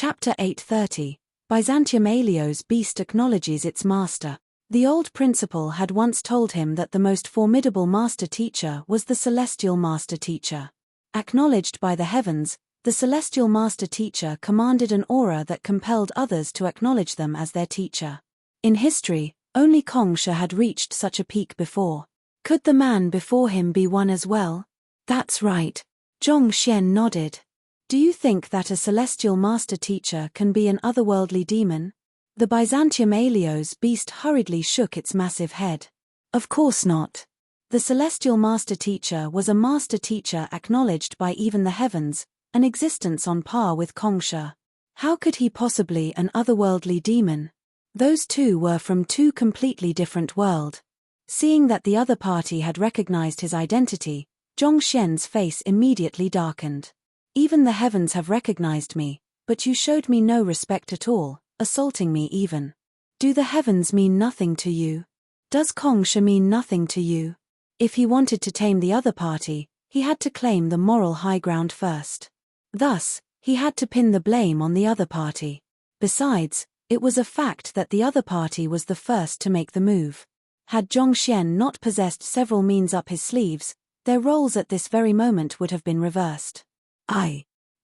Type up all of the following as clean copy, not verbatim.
Chapter 830. Byzantium Aelio's beast acknowledges its master. The old principal had once told him that the most formidable master-teacher was the celestial master-teacher. Acknowledged by the heavens, the celestial master-teacher commanded an aura that compelled others to acknowledge them as their teacher. In history, only Kongsha had reached such a peak before. Could the man before him be one as well? That's right. Zhong Xian nodded. Do you think that a celestial master-teacher can be an otherworldly demon? The Byzantium Aelio's beast hurriedly shook its massive head. Of course not. The celestial master-teacher was a master-teacher acknowledged by even the heavens, an existence on par with Kongsha. How could he possibly an otherworldly demon? Those two were from two completely different worlds. Seeing that the other party had recognized his identity, Zhong Xian's face immediately darkened. Even the heavens have recognized me, but you showed me no respect at all, assaulting me even. Do the heavens mean nothing to you? Does Kongsha mean nothing to you? If he wanted to tame the other party, he had to claim the moral high ground first. Thus, he had to pin the blame on the other party. Besides, it was a fact that the other party was the first to make the move. Had Zhong Xian not possessed several means up his sleeves, their roles at this very moment would have been reversed.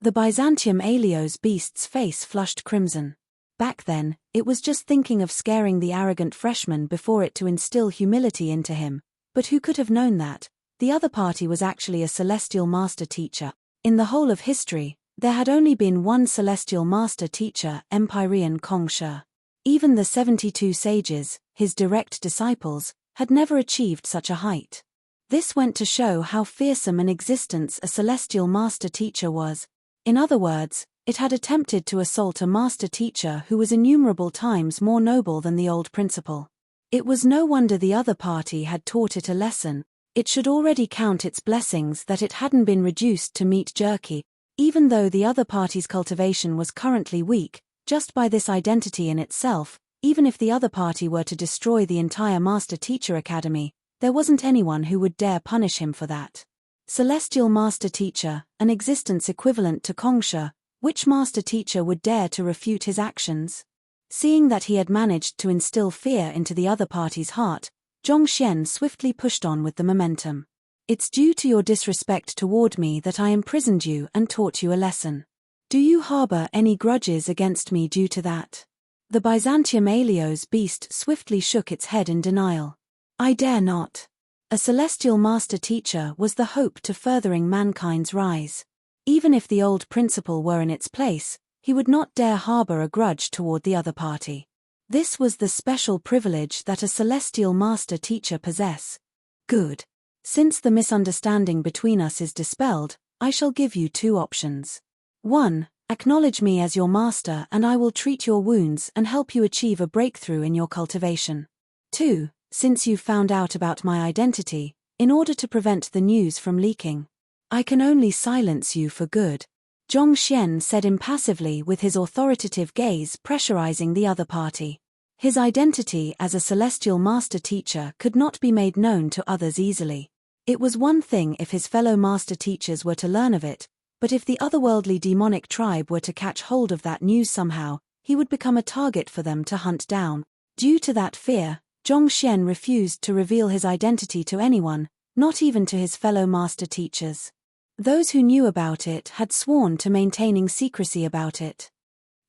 The Byzantium Aelio's beast's face flushed crimson. Back then, it was just thinking of scaring the arrogant freshman before it to instill humility into him, but who could have known that the other party was actually a celestial master-teacher? In the whole of history, there had only been one celestial master-teacher, Empyrean Kongsha. Even the 72 sages, his direct disciples, had never achieved such a height. This went to show how fearsome an existence a celestial master-teacher was. In other words, it had attempted to assault a master-teacher who was innumerable times more noble than the old principal. It was no wonder the other party had taught it a lesson. It should already count its blessings that it hadn't been reduced to meat jerky, even though the other party's cultivation was currently weak, just by this identity in itself. Even if the other party were to destroy the entire Master-Teacher Academy, there wasn't anyone who would dare punish him for that. Celestial Master-Teacher, an existence equivalent to Kongsha, which Master-Teacher would dare to refute his actions? Seeing that he had managed to instill fear into the other party's heart, Zhong Xian swiftly pushed on with the momentum. It's due to your disrespect toward me that I imprisoned you and taught you a lesson. Do you harbor any grudges against me due to that? The Byzantium Aelio's beast swiftly shook its head in denial. I dare not. A celestial master-teacher was the hope to furthering mankind's rise. Even if the old principal were in its place, he would not dare harbor a grudge toward the other party. This was the special privilege that a celestial master-teacher possess. Good. Since the misunderstanding between us is dispelled, I shall give you two options. 1. Acknowledge me as your master and I will treat your wounds and help you achieve a breakthrough in your cultivation. 2. Since you've found out about my identity, in order to prevent the news from leaking, I can only silence you for good. Zhong Xian said impassively with his authoritative gaze pressurizing the other party. His identity as a celestial master-teacher could not be made known to others easily. It was one thing if his fellow master-teachers were to learn of it, but if the otherworldly demonic tribe were to catch hold of that news somehow, he would become a target for them to hunt down. Due to that fear, Zhong Xian refused to reveal his identity to anyone, not even to his fellow master-teachers. Those who knew about it had sworn to maintaining secrecy about it.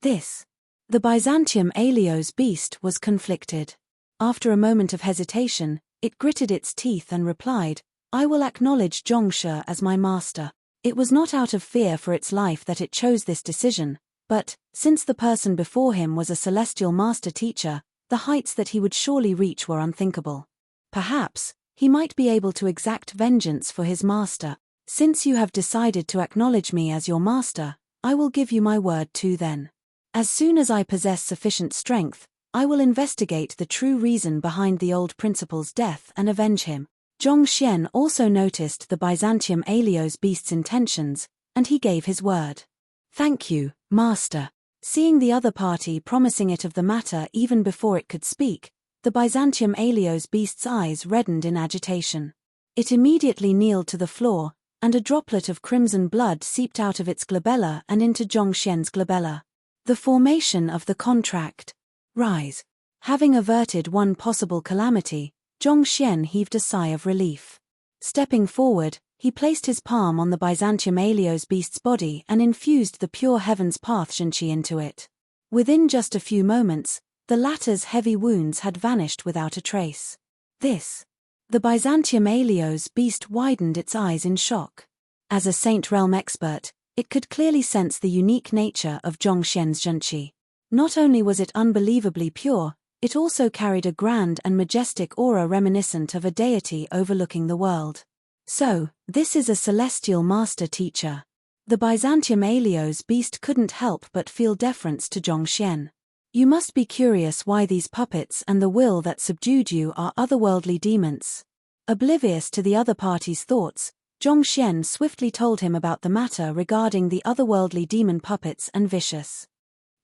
The Byzantium Aelio's beast was conflicted. After a moment of hesitation, it gritted its teeth and replied, I will acknowledge Zhongsha as my master. It was not out of fear for its life that it chose this decision, but, since the person before him was a celestial master-teacher, the heights that he would surely reach were unthinkable. Perhaps, he might be able to exact vengeance for his master. Since you have decided to acknowledge me as your master, I will give you my word too then. As soon as I possess sufficient strength, I will investigate the true reason behind the old principal's death and avenge him. Zhong Xian also noticed the Byzantium Aelio's beast's intentions, and he gave his word. Thank you, master. Seeing the other party promising it of the matter even before it could speak, the Byzantium Aelio's beast's eyes reddened in agitation. It immediately kneeled to the floor, and a droplet of crimson blood seeped out of its glabella and into Zhong Xian's glabella. The formation of the contract. Rise. Having averted one possible calamity, Zhongxian heaved a sigh of relief. Stepping forward, he placed his palm on the Byzantium Helios beast's body and infused the pure heaven's path Zhenqi into it. Within just a few moments, the latter's heavy wounds had vanished without a trace. This. The Byzantium Helios beast widened its eyes in shock. As a Saint Realm expert, it could clearly sense the unique nature of Zhongxian's Zhenqi. Not only was it unbelievably pure, it also carried a grand and majestic aura reminiscent of a deity overlooking the world. So, this is a celestial master teacher. The Byzantium Helios beast couldn't help but feel deference to Zhongxian. You must be curious why these puppets and the will that subdued you are otherworldly demons. Oblivious to the other party's thoughts, Zhongxian swiftly told him about the matter regarding the otherworldly demon puppets and vicious.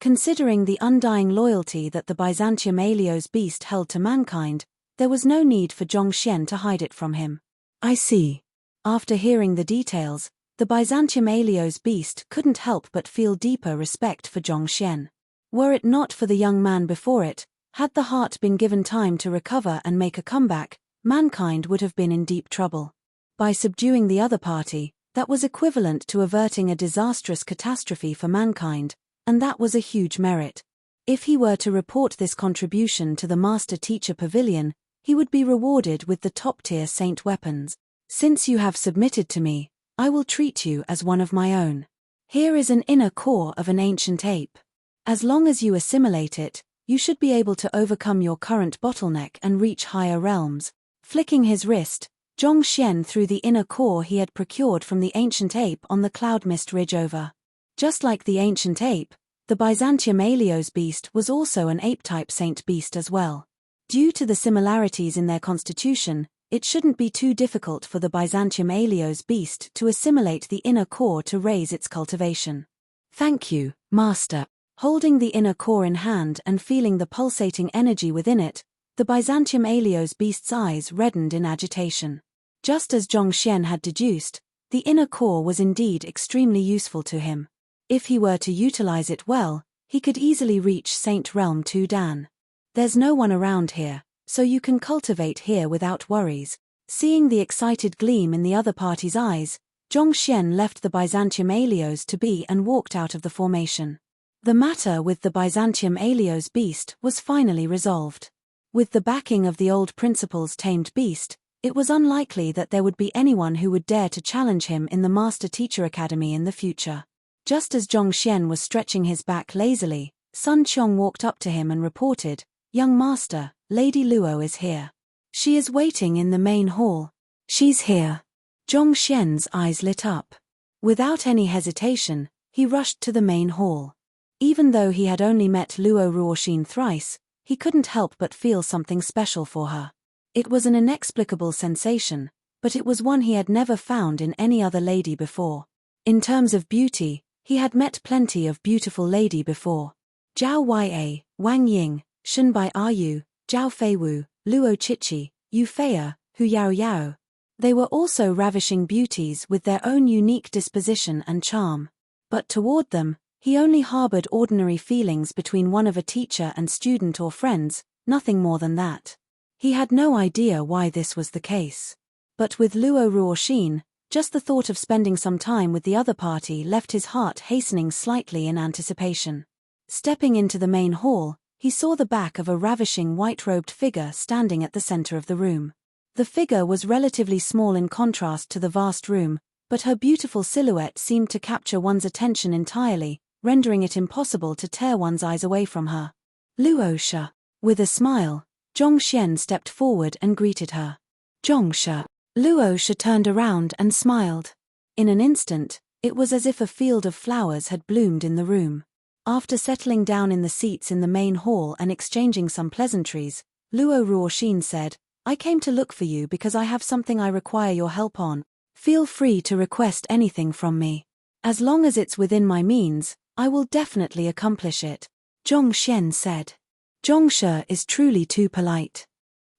Considering the undying loyalty that the Byzantium Helios beast held to mankind, there was no need for Zhongxian to hide it from him. I see. After hearing the details, the Byzantium Helios beast couldn't help but feel deeper respect for Zhongxian. Were it not for the young man before it, had the heart been given time to recover and make a comeback, mankind would have been in deep trouble. By subduing the other party, that was equivalent to averting a disastrous catastrophe for mankind, and that was a huge merit. If he were to report this contribution to the Master Teacher Pavilion, he would be rewarded with the top-tier saint weapons. Since you have submitted to me, I will treat you as one of my own. Here is an inner core of an ancient ape. As long as you assimilate it, you should be able to overcome your current bottleneck and reach higher realms. Flicking his wrist, Zhongxian threw the inner core he had procured from the ancient ape on the cloud mist ridge over. Just like the ancient ape, the Byzantium Helios beast was also an ape-type saint beast as well. Due to the similarities in their constitution, it shouldn't be too difficult for the Byzantium Helios beast to assimilate the inner core to raise its cultivation. Thank you, Master. Holding the inner core in hand and feeling the pulsating energy within it, the Byzantium Helios beast's eyes reddened in agitation. Just as Zhongxian had deduced, the inner core was indeed extremely useful to him. If he were to utilize it well, he could easily reach Saint Realm 2 Dan. There's no one around here, so you can cultivate here without worries. Seeing the excited gleam in the other party's eyes, Zhongxian left the Byzantium Helios to be and walked out of the formation. The matter with the Byzantium Helios beast was finally resolved. With the backing of the old principal's tamed beast, it was unlikely that there would be anyone who would dare to challenge him in the Master Teacher Academy in the future. Just as Zhongxian was stretching his back lazily, Sun Qiong walked up to him and reported, "Young Master, Lady Luo is here. She is waiting in the main hall." "She's here." Zhongxian's eyes lit up. Without any hesitation, he rushed to the main hall. Even though he had only met Luo Ruoxin thrice, he couldn't help but feel something special for her. It was an inexplicable sensation, but it was one he had never found in any other lady before. In terms of beauty, he had met plenty of beautiful lady before. Zhao Ya, Wang Ying, Shunbai Ayu, Zhao Feiwu, Luo Chichi, Yu Feiya, Hu Yao Yao. They were also ravishing beauties with their own unique disposition and charm. But toward them, he only harbored ordinary feelings between one of a teacher and student or friends, nothing more than that. He had no idea why this was the case. But with Luo Ruoxin, just the thought of spending some time with the other party left his heart hastening slightly in anticipation. Stepping into the main hall, he saw the back of a ravishing white-robed figure standing at the center of the room. The figure was relatively small in contrast to the vast room, but her beautiful silhouette seemed to capture one's attention entirely, rendering it impossible to tear one's eyes away from her. "Luosha." With a smile, Zhongxian stepped forward and greeted her. "Zhongsha." Luosha turned around and smiled. In an instant, it was as if a field of flowers had bloomed in the room. After settling down in the seats in the main hall and exchanging some pleasantries, Luo Ruoxin said, "I came to look for you because I have something I require your help on. Feel free to request anything from me. As long as it's within my means, I will definitely accomplish it," Zhongxian said. "Zhongsha is truly too polite.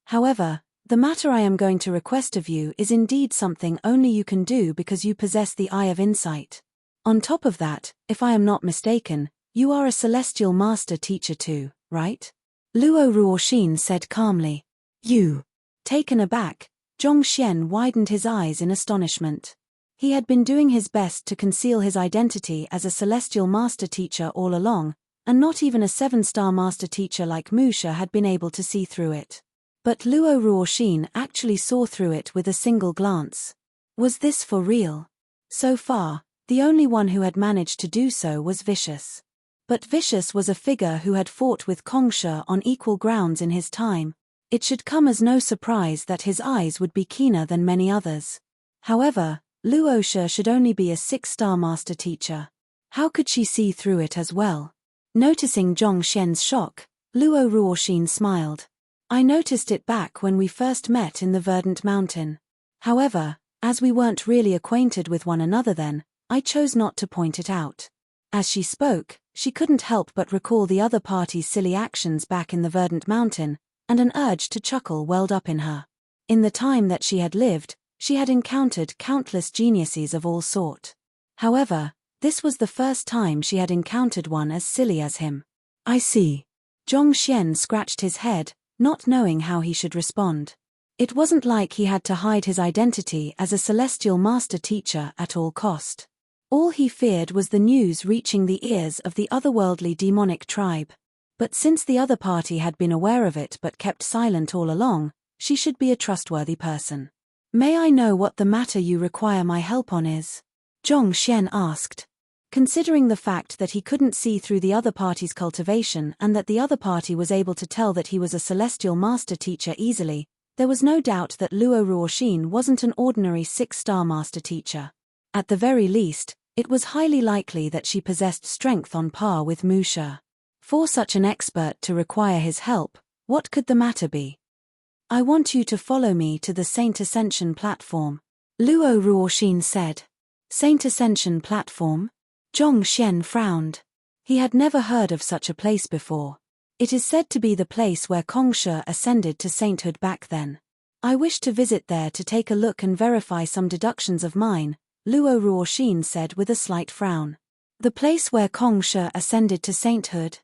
However, the matter I am going to request of you is indeed something only you can do because you possess the Eye of Insight. On top of that, if I am not mistaken, You are a celestial master teacher too, right? Luo Ruoxin said calmly. You. Taken aback, Zhongxian widened his eyes in astonishment. He had been doing his best to conceal his identity as a celestial master teacher all along, and not even a 7-star master teacher like Musha had been able to see through it. But Luo Ruoxin actually saw through it with a single glance. Was this for real? So far, the only one who had managed to do so was Vicious. But Vicious was a figure who had fought with Kongsha on equal grounds in his time. It should come as no surprise that his eyes would be keener than many others. However, Luosha should only be a 6-star master teacher. How could she see through it as well? Noticing Zhongxian's shock, Luo Ruoxin smiled. I noticed it back when we first met in the Verdant Mountain. However, as we weren't really acquainted with one another then, I chose not to point it out. As she spoke, she couldn't help but recall the other party's silly actions back in the Verdant Mountain, and an urge to chuckle welled up in her. In the time that she had lived, she had encountered countless geniuses of all sort. However, this was the first time she had encountered one as silly as him. I see. Zhongxian scratched his head, not knowing how he should respond. It wasn't like he had to hide his identity as a celestial master teacher at all cost. All he feared was the news reaching the ears of the otherworldly demonic tribe. But since the other party had been aware of it but kept silent all along, she should be a trustworthy person. May I know what the matter you require my help on is? Zhongxian asked. Considering the fact that he couldn't see through the other party's cultivation and that the other party was able to tell that he was a celestial master teacher easily, there was no doubt that Luo Ruoxin wasn't an ordinary 6-star master teacher. At the very least, it was highly likely that she possessed strength on par with Musha. For such an expert to require his help, what could the matter be? I want you to follow me to the Saint Ascension platform, Luo Ruoxin said. Saint Ascension platform? Zhongxian frowned. He had never heard of such a place before. It is said to be the place where Kongsha ascended to sainthood back then. I wish to visit there to take a look and verify some deductions of mine, Luo Ruoxin said with a slight frown. The place where Kongsha ascended to sainthood?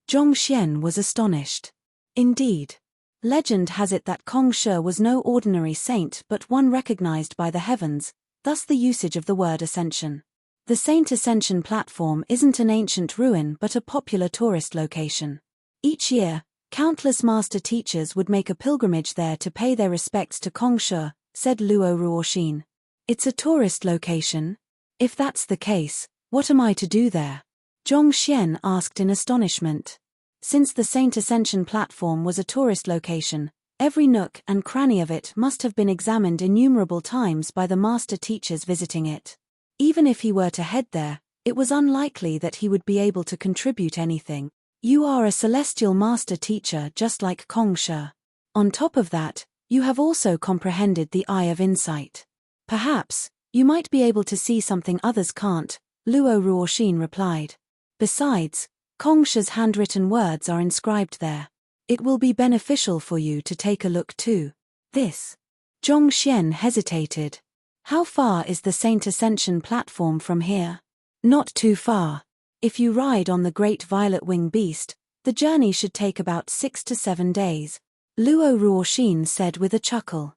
Zhongxian was astonished. Indeed. Legend has it that Kongsha was no ordinary saint but one recognized by the heavens, thus the usage of the word ascension. The Saint Ascension platform isn't an ancient ruin but a popular tourist location. Each year, countless master teachers would make a pilgrimage there to pay their respects to Kongsha, said Luo Ruoxin. It's a tourist location? If that's the case, what am I to do there? Zhongxian asked in astonishment. Since the Saint Ascension platform was a tourist location, every nook and cranny of it must have been examined innumerable times by the master teachers visiting it. Even if he were to head there, it was unlikely that he would be able to contribute anything. You are a celestial master teacher just like Kongsha. On top of that, you have also comprehended the Eye of Insight. Perhaps, you might be able to see something others can't, Luo Ruoxin replied. Besides, Kongsha's handwritten words are inscribed there. It will be beneficial for you to take a look too. This. Zhongxian hesitated. How far is the Saint Ascension platform from here? Not too far. If you ride on the Great Violet Wing Beast, the journey should take about 6 to 7 days, Luo Ruoxin said with a chuckle.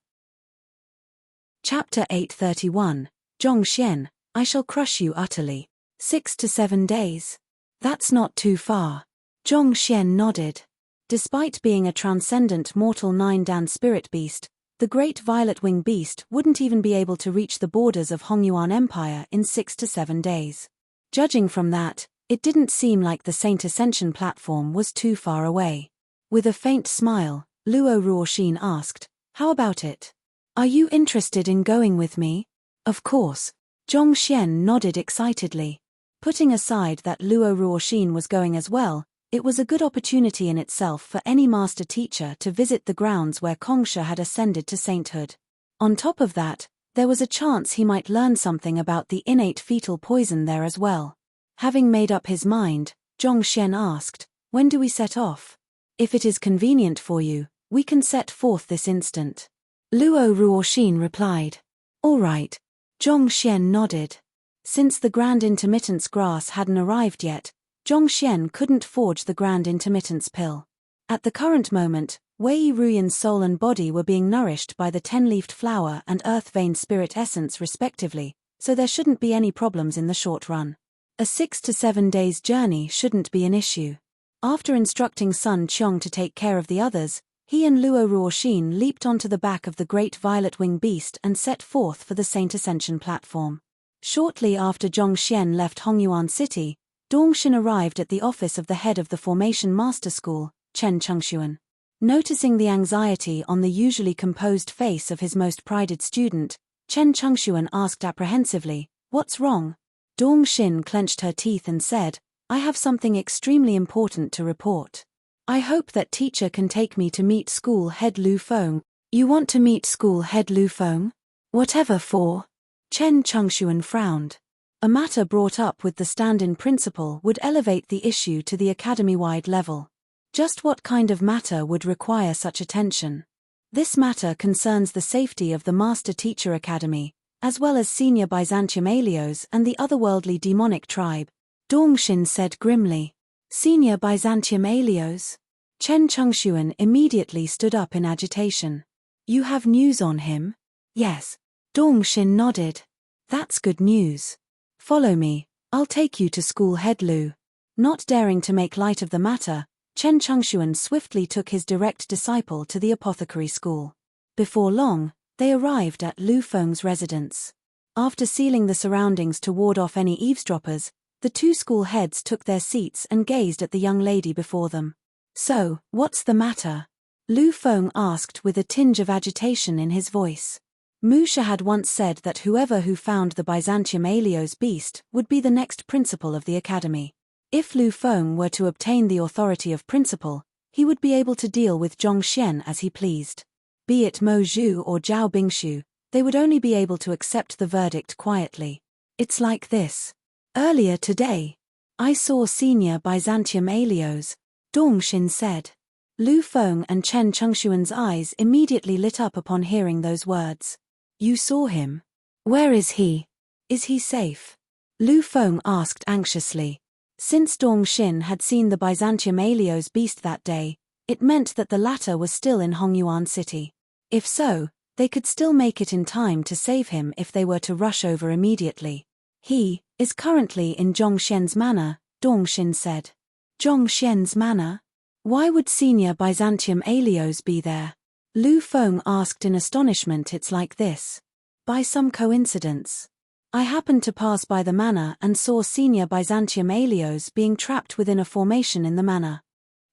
Chapter 831, Zhongxian, I shall crush you utterly. 6 to 7 days. That's not too far. Zhongxian nodded. Despite being a transcendent mortal 9-dan spirit beast, the Great Violet Wing Beast wouldn't even be able to reach the borders of Hongyuan Empire in 6 to 7 days. Judging from that, it didn't seem like the Saint Ascension platform was too far away. With a faint smile, Luo Ruoxin asked, how about it? Are you interested in going with me? Of course. Zhongxian nodded excitedly. Putting aside that Luo Ruoxin was going as well, it was a good opportunity in itself for any master teacher to visit the grounds where Kongsha had ascended to sainthood. On top of that, there was a chance he might learn something about the innate fetal poison there as well. Having made up his mind, Zhongxian asked, when do we set off? If it is convenient for you, we can set forth this instant. Luo Ruoxin replied. All right. Zhongxian nodded. Since the Grand Intermittence grass hadn't arrived yet, Zhongxian couldn't forge the grand intermittence pill. At the current moment, Wei Ruyan's soul and body were being nourished by the 10-leafed flower and earth vein spirit essence respectively, so there shouldn't be any problems in the short run. A 6 to 7 days journey shouldn't be an issue. After instructing Sun Qiong to take care of the others, he and Luo Ruoxin leaped onto the back of the great violet-winged beast and set forth for the Saint Ascension platform. Shortly after Zhongxian left Hongyuan City, Dongxin arrived at the office of the head of the Formation Master School, Chen Chengxuan. Noticing the anxiety on the usually composed face of his most prided student, Chen Chengxuan asked apprehensively, "What's wrong?" Dongxin clenched her teeth and said, "I have something extremely important to report. I hope that teacher can take me to meet school head Lu Feng." "You want to meet school head Lu Feng? Whatever for?" Chen Chengxuan frowned. A matter brought up with the stand-in principal would elevate the issue to the academy-wide level. Just what kind of matter would require such attention? This matter concerns the safety of the Master Teacher Academy, as well as senior Byzantium Alios and the otherworldly demonic tribe, Dongxin said grimly. Senior Byzantium Alios? Chen Chengxuan immediately stood up in agitation. You have news on him? Yes. Dongxin nodded. That's good news. Follow me, I'll take you to school head Lu. Not daring to make light of the matter, Chen Chengxuan swiftly took his direct disciple to the apothecary school. Before long, they arrived at Lu Feng's residence. After sealing the surroundings to ward off any eavesdroppers, the two school heads took their seats and gazed at the young lady before them. So, what's the matter? Lu Feng asked with a tinge of agitation in his voice. Musha had once said that whoever who found the Byzantium Alios beast would be the next principal of the academy. If Lu Feng were to obtain the authority of principal, he would be able to deal with Zhongxian as he pleased. Be it Mo Zhu or Zhao Bingshu, they would only be able to accept the verdict quietly. It's like this. Earlier today, I saw senior Byzantium Alios, Dongxin said. Lu Feng and Chen Chengxuan's eyes immediately lit up upon hearing those words. You saw him? Where is he? Is he safe? Lu Feng asked anxiously. Since Dongxin had seen the Byzantium Alios beast that day, it meant that the latter was still in Hongyuan City. If so, they could still make it in time to save him if they were to rush over immediately. He is currently in Zhongxian's manor, Dongxin said. Zhongxian's manor? Why would senior Byzantium Alios be there? Lu Feng asked in astonishment. It's like this. By some coincidence. I happened to pass by the manor and saw senior Byzantium Alios being trapped within a formation in the manor.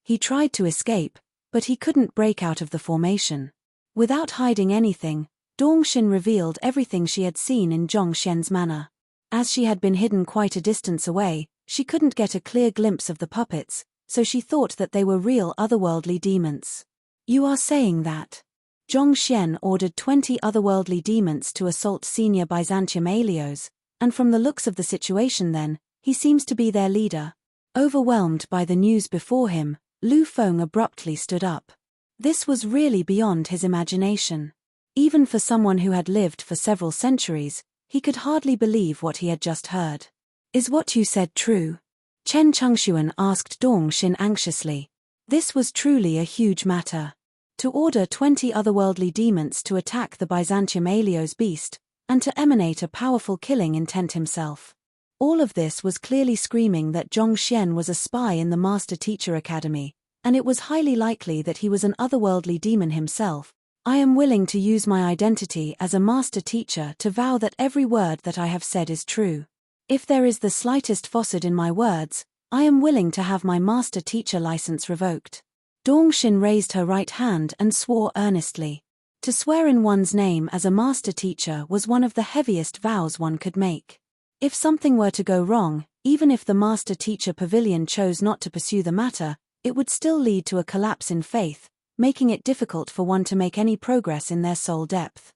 He tried to escape, but he couldn't break out of the formation. Without hiding anything, Dongxin revealed everything she had seen in Zhongxian's manor. As she had been hidden quite a distance away, she couldn't get a clear glimpse of the puppets, so she thought that they were real otherworldly demons. You are saying that? Zhongxian ordered 20 otherworldly demons to assault senior Byzantium Alios, and from the looks of the situation then, he seems to be their leader. Overwhelmed by the news before him, Lu Feng abruptly stood up. This was really beyond his imagination. Even for someone who had lived for several centuries, he could hardly believe what he had just heard. Is what you said true? Chen Chengxuan asked Dongxin anxiously. This was truly a huge matter. To order 20 otherworldly demons to attack the Byzantium Alios beast, and to emanate a powerful killing intent himself. All of this was clearly screaming that Zhongxian was a spy in the Master Teacher Academy, and it was highly likely that he was an otherworldly demon himself. I am willing to use my identity as a Master Teacher to vow that every word that I have said is true. If there is the slightest falsehood in my words, I am willing to have my Master Teacher license revoked. Dongxin raised her right hand and swore earnestly. To swear in one's name as a Master Teacher was one of the heaviest vows one could make. If something were to go wrong, even if the Master Teacher Pavilion chose not to pursue the matter, it would still lead to a collapse in faith, making it difficult for one to make any progress in their soul depth.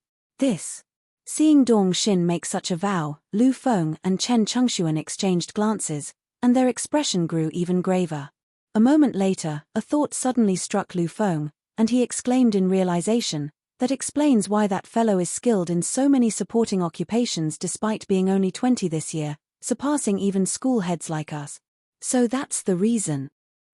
Seeing Dongxin make such a vow, Lu Feng and Chen Chengxuan exchanged glances, and their expression grew even graver. A moment later, a thought suddenly struck Lu Feng, and he exclaimed in realization, that explains why that fellow is skilled in so many supporting occupations despite being only 20 this year, surpassing even school heads like us. So that's the reason.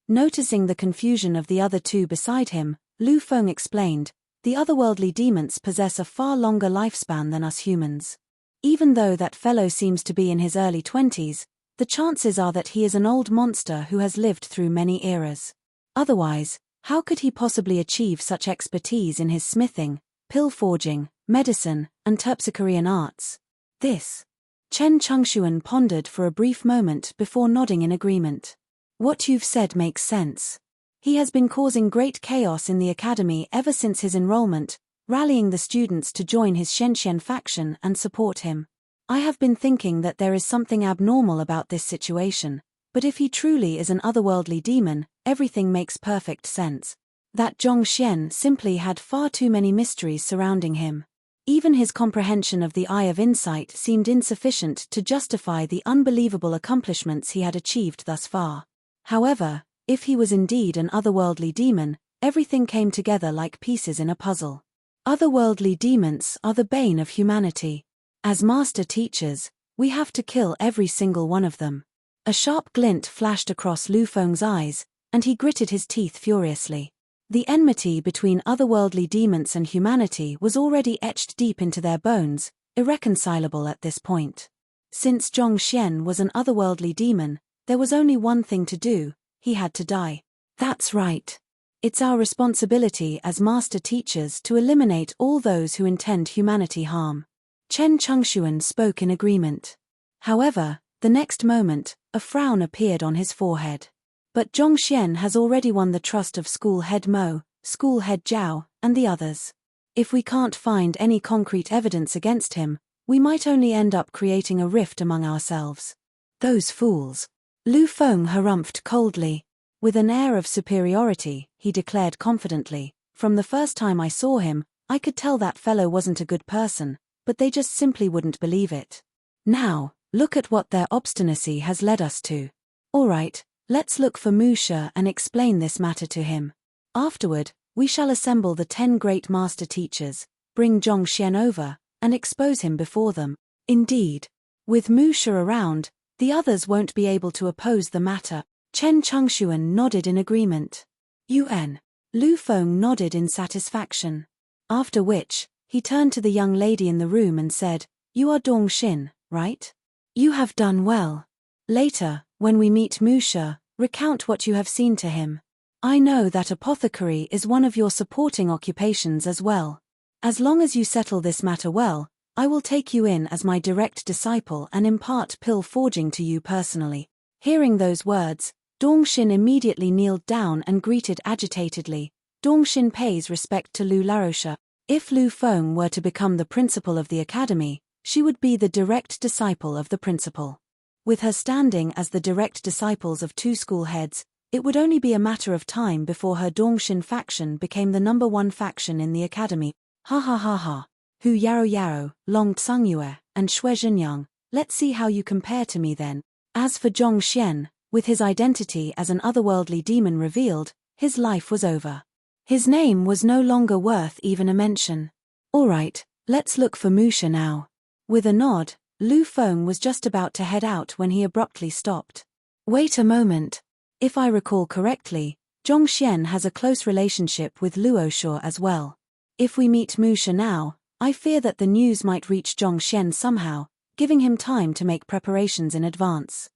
Noticing the confusion of the other two beside him, Lu Feng explained, the otherworldly demons possess a far longer lifespan than us humans. Even though that fellow seems to be in his early 20s, the chances are that he is an old monster who has lived through many eras. Otherwise, how could he possibly achieve such expertise in his smithing, pill forging, medicine, and terpsichorean arts? This. Chen Chengxuan pondered for a brief moment before nodding in agreement. What you've said makes sense. He has been causing great chaos in the academy ever since his enrollment, rallying the students to join his Shenzhen faction and support him. I have been thinking that there is something abnormal about this situation, but if he truly is an otherworldly demon, everything makes perfect sense. That Zhongxian simply had far too many mysteries surrounding him. Even his comprehension of the Eye of Insight seemed insufficient to justify the unbelievable accomplishments he had achieved thus far. However, if he was indeed an otherworldly demon, everything came together like pieces in a puzzle. Otherworldly demons are the bane of humanity. As master teachers, we have to kill every single one of them. A sharp glint flashed across Lu Feng's eyes, and he gritted his teeth furiously. The enmity between otherworldly demons and humanity was already etched deep into their bones, irreconcilable at this point. Since Zhongxian was an otherworldly demon, there was only one thing to do: he had to die. That's right. It's our responsibility as master teachers to eliminate all those who intend humanity harm. Chen Chengxuan spoke in agreement. However, the next moment, a frown appeared on his forehead. But Zhongxian has already won the trust of School Head Mo, School Head Zhao, and the others. If we can't find any concrete evidence against him, we might only end up creating a rift among ourselves. Those fools. Lu Feng harumphed coldly. With an air of superiority, he declared confidently, from the first time I saw him, I could tell that fellow wasn't a good person, but they just simply wouldn't believe it. Now, look at what their obstinacy has led us to. All right, let's look for Musha and explain this matter to him. Afterward, we shall assemble the 10 great master teachers, bring Zhongxian over, and expose him before them. Indeed. With Musha around, the others won't be able to oppose the matter. Chen Chengxuan nodded in agreement. UN. Lu Feng nodded in satisfaction. After which, he turned to the young lady in the room and said, You are Dongxin, right? You have done well. Later, when we meet Musha, recount what you have seen to him. I know that apothecary is one of your supporting occupations as well. As long as you settle this matter well, I will take you in as my direct disciple and impart pill forging to you personally. Hearing those words, Dongxin immediately kneeled down and greeted agitatedly, Dongxin pays respect to Lu Laroche. If Lu Feng were to become the principal of the academy, she would be the direct disciple of the principal. With her standing as the direct disciples of 2 school heads, it would only be a matter of time before her Dongxin faction became the #1 faction in the academy. Ha ha ha ha. Hu Yaro Yaro, Long Tsungyue, and Shui Zhenyang, let's see how you compare to me then. As for Zhongxian, with his identity as an otherworldly demon revealed, his life was over. His name was no longer worth even a mention. All right, let's look for Musha now. With a nod, Lu Feng was just about to head out when he abruptly stopped. Wait a moment. If I recall correctly, Zhongxian has a close relationship with Luoshua as well. If we meet Musha now, I fear that the news might reach Zhongxian somehow, giving him time to make preparations in advance.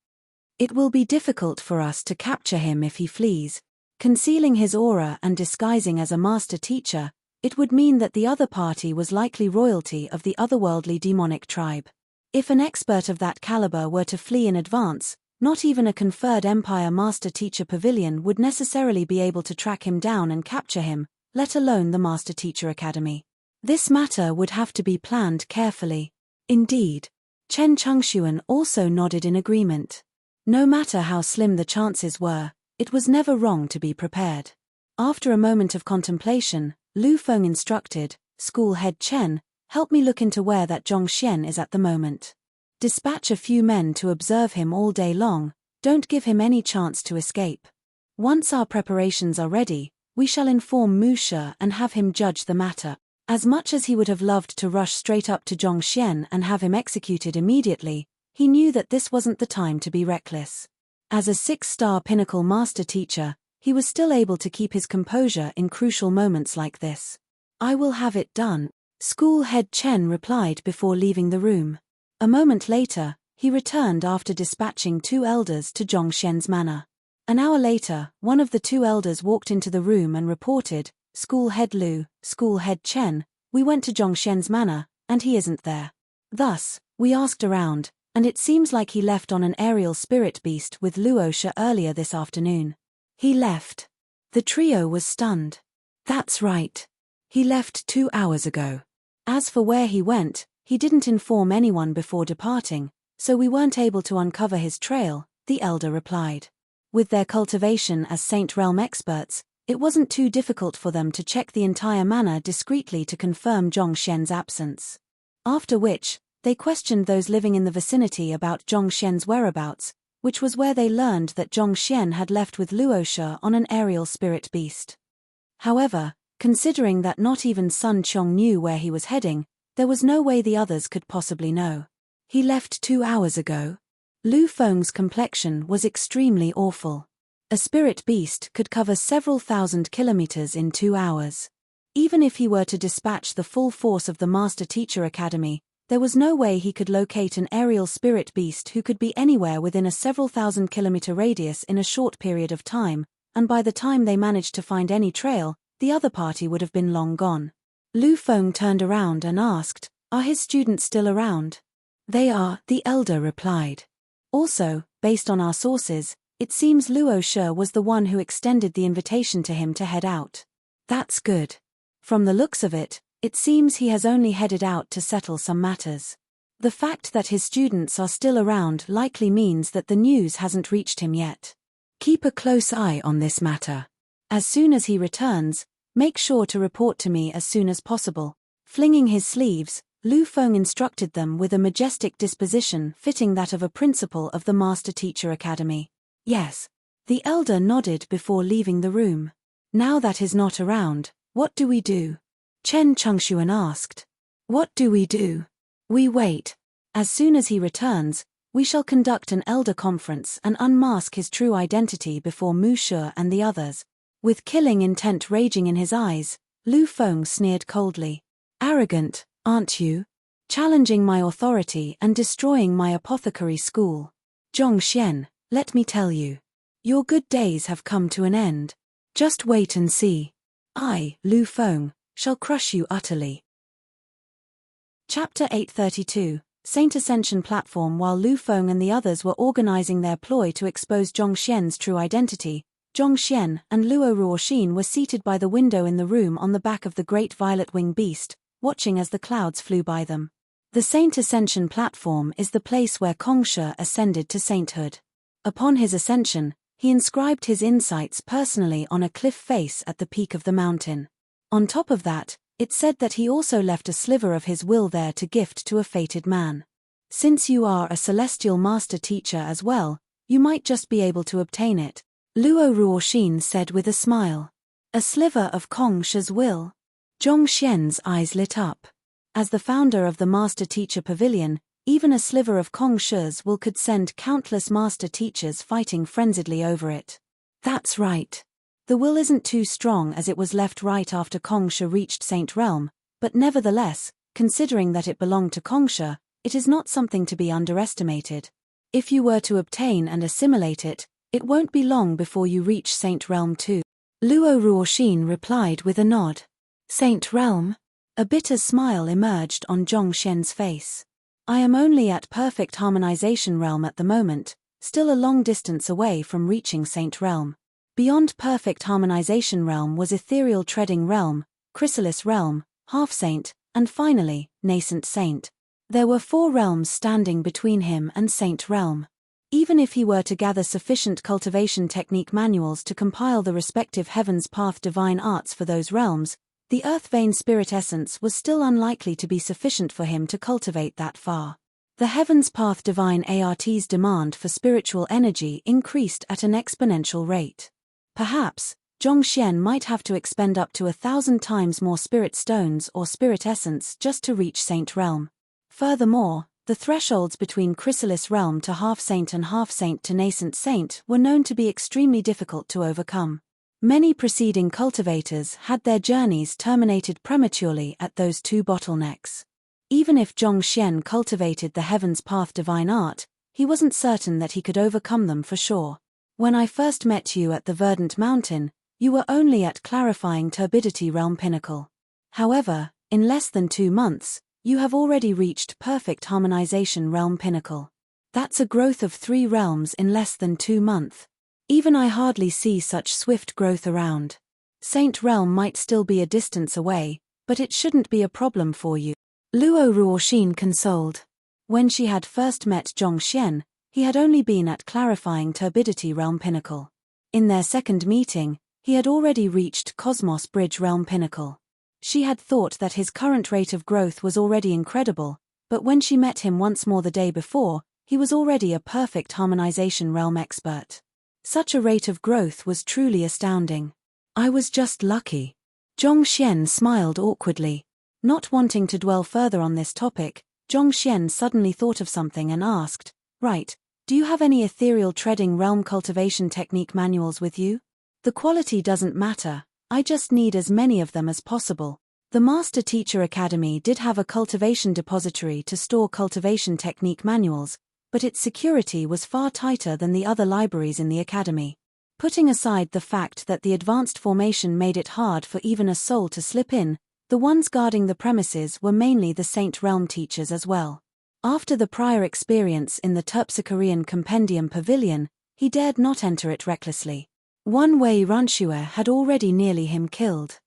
It will be difficult for us to capture him if he flees. Concealing his aura and disguising as a master teacher, it would mean that the other party was likely royalty of the otherworldly demonic tribe. If an expert of that caliber were to flee in advance, not even a conferred Empire Master Teacher Pavilion would necessarily be able to track him down and capture him, let alone the Master Teacher Academy. This matter would have to be planned carefully. Indeed. Chen Chengxuan also nodded in agreement. No matter how slim the chances were, it was never wrong to be prepared. After a moment of contemplation, Lu Feng instructed, School Head Chen, help me look into where that Zhongxian is at the moment. Dispatch a few men to observe him all day long, don't give him any chance to escape. Once our preparations are ready, we shall inform Musha and have him judge the matter. As much as he would have loved to rush straight up to Zhongxian and have him executed immediately, he knew that this wasn't the time to be reckless. As a 6-star pinnacle master teacher, he was still able to keep his composure in crucial moments like this. "I will have it done," school head Chen replied before leaving the room. A moment later, he returned after dispatching 2 elders to Zhongxian's manor. An hour later, one of the 2 elders walked into the room and reported, "School head Lu, school head Chen, we went to Zhongxian's manor, and he isn't there. Thus, we asked around, and it seems like he left on an aerial spirit beast with Luosha earlier this afternoon." He left. The trio was stunned. That's right. He left 2 hours ago. As for where he went, he didn't inform anyone before departing, so we weren't able to uncover his trail, the elder replied. With their cultivation as Saint Realm experts, it wasn't too difficult for them to check the entire manor discreetly to confirm Zhongxian's absence. After which, they questioned those living in the vicinity about Zhongxian's whereabouts, which was where they learned that Zhongxian had left with Luosha on an aerial spirit beast. However, considering that not even Sun Chong knew where he was heading, there was no way the others could possibly know. He left 2 hours ago. Lu Feng's complexion was extremely awful. A spirit beast could cover several thousand kilometers in 2 hours. Even if he were to dispatch the full force of the Master Teacher Academy, there was no way he could locate an aerial spirit beast who could be anywhere within a several thousand kilometer radius in a short period of time, and by the time they managed to find any trail, the other party would have been long gone. Lu Feng turned around and asked, "Are his students still around?" "They are," the elder replied. "Also, based on our sources, it seems Luosha was the one who extended the invitation to him to head out." "That's good. From the looks of it, it seems he has only headed out to settle some matters. The fact that his students are still around likely means that the news hasn't reached him yet. Keep a close eye on this matter. As soon as he returns, make sure to report to me as soon as possible." Flinging his sleeves, Lu Feng instructed them with a majestic disposition fitting that of a principal of the Master Teacher Academy. "Yes." The elder nodded before leaving the room. "Now that he's not around, what do we do?" Chen Chengxuan asked. "What do we do? We wait. As soon as he returns, we shall conduct an elder conference and unmask his true identity before Mu Shi and the others." With killing intent raging in his eyes, Lu Feng sneered coldly. "Arrogant, aren't you? Challenging my authority and destroying my apothecary school. Zhongxian, let me tell you. Your good days have come to an end. Just wait and see. I, Lu Feng, shall crush you utterly." Chapter 832, Saint Ascension Platform. While Lu Feng and the others were organizing their ploy to expose Zhongxian's true identity, Zhongxian and Luo Ruoxin were seated by the window in the room on the back of the great violet-wing beast, watching as the clouds flew by them. The Saint Ascension Platform is the place where Kongsha ascended to sainthood. Upon his ascension, he inscribed his insights personally on a cliff face at the peak of the mountain. On top of that, it said that he also left a sliver of his will there to gift to a fated man. "Since you are a celestial master teacher as well, you might just be able to obtain it," Luo Ruoxin said with a smile. "A sliver of Kongsha's will?" Zhongxian's eyes lit up. As the founder of the Master Teacher Pavilion, even a sliver of Kongsha's will could send countless master teachers fighting frenziedly over it. "That's right. The will isn't too strong as it was left right after Kongsha reached Saint Realm, but nevertheless, considering that it belonged to Kongsha, it is not something to be underestimated. If you were to obtain and assimilate it, it won't be long before you reach Saint Realm too." Luo Ruoxin replied with a nod. "Saint Realm?" A bitter smile emerged on Zhongxian's face. "I am only at perfect harmonization realm at the moment, still a long distance away from reaching Saint Realm. Beyond perfect harmonization realm was ethereal treading realm, chrysalis realm, half-saint, and finally, nascent saint. There were 4 realms standing between him and Saint Realm. Even if he were to gather sufficient cultivation technique manuals to compile the respective Heaven's Path divine arts for those realms, the Earth Vein Spirit Essence was still unlikely to be sufficient for him to cultivate that far. The Heaven's Path divine art's demand for spiritual energy increased at an exponential rate. Perhaps, Zhongxian might have to expend up to 1,000 times more spirit stones or spirit essence just to reach Saint Realm. Furthermore, The thresholds between chrysalis realm to half-saint and half-saint to nascent saint were known to be extremely difficult to overcome. Many preceding cultivators had their journeys terminated prematurely at those two bottlenecks. Even if Zhongxian cultivated the Heaven's Path divine art, he wasn't certain that he could overcome them for sure. When I first met you at the Verdant Mountain, you were only at clarifying turbidity realm pinnacle. However, in less than 2 months, you have already reached perfect harmonization realm pinnacle. That's a growth of 3 realms in less than 2 months. Even I hardly see such swift growth around. Saint realm might still be a distance away, but it shouldn't be a problem for you. Luo Ruoxin consoled. When she had first met Zhongxian, he had only been at clarifying turbidity realm pinnacle. In their second meeting, he had already reached Cosmos Bridge realm pinnacle. She had thought that his current rate of growth was already incredible, but when she met him once more the day before, he was already a perfect harmonization realm expert. Such a rate of growth was truly astounding. I was just lucky. Zhongxian smiled awkwardly. Not wanting to dwell further on this topic, Zhongxian suddenly thought of something and asked, "Right, do you have any ethereal treading realm cultivation technique manuals with you? The quality doesn't matter. I just need as many of them as possible." The Master Teacher Academy did have a cultivation depository to store cultivation technique manuals, but its security was far tighter than the other libraries in the academy. Putting aside the fact that the advanced formation made it hard for even a soul to slip in, the ones guarding the premises were mainly the Saint Realm teachers as well. After the prior experience in the Terpsichorean Compendium Pavilion, he dared not enter it recklessly. One Wei Ranxue had already nearly him killed.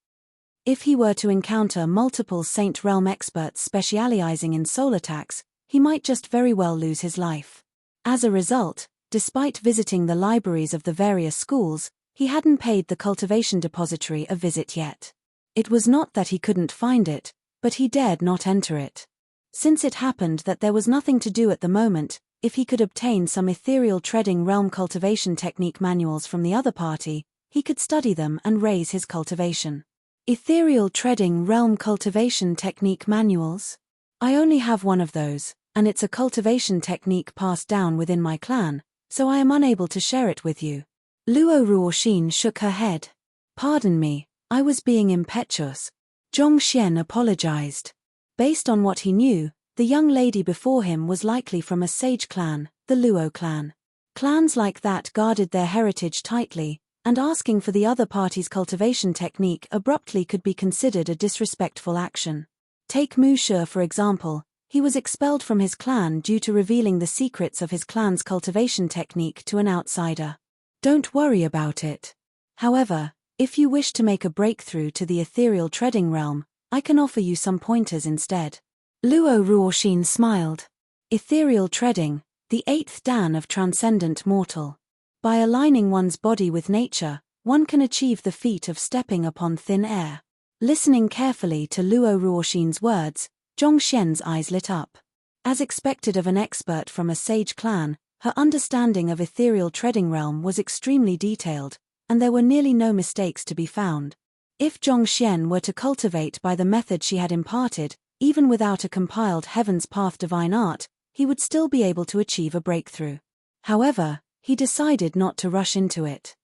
If he were to encounter multiple Saint Realm experts specializing in soul attacks, he might just very well lose his life. As a result, despite visiting the libraries of the various schools, he hadn't paid the cultivation depository a visit yet. It was not that he couldn't find it, but he dared not enter it. Since it happened that there was nothing to do at the moment, if he could obtain some ethereal treading realm cultivation technique manuals from the other party, he could study them and raise his cultivation. Ethereal treading realm cultivation technique manuals? I only have one of those, and it's a cultivation technique passed down within my clan, so I am unable to share it with you. Luo Ruoxin shook her head. Pardon me, I was being impetuous. Zhongxian apologized. Based on what he knew, the young lady before him was likely from a sage clan, the Luo clan. Clans like that guarded their heritage tightly, and asking for the other party's cultivation technique abruptly could be considered a disrespectful action. Take Mu Shi for example, he was expelled from his clan due to revealing the secrets of his clan's cultivation technique to an outsider. Don't worry about it. However, if you wish to make a breakthrough to the ethereal treading realm, I can offer you some pointers instead. Luo Ruoxin smiled. Ethereal treading, the 8th dan of transcendent mortal. By aligning one's body with nature, one can achieve the feat of stepping upon thin air. Listening carefully to Luo Ruoxin's words, Zhongxian's eyes lit up. As expected of an expert from a sage clan, her understanding of ethereal treading realm was extremely detailed, and there were nearly no mistakes to be found. If Zhongxian were to cultivate by the method she had imparted, even without a compiled Heaven's Path divine art, he would still be able to achieve a breakthrough. However, he decided not to rush into it.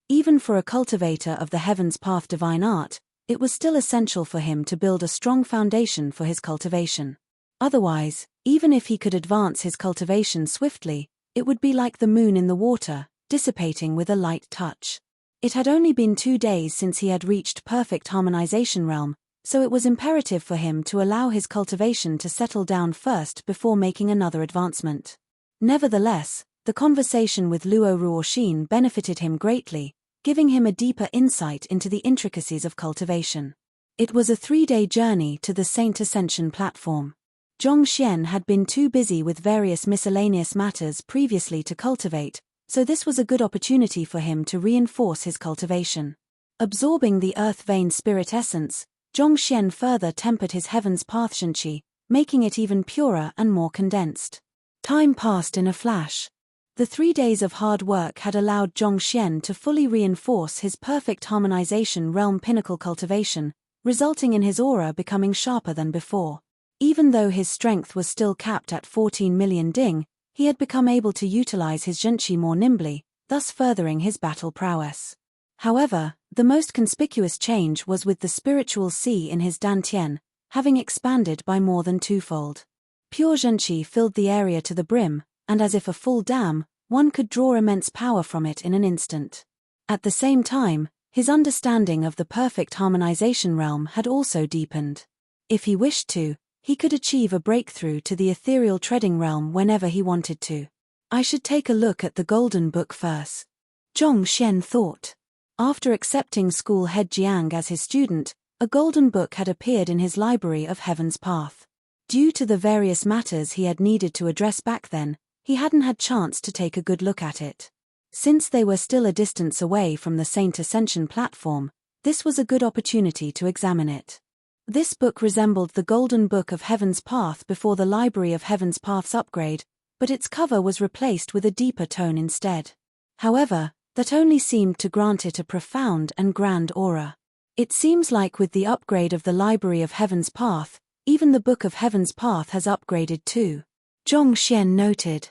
Even for a cultivator of the Heaven's Path divine art, it was still essential for him to build a strong foundation for his cultivation. Otherwise, even if he could advance his cultivation swiftly, it would be like the moon in the water, dissipating with a light touch. It had only been 2 days since he had reached perfect harmonization realm, so it was imperative for him to allow his cultivation to settle down first before making another advancement. Nevertheless, the conversation with Luo Ruoxin benefited him greatly, giving him a deeper insight into the intricacies of cultivation. It was a 3-day journey to the Saint Ascension platform. Zhongxian had been too busy with various miscellaneous matters previously to cultivate, so this was a good opportunity for him to reinforce his cultivation. Absorbing the earth vein spirit essence, Zhongxian further tempered his Heaven's Path Shenqi, making it even purer and more condensed. Time passed in a flash. The 3 days of hard work had allowed Zhongxian to fully reinforce his perfect harmonization realm pinnacle cultivation, resulting in his aura becoming sharper than before. Even though his strength was still capped at 14 million ding, he had become able to utilize his zhenqi more nimbly, thus furthering his battle prowess. However, the most conspicuous change was with the spiritual sea in his dantian, having expanded by more than twofold. Pure zhenqi filled the area to the brim, and as if a full dam, one could draw immense power from it in an instant. At the same time, his understanding of the perfect harmonization realm had also deepened. If he wished to, he could achieve a breakthrough to the ethereal treading realm whenever he wanted to. I should take a look at the Golden Book first, Zhong Xian thought. After accepting school head Jiang as his student, a Golden Book had appeared in his library of Heaven's Path. Due to the various matters he had needed to address back then, he hadn't had chance to take a good look at it. Since they were still a distance away from the Saint Ascension platform, this was a good opportunity to examine it. This book resembled the Golden Book of Heaven's Path before the Library of Heaven's Path's upgrade, but its cover was replaced with a deeper tone instead. However, that only seemed to grant it a profound and grand aura. It seems like with the upgrade of the Library of Heaven's Path, even the Book of Heaven's Path has upgraded too, Zhong Xian noted.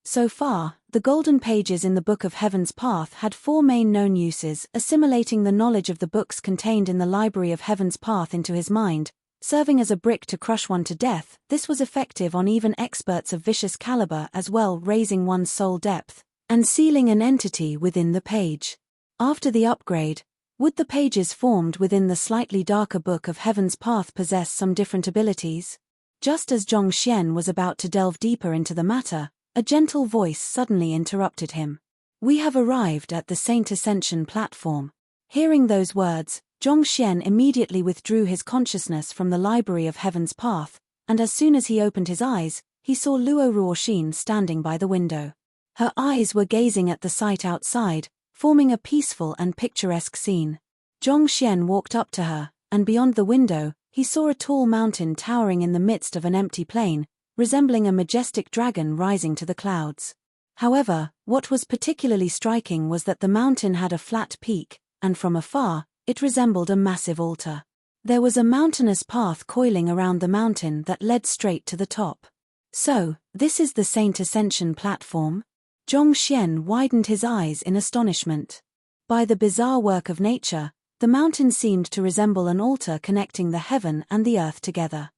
So far, the golden pages in the Book of Heaven's Path had 4 main known uses: assimilating the knowledge of the books contained in the Library of Heaven's Path into his mind, serving as a brick to crush one to death. This was effective on even experts of vicious caliber as well, raising one's soul depth, and sealing an entity within the page. After the upgrade, would the pages formed within the slightly darker Book of Heaven's Path possess some different abilities? Just as Zhong Xian was about to delve deeper into the matter, a gentle voice suddenly interrupted him. "We have arrived at the Saint Ascension platform." Hearing those words, Zhong Xian immediately withdrew his consciousness from the Library of Heaven's Path, and as soon as he opened his eyes, he saw Luo Ruoxin standing by the window. Her eyes were gazing at the sight outside, forming a peaceful and picturesque scene. Zhong Xian walked up to her, and beyond the window, he saw a tall mountain towering in the midst of an empty plain, resembling a majestic dragon rising to the clouds. However, what was particularly striking was that the mountain had a flat peak, and from afar, it resembled a massive altar. There was a mountainous path coiling around the mountain that led straight to the top. So, this is the Saint Ascension platform? Zhong Xian widened his eyes in astonishment. By the bizarre work of nature, the mountain seemed to resemble an altar connecting the heaven and the earth together.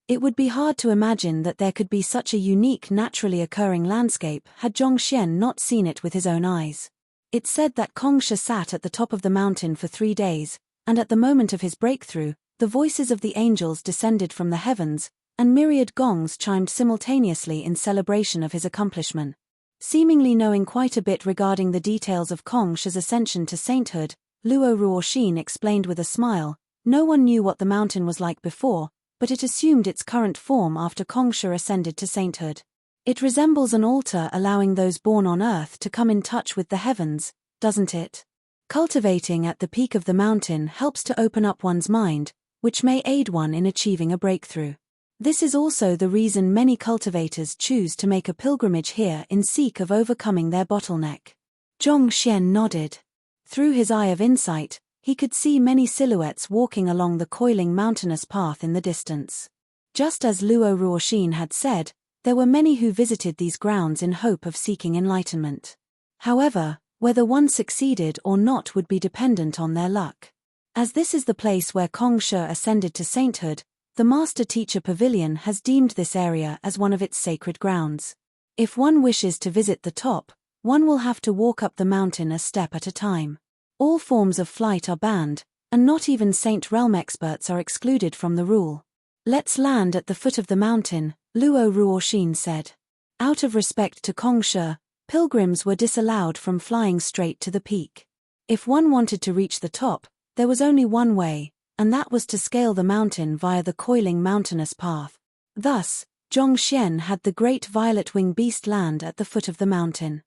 It would be hard to imagine that there could be such a unique naturally occurring landscape had Zhong Xian not seen it with his own eyes. It said that Kongsha sat at the top of the mountain for 3 days, and at the moment of his breakthrough, the voices of the angels descended from the heavens, and myriad gongs chimed simultaneously in celebration of his accomplishment. Seemingly knowing quite a bit regarding the details of Kongsha's ascension to sainthood, Luo Ruoxin explained with a smile, no one knew what the mountain was like before, but it assumed its current form after Kongsha ascended to sainthood. It resembles an altar allowing those born on earth to come in touch with the heavens, doesn't it? Cultivating at the peak of the mountain helps to open up one's mind, which may aid one in achieving a breakthrough. This is also the reason many cultivators choose to make a pilgrimage here in seek of overcoming their bottleneck. Zhong Xian nodded. Through his eye of insight, he could see many silhouettes walking along the coiling mountainous path in the distance. Just as Luo Ruoxin had said, there were many who visited these grounds in hope of seeking enlightenment. However, whether one succeeded or not would be dependent on their luck. As this is the place where Kongsha ascended to sainthood, the Master Teacher Pavilion has deemed this area as one of its sacred grounds. If one wishes to visit the top, one will have to walk up the mountain a step at a time. All forms of flight are banned, and not even Saint Realm experts are excluded from the rule. "Let's land at the foot of the mountain," Luo Ruoxin said. Out of respect to Kongsha, pilgrims were disallowed from flying straight to the peak. If one wanted to reach the top, there was only one way, and that was to scale the mountain via the coiling mountainous path. Thus, Zhong Xian had the great violet-winged beast land at the foot of the mountain.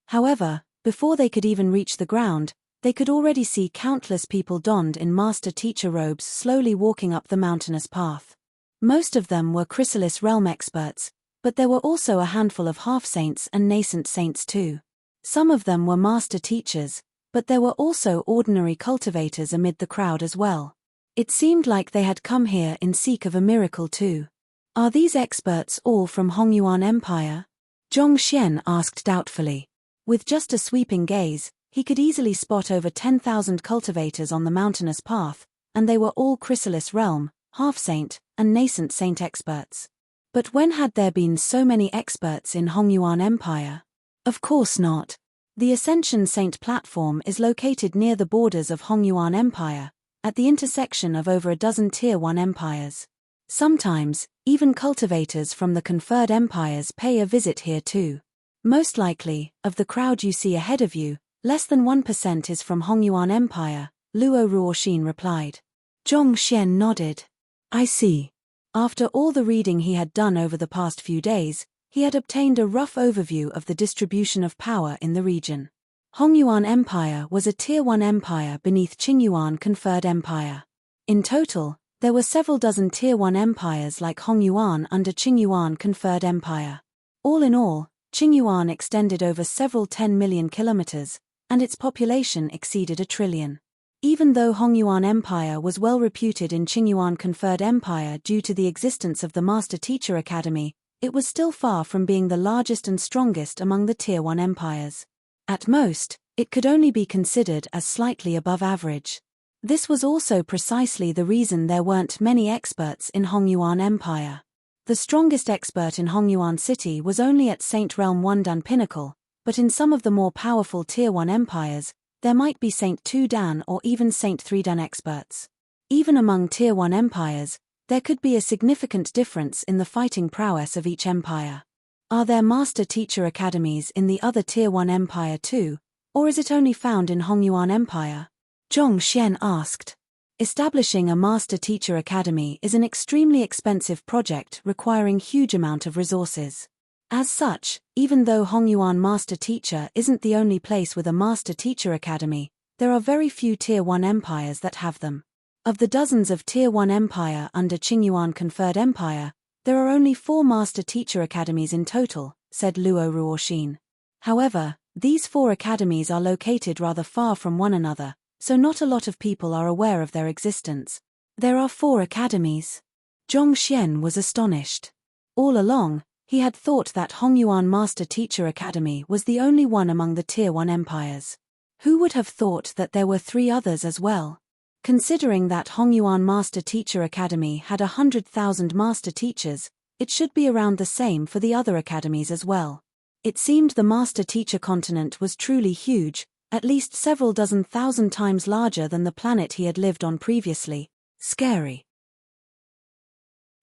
However, before they could even reach the ground, they could already see countless people donned in Master Teacher robes slowly walking up the mountainous path. Most of them were Chrysalis Realm experts, but there were also a handful of half-saints and nascent saints too. Some of them were Master Teachers, but there were also ordinary cultivators amid the crowd as well. It seemed like they had come here in seek of a miracle too. Are these experts all from Hongyuan Empire? Zhongxian asked doubtfully. With just a sweeping gaze, he could easily spot over 10,000 cultivators on the mountainous path, and they were all chrysalis realm, half-saint, and nascent saint experts. But when had there been so many experts in Hongyuan Empire? Of course not. The Ascension Saint platform is located near the borders of Hongyuan Empire, at the intersection of over a dozen Tier 1 empires. Sometimes, even cultivators from the conferred empires pay a visit here too. Most likely, of the crowd you see ahead of you, less than 1% is from Hongyuan Empire, Luo Ruoxin replied. Zhongxian nodded. I see. After all the reading he had done over the past few days, he had obtained a rough overview of the distribution of power in the region. Hongyuan Empire was a Tier 1 empire beneath Qingyuan Conferred Empire. In total, there were several dozen Tier 1 empires like Hongyuan under Qingyuan Conferred Empire. All in all, Qingyuan extended over several 10 million kilometers, and its population exceeded 1 trillion. Even though Hongyuan Empire was well reputed in Qingyuan Conferred Empire due to the existence of the Master Teacher Academy, it was still far from being the largest and strongest among the Tier 1 empires. At most, it could only be considered as slightly above average. This was also precisely the reason there weren't many experts in Hongyuan Empire. The strongest expert in Hongyuan City was only at Saint Realm 1 Dan Pinnacle, but in some of the more powerful Tier 1 empires, there might be Saint 2 Dan or even Saint 3 Dan experts. Even among Tier 1 empires, there could be a significant difference in the fighting prowess of each empire. Are there Master Teacher Academies in the other Tier 1 empire too, or is it only found in Hongyuan Empire? Zhongxian asked. Establishing a Master Teacher Academy is an extremely expensive project requiring huge amount of resources. As such, even though Hongyuan Master Teacher isn't the only place with a Master Teacher Academy, there are very few Tier 1 empires that have them. Of the dozens of Tier 1 empire under Qingyuan Conferred Empire, there are only 4 Master Teacher Academies in total, said Luo Ruoxin. However, these 4 academies are located rather far from one another, so not a lot of people are aware of their existence. There are 4 academies. Zhongxian was astonished. All along, he had thought that Hongyuan Master Teacher Academy was the only one among the Tier 1 empires. Who would have thought that there were 3 others as well? Considering that Hongyuan Master Teacher Academy had 100,000 master teachers, it should be around the same for the other academies as well. It seemed the Master Teacher continent was truly huge, at least several dozen thousand times larger than the planet he had lived on previously. Scary.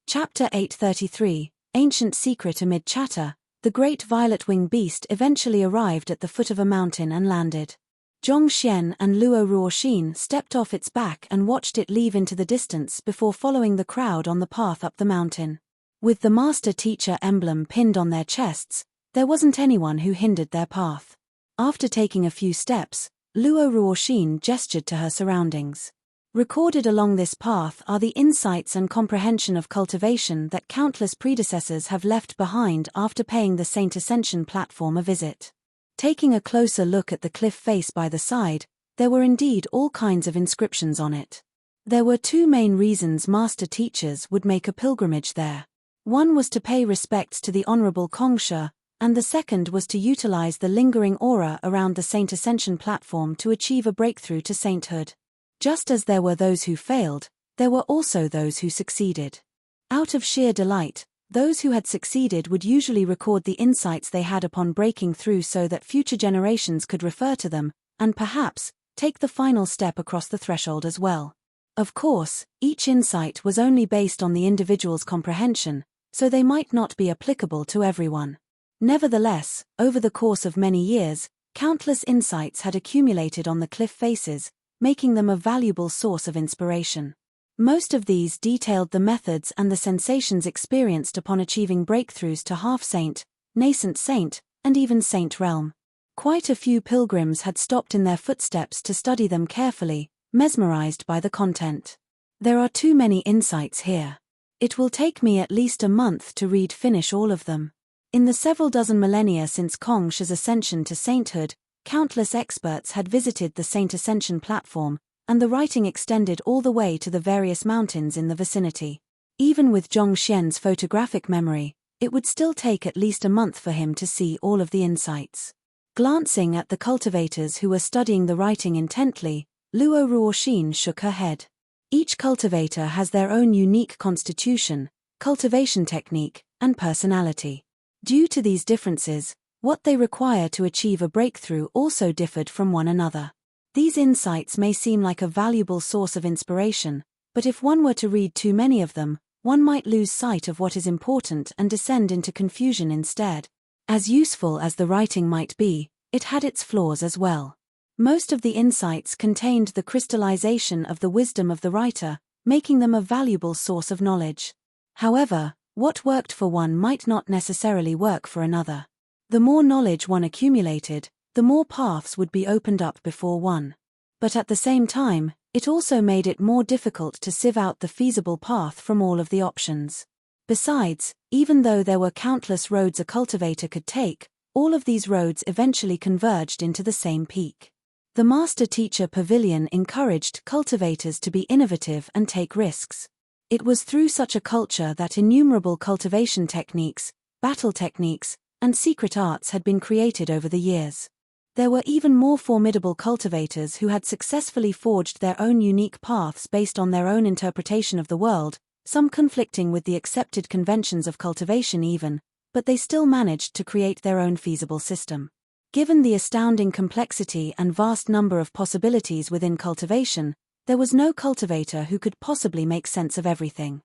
Chapter 833, Ancient Secret. Amid chatter, the great violet-winged beast eventually arrived at the foot of a mountain and landed. Zhongxian and Luo Ruoxin stepped off its back and watched it leave into the distance before following the crowd on the path up the mountain. With the Master Teacher emblem pinned on their chests, there wasn't anyone who hindered their path. After taking a few steps, Luo Ruoxin gestured to her surroundings. Recorded along this path are the insights and comprehension of cultivation that countless predecessors have left behind after paying the Saint Ascension platform a visit. Taking a closer look at the cliff face by the side, there were indeed all kinds of inscriptions on it. There were 2 main reasons master teachers would make a pilgrimage there. One was to pay respects to the Honorable Kongsha, and the second was to utilize the lingering aura around the Saint Ascension platform to achieve a breakthrough to sainthood. Just as there were those who failed, there were also those who succeeded. Out of sheer delight, those who had succeeded would usually record the insights they had upon breaking through so that future generations could refer to them, and perhaps, take the final step across the threshold as well. Of course, each insight was only based on the individual's comprehension, so they might not be applicable to everyone. Nevertheless, over the course of many years, countless insights had accumulated on the cliff faces, making them a valuable source of inspiration. Most of these detailed the methods and the sensations experienced upon achieving breakthroughs to half-saint, nascent saint, and even saint realm. Quite a few pilgrims had stopped in their footsteps to study them carefully, mesmerized by the content. There are too many insights here. It will take me at least a month to finish all of them. In the several dozen millennia since Kongsha's ascension to sainthood, countless experts had visited the Saint Ascension platform, and the writing extended all the way to the various mountains in the vicinity. Even with Zhongxian's photographic memory, it would still take at least a month for him to see all of the insights. Glancing at the cultivators who were studying the writing intently, Luo Ruoxin shook her head. Each cultivator has their own unique constitution, cultivation technique, and personality. Due to these differences, what they require to achieve a breakthrough also differed from one another. These insights may seem like a valuable source of inspiration, but if one were to read too many of them, one might lose sight of what is important and descend into confusion instead. As useful as the writing might be, it had its flaws as well. Most of the insights contained the crystallization of the wisdom of the writer, making them a valuable source of knowledge. However, what worked for one might not necessarily work for another. The more knowledge one accumulated, the more paths would be opened up before one. But at the same time, it also made it more difficult to sieve out the feasible path from all of the options. Besides, even though there were countless roads a cultivator could take, all of these roads eventually converged into the same peak. The Master-Teacher Pavilion encouraged cultivators to be innovative and take risks. It was through such a culture that innumerable cultivation techniques, battle techniques, and secret arts had been created over the years. There were even more formidable cultivators who had successfully forged their own unique paths based on their own interpretation of the world, some conflicting with the accepted conventions of cultivation even, but they still managed to create their own feasible system. Given the astounding complexity and vast number of possibilities within cultivation, there was no cultivator who could possibly make sense of everything.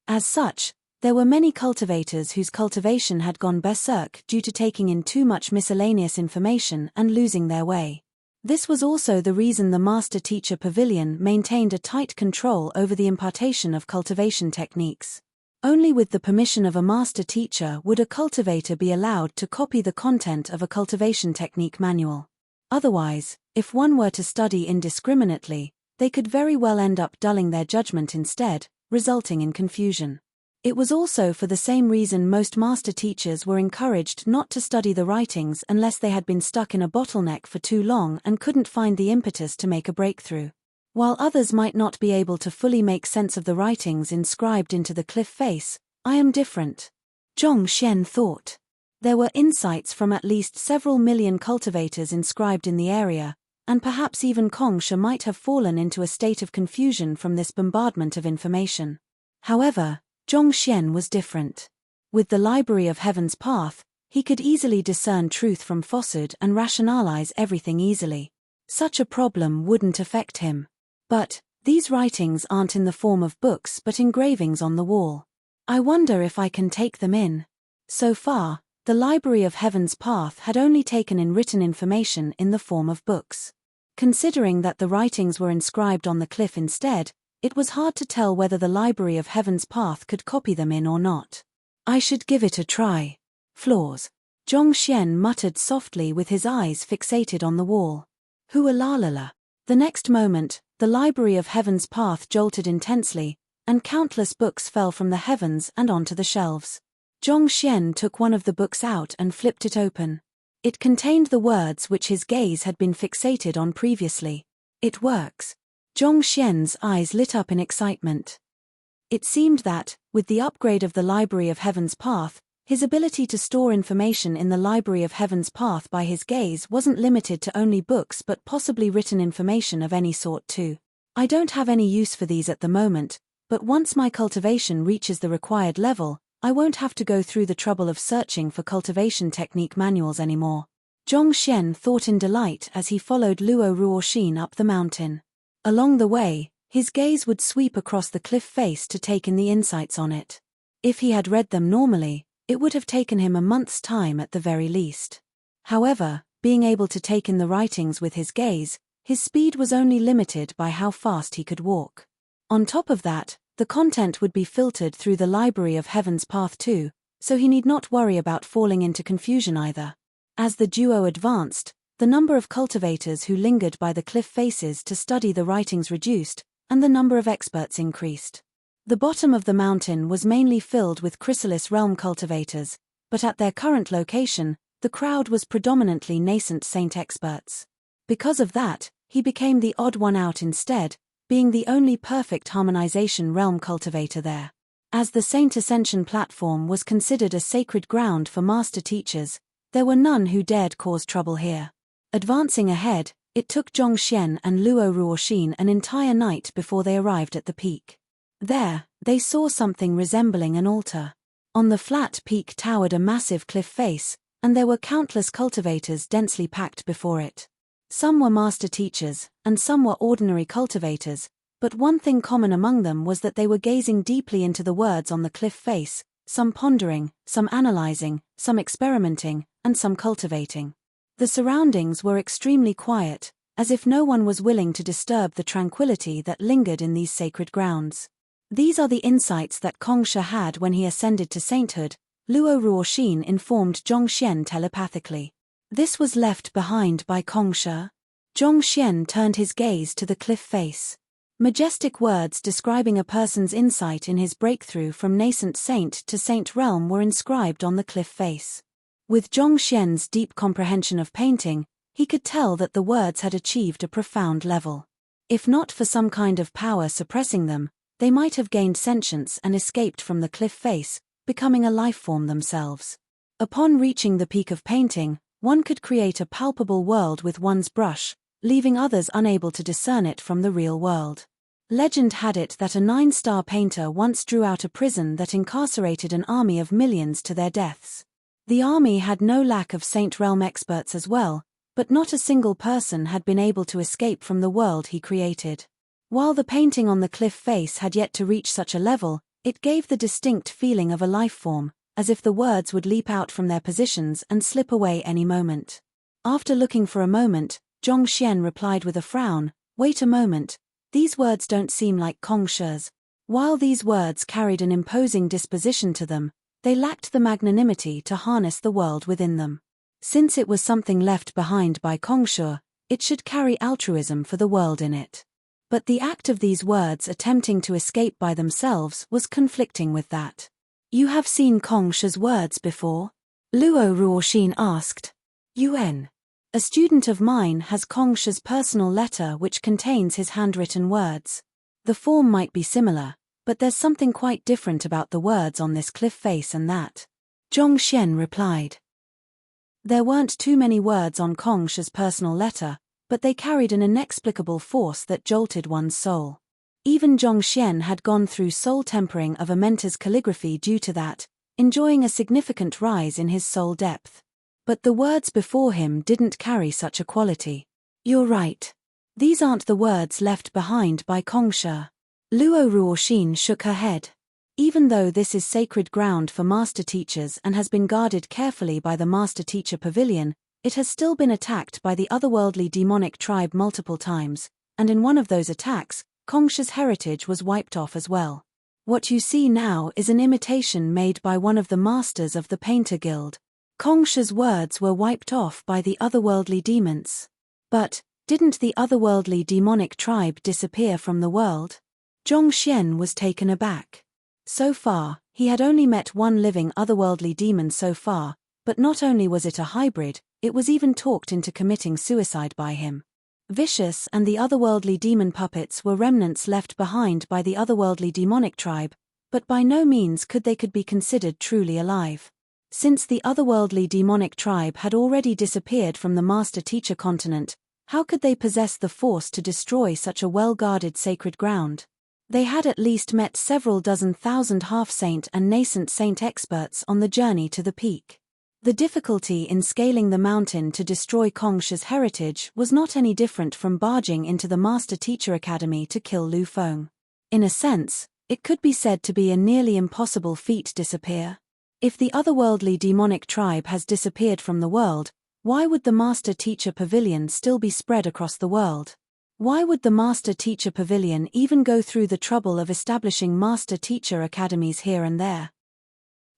As such, there were many cultivators whose cultivation had gone berserk due to taking in too much miscellaneous information and losing their way. This was also the reason the Master-Teacher Pavilion maintained a tight control over the impartation of cultivation techniques. Only with the permission of a master teacher would a cultivator be allowed to copy the content of a cultivation technique manual. Otherwise, if one were to study indiscriminately, they could very well end up dulling their judgment instead, resulting in confusion. It was also for the same reason most master teachers were encouraged not to study the writings unless they had been stuck in a bottleneck for too long and couldn't find the impetus to make a breakthrough. While others might not be able to fully make sense of the writings inscribed into the cliff face, I am different. Zhongxian thought. There were insights from at least several million cultivators inscribed in the area, and perhaps even Kongsha might have fallen into a state of confusion from this bombardment of information. However, Zhongxian was different. With the Library of Heaven's Path, he could easily discern truth from falsehood and rationalize everything easily. Such a problem wouldn't affect him. But, these writings aren't in the form of books but engravings on the wall. I wonder if I can take them in. So far, the Library of Heaven's Path had only taken in written information in the form of books. Considering that the writings were inscribed on the cliff instead, it was hard to tell whether the Library of Heaven's Path could copy them in or not. I should give it a try. Flaws. Zhongxian muttered softly with his eyes fixated on the wall. Hualalala. The next moment, the Library of Heaven's Path jolted intensely, and countless books fell from the heavens and onto the shelves. Zhongxian took one of the books out and flipped it open. It contained the words which his gaze had been fixated on previously. It works. Zhongxian's eyes lit up in excitement. It seemed that, with the upgrade of the Library of Heaven's Path, his ability to store information in the Library of Heaven's Path by his gaze wasn't limited to only books but possibly written information of any sort too. I don't have any use for these at the moment, but once my cultivation reaches the required level, I won't have to go through the trouble of searching for cultivation technique manuals anymore. Zhongxian thought in delight as he followed Luo Ruoxin up the mountain. Along the way, his gaze would sweep across the cliff face to take in the insights on it. If he had read them normally, it would have taken him a month's time at the very least. However, being able to take in the writings with his gaze, his speed was only limited by how fast he could walk. On top of that, the content would be filtered through the Library of Heaven's Path too, so he need not worry about falling into confusion either. As the duo advanced, the number of cultivators who lingered by the cliff faces to study the writings reduced, and the number of experts increased. The bottom of the mountain was mainly filled with chrysalis realm cultivators, but at their current location, the crowd was predominantly nascent saint experts. Because of that, he became the odd one out instead, being the only perfect harmonization realm cultivator there. As the Saint Ascension platform was considered a sacred ground for master teachers, there were none who dared cause trouble here. Advancing ahead, it took Zhongxian and Luo Ruoxin an entire night before they arrived at the peak. There, they saw something resembling an altar. On the flat peak towered a massive cliff face, and there were countless cultivators densely packed before it. Some were master teachers, and some were ordinary cultivators, but one thing common among them was that they were gazing deeply into the words on the cliff face, some pondering, some analyzing, some experimenting, and some cultivating. The surroundings were extremely quiet, as if no one was willing to disturb the tranquility that lingered in these sacred grounds. These are the insights that Kongsha had when he ascended to sainthood, Luo Ruoxin informed Zhongxian telepathically. This was left behind by Kongsha. Zhongxian turned his gaze to the cliff face. Majestic words describing a person's insight in his breakthrough from nascent saint to saint realm were inscribed on the cliff face. With Zhongxian's deep comprehension of painting, he could tell that the words had achieved a profound level. If not for some kind of power suppressing them, they might have gained sentience and escaped from the cliff face, becoming a life form themselves. Upon reaching the peak of painting, one could create a palpable world with one's brush, leaving others unable to discern it from the real world. Legend had it that a 9-star painter once drew out a prison that incarcerated an army of millions to their deaths. The army had no lack of Saint Realm experts as well, but not a single person had been able to escape from the world he created. While the painting on the cliff face had yet to reach such a level, it gave the distinct feeling of a life form, as if the words would leap out from their positions and slip away any moment. After looking for a moment, Zhongxian replied with a frown, "Wait a moment. These words don't seem like Kongsha's." While these words carried an imposing disposition to them, they lacked the magnanimity to harness the world within them. Since it was something left behind by Kongsha, it should carry altruism for the world in it. But the act of these words attempting to escape by themselves was conflicting with that. "You have seen Kongsha's words before?" Luo Ruoxin asked. "Yuan. A student of mine has Kongsha's personal letter which contains his handwritten words. The form might be similar, but there's something quite different about the words on this cliff face and that." Zhongxian replied. There weren't too many words on Kongsha's personal letter, but they carried an inexplicable force that jolted one's soul. Even Zhongxian had gone through soul tempering of a mentor's calligraphy due to that, enjoying a significant rise in his soul depth. But the words before him didn't carry such a quality. "You're right. These aren't the words left behind by Kongsha." Luo Ruoxin shook her head. Even though this is sacred ground for master teachers and has been guarded carefully by the master teacher pavilion, it has still been attacked by the otherworldly demonic tribe multiple times, and in one of those attacks, Kongsha's heritage was wiped off as well. What you see now is an imitation made by one of the masters of the Painter Guild. Kongsha's words were wiped off by the otherworldly demons. But, didn't the otherworldly demonic tribe disappear from the world? Zhongxian was taken aback. So far, he had only met one living otherworldly demon so far, but not only was it a hybrid, it was even talked into committing suicide by him. Vicious and the otherworldly demon puppets were remnants left behind by the otherworldly demonic tribe, but by no means could be considered truly alive. Since the otherworldly demonic tribe had already disappeared from the master-teacher continent, how could they possess the force to destroy such a well-guarded sacred ground? They had at least met several dozen thousand half-saint and nascent saint experts on the journey to the peak. The difficulty in scaling the mountain to destroy Kongsha's heritage was not any different from barging into the master-teacher academy to kill Lu Feng. In a sense, it could be said to be a nearly impossible feat to disappear. If the otherworldly demonic tribe has disappeared from the world, why would the Master-Teacher Pavilion still be spread across the world? Why would the Master-Teacher Pavilion even go through the trouble of establishing Master-Teacher Academies here and there?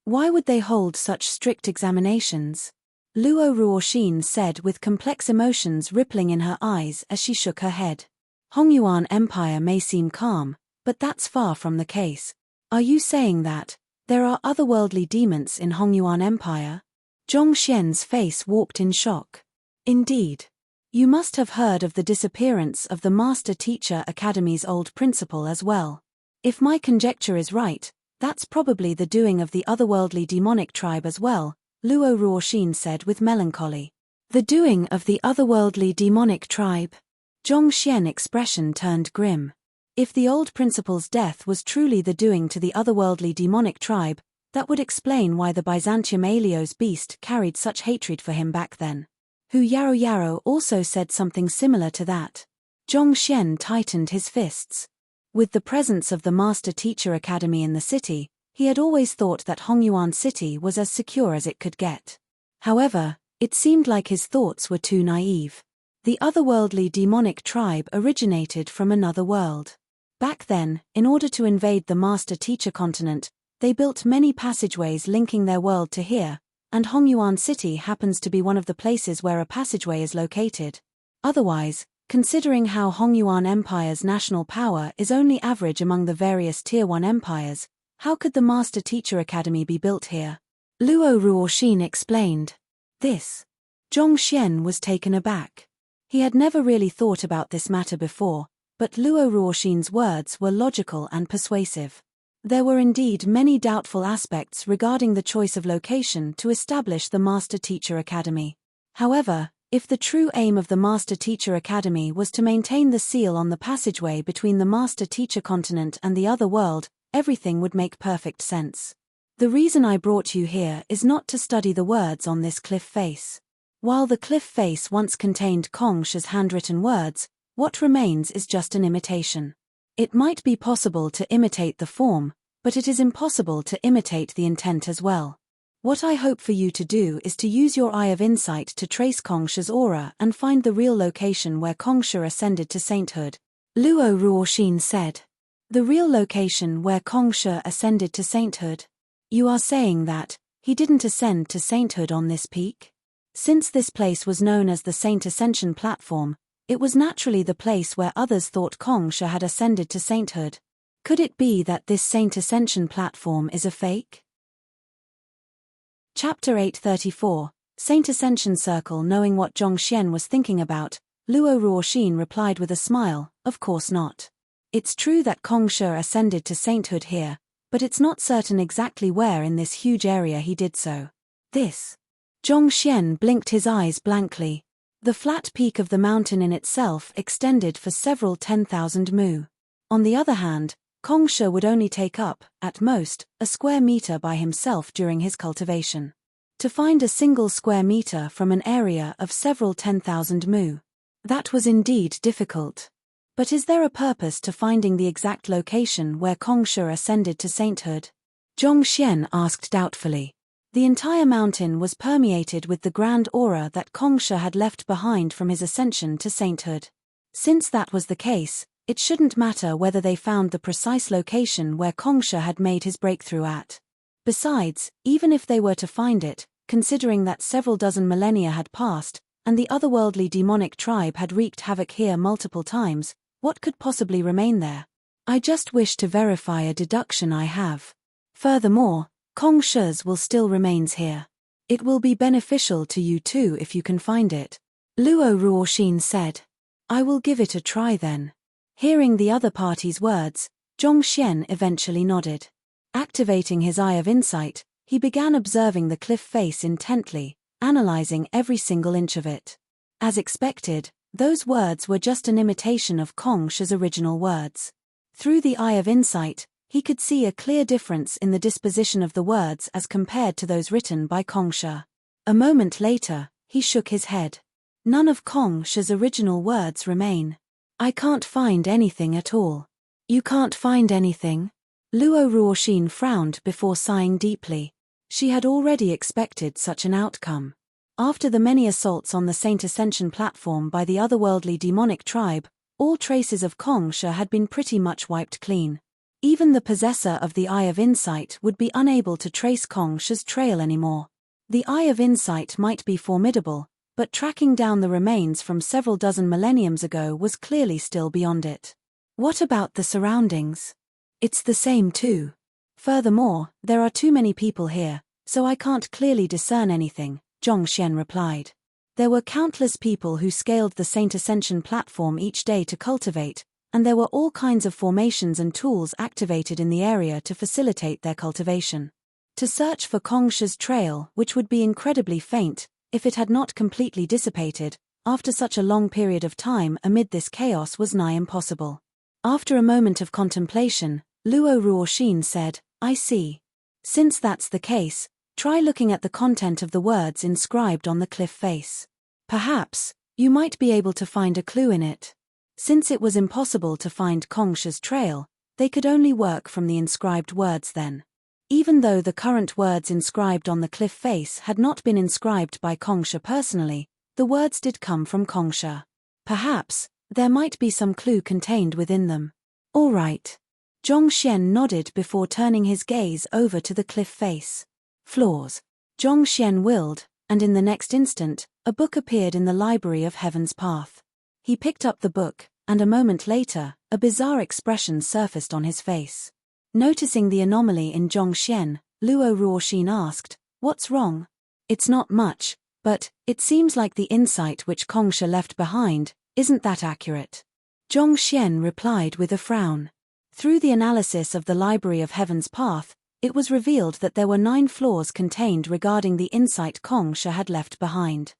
Why would they hold such strict examinations? Luo Ruoxin said with complex emotions rippling in her eyes as she shook her head. Hongyuan Empire may seem calm, but that's far from the case. Are you saying that there are otherworldly demons in Hongyuan Empire? Zhongxian's face warped in shock. Indeed. You must have heard of the disappearance of the Master Teacher Academy's old principal as well. If my conjecture is right, That's probably the doing of the otherworldly demonic tribe as well, Luo Ruoxin said with melancholy. The doing of the otherworldly demonic tribe? Zhong Xian's expression turned grim. If the old principal's death was truly the doing to the otherworldly demonic tribe, that would explain why the Byzantium Alios beast carried such hatred for him back then. Hu Yarou also said something similar to that. Zhong Xian tightened his fists. With the presence of the Master Teacher Academy in the city, he had always thought that Hongyuan City was as secure as it could get. However, it seemed like his thoughts were too naive. The otherworldly demonic tribe originated from another world. Back then, in order to invade the Master Teacher continent, they built many passageways linking their world to here, and Hongyuan City happens to be one of the places where a passageway is located. Otherwise, considering how Hongyuan Empire's national power is only average among the various Tier 1 empires, how could the Master Teacher Academy be built here? Luo Ruoxin explained. This. Zhong Xian was taken aback. He had never really thought about this matter before, but Luo Ruoxin's words were logical and persuasive. There were indeed many doubtful aspects regarding the choice of location to establish the Master Teacher Academy. However, if the true aim of the Master Teacher Academy was to maintain the seal on the passageway between the Master Teacher continent and the other world, everything would make perfect sense. The reason I brought you here is not to study the words on this cliff face. While the cliff face once contained Kongsha's handwritten words, what remains is just an imitation. It might be possible to imitate the form, but it is impossible to imitate the intent as well. What I hope for you to do is to use your eye of insight to trace Kongsha's aura and find the real location where Kongsha ascended to sainthood. Luo Ruoxin said. The real location where Kongsha ascended to sainthood? You are saying that he didn't ascend to sainthood on this peak? Since this place was known as the Saint Ascension Platform, it was naturally the place where others thought Kongsha had ascended to sainthood. Could it be that this Saint Ascension Platform is a fake? Chapter 834, Saint Ascension Circle. Knowing what Zhong Xian was thinking about, Luo Ruoxin replied with a smile, of course not. It's true that Kongsha ascended to sainthood here, but it's not certain exactly where in this huge area he did so. This. Zhong Xian blinked his eyes blankly. The flat peak of the mountain in itself extended for several 10,000 mu. On the other hand, Kongsha would only take up, at most, a square meter by himself during his cultivation. To find a single square meter from an area of several 10,000 mu. That was indeed difficult. But is there a purpose to finding the exact location where Kongsha ascended to sainthood? Zhong Xian asked doubtfully. The entire mountain was permeated with the grand aura that Kongsha had left behind from his ascension to sainthood. Since that was the case, it shouldn't matter whether they found the precise location where Kongsha had made his breakthrough at. Besides, even if they were to find it, considering that several dozen millennia had passed, and the otherworldly demonic tribe had wreaked havoc here multiple times, what could possibly remain there? I just wish to verify a deduction I have. Furthermore, Kongsha's will still remains here. It will be beneficial to you too if you can find it. Luo Ruoxin said. I will give it a try then. Hearing the other party's words, Zhong Xian eventually nodded. Activating his eye of insight, he began observing the cliff face intently, analyzing every single inch of it. As expected, those words were just an imitation of Kongsha's original words. Through the eye of insight, he could see a clear difference in the disposition of the words as compared to those written by Kongsha. A moment later, he shook his head. None of Kongsha's original words remain. I can't find anything at all. You can't find anything? Luo Ruoxin frowned before sighing deeply. She had already expected such an outcome. After the many assaults on the Saint Ascension platform by the otherworldly demonic tribe, all traces of Kongsha had been pretty much wiped clean. Even the possessor of the Eye of Insight would be unable to trace Kongsha's trail anymore. The Eye of Insight might be formidable, but tracking down the remains from several dozen millenniums ago was clearly still beyond it. What about the surroundings? It's the same too. Furthermore, there are too many people here, so I can't clearly discern anything, Zhong Xian replied. There were countless people who scaled the Saint Ascension platform each day to cultivate, and there were all kinds of formations and tools activated in the area to facilitate their cultivation. To search for Kongsha's trail, which would be incredibly faint if it had not completely dissipated, after such a long period of time amid this chaos, was nigh impossible. After a moment of contemplation, Luo Ruoxin said, "I see. Since that's the case, try looking at the content of the words inscribed on the cliff face. Perhaps you might be able to find a clue in it." Since it was impossible to find Kongsha's trail, they could only work from the inscribed words then. Even though the current words inscribed on the cliff face had not been inscribed by Kongsha personally, the words did come from Kongsha. Perhaps there might be some clue contained within them. All right. Zhongxian nodded before turning his gaze over to the cliff face. Floors. Zhongxian willed, and in the next instant, a book appeared in the library of Heaven's Path. He picked up the book, and a moment later, a bizarre expression surfaced on his face. Noticing the anomaly in Zhongxian, Luo Ruoxin asked, "What's wrong?" "It's not much, but it seems like the insight which Kongsha left behind isn't that accurate." Zhongxian replied with a frown. Through the analysis of the Library of Heaven's Path, it was revealed that there were 9 flaws contained regarding the insight Kongsha had left behind.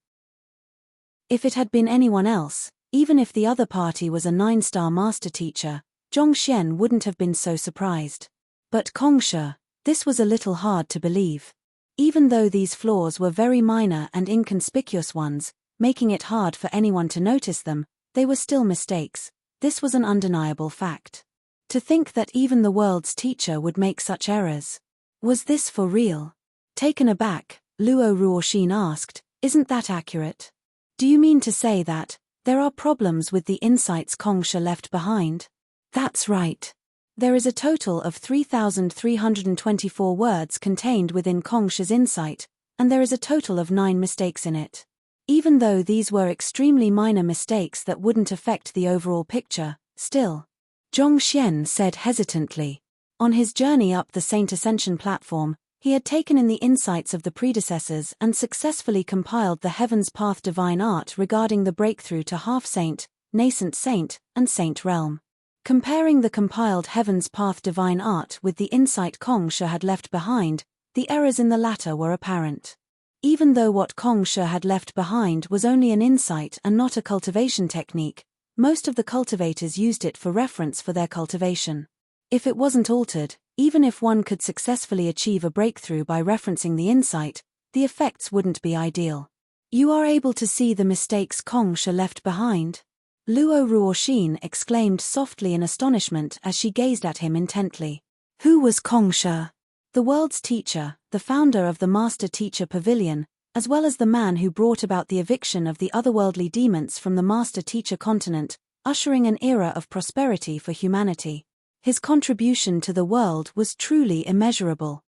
If it had been anyone else, even if the other party was a 9-star master teacher, Zhongxian wouldn't have been so surprised. But Kongsha, this was a little hard to believe. Even though these flaws were very minor and inconspicuous ones, making it hard for anyone to notice them, they were still mistakes. This was an undeniable fact. To think that even the world's teacher would make such errors. Was this for real? Taken aback, Luo Ruoxin asked, "Isn't that accurate? Do you mean to say that there are problems with the insights Kongsha left behind?" "That's right. There is a total of 3,324 words contained within Kongsha's insight, and there is a total of 9 mistakes in it. Even though these were extremely minor mistakes that wouldn't affect the overall picture, still," Zhongxian said hesitantly. On his journey up the Saint Ascension platform, he had taken in the insights of the predecessors and successfully compiled the Heaven's Path divine art regarding the breakthrough to half-saint, nascent saint, and saint realm. Comparing the compiled Heaven's Path divine art with the insight Kongsha had left behind, the errors in the latter were apparent. Even though what Kongsha had left behind was only an insight and not a cultivation technique, most of the cultivators used it for reference for their cultivation. If it wasn't altered, even if one could successfully achieve a breakthrough by referencing the insight, the effects wouldn't be ideal. "You are able to see the mistakes Kongsha left behind?" Luo Ruoxin exclaimed softly in astonishment as she gazed at him intently. Who was Kongsha? The world's teacher, the founder of the Master Teacher Pavilion, as well as the man who brought about the eviction of the otherworldly demons from the Master Teacher continent, ushering an era of prosperity for humanity. His contribution to the world was truly immeasurable.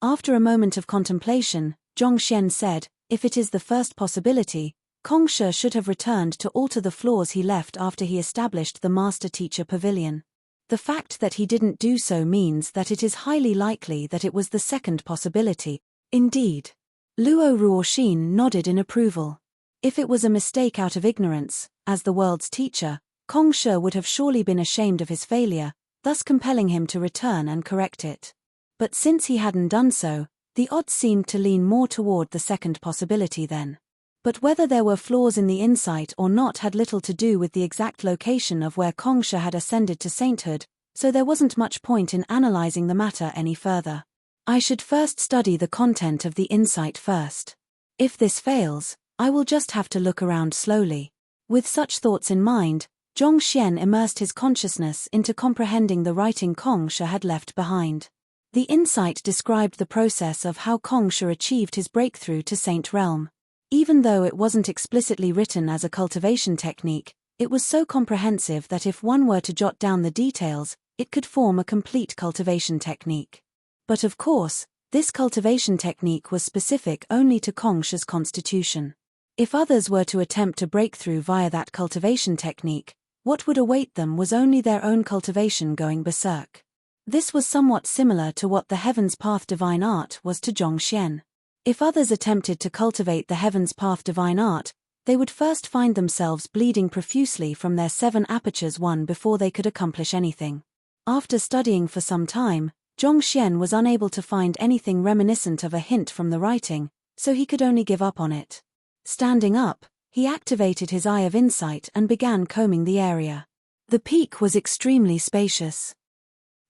After a moment of contemplation, Zhongxian said, "If it is the first possibility, Kongsha should have returned to alter the flaws he left after he established the Master Teacher Pavilion. The fact that he didn't do so means that it is highly likely that it was the second possibility." Indeed. Luo Ruoxin nodded in approval. If it was a mistake out of ignorance, as the world's teacher, Kongsha would have surely been ashamed of his failure, thus compelling him to return and correct it. But since he hadn't done so, the odds seemed to lean more toward the second possibility then. But whether there were flaws in the insight or not had little to do with the exact location of where Kongsha had ascended to sainthood, so there wasn't much point in analyzing the matter any further. I should first study the content of the insight first. If this fails, I will just have to look around slowly. With such thoughts in mind, Zhongxian immersed his consciousness into comprehending the writing Kongsha had left behind. The insight described the process of how Kongsha achieved his breakthrough to Saint Realm. Even though it wasn't explicitly written as a cultivation technique, it was so comprehensive that if one were to jot down the details, it could form a complete cultivation technique. But of course, this cultivation technique was specific only to Kongsha's constitution. If others were to attempt to break through via that cultivation technique, what would await them was only their own cultivation going berserk. This was somewhat similar to what the Heaven's Path divine art was to Zhongxian. If others attempted to cultivate the Heaven's Path divine art, they would first find themselves bleeding profusely from their 7 apertures one before they could accomplish anything. After studying for some time, Zhongxian was unable to find anything reminiscent of a hint from the writing, so he could only give up on it. Standing up, he activated his eye of insight and began combing the area. The peak was extremely spacious.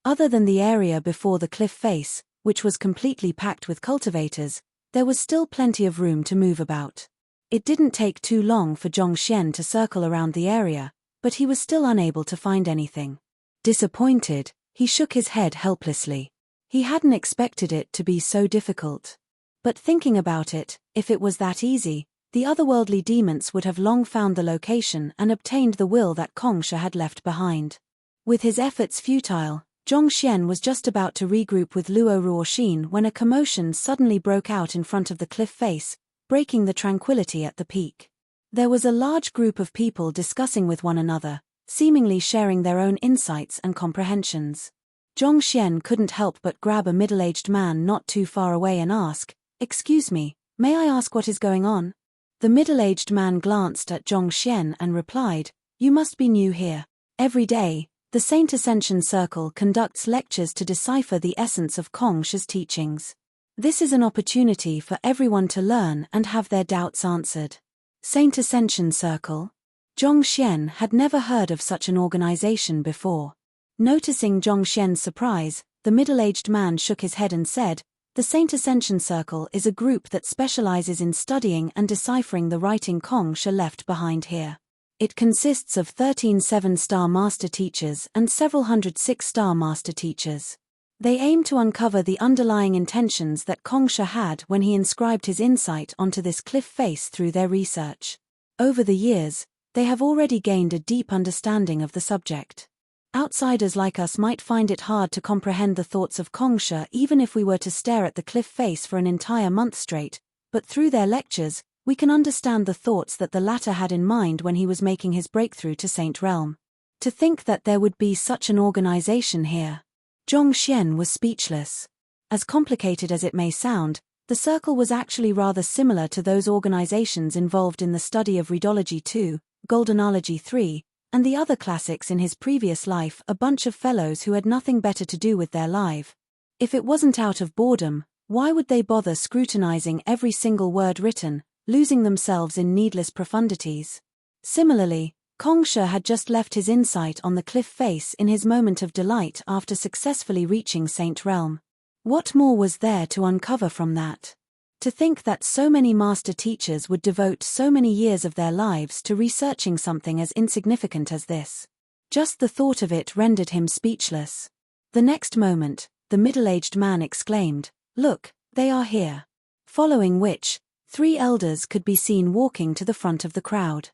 Other than the area before the cliff face, which was completely packed with cultivators, there was still plenty of room to move about. It didn't take too long for Zhongxian to circle around the area, but he was still unable to find anything. Disappointed, he shook his head helplessly. He hadn't expected it to be so difficult. But thinking about it, if it was that easy, the otherworldly demons would have long found the location and obtained the will that Kongsha had left behind. With his efforts futile, Zhongxian was just about to regroup with Luo Ruoxin when a commotion suddenly broke out in front of the cliff face, breaking the tranquility at the peak. There was a large group of people discussing with one another, seemingly sharing their own insights and comprehensions. Zhongxian couldn't help but grab a middle-aged man not too far away and ask, "Excuse me, may I ask what is going on?" The middle-aged man glanced at Zhongxian and replied, "You must be new here. Every day, the Saint Ascension Circle conducts lectures to decipher the essence of Kongsha's teachings. This is an opportunity for everyone to learn and have their doubts answered." Saint Ascension Circle? Zhongxian had never heard of such an organization before. Noticing Zhongxian's surprise, the middle-aged man shook his head and said, "The Saint Ascension Circle is a group that specializes in studying and deciphering the writing Kongsha left behind here. It consists of 13 7-star master teachers and several hundred 6-star master teachers. They aim to uncover the underlying intentions that Kongsha had when he inscribed his insight onto this cliff face through their research. Over the years, they have already gained a deep understanding of the subject. Outsiders like us might find it hard to comprehend the thoughts of Kongsha even if we were to stare at the cliff face for an entire month straight, but through their lectures, we can understand the thoughts that the latter had in mind when he was making his breakthrough to Saint Realm. To think that there would be such an organization here." Zhongxian was speechless. As complicated as it may sound, the circle was actually rather similar to those organizations involved in the study of Readology 2, Goldenology 3, and the other classics in his previous life, a bunch of fellows who had nothing better to do with their life. If it wasn't out of boredom, why would they bother scrutinizing every single word written, losing themselves in needless profundities? Similarly, Kongsha had just left his insight on the cliff face in his moment of delight after successfully reaching Saint Realm. What more was there to uncover from that? To think that so many master teachers would devote so many years of their lives to researching something as insignificant as this. Just the thought of it rendered him speechless. The next moment, the middle-aged man exclaimed, "Look, they are here." Following which, 3 elders could be seen walking to the front of the crowd.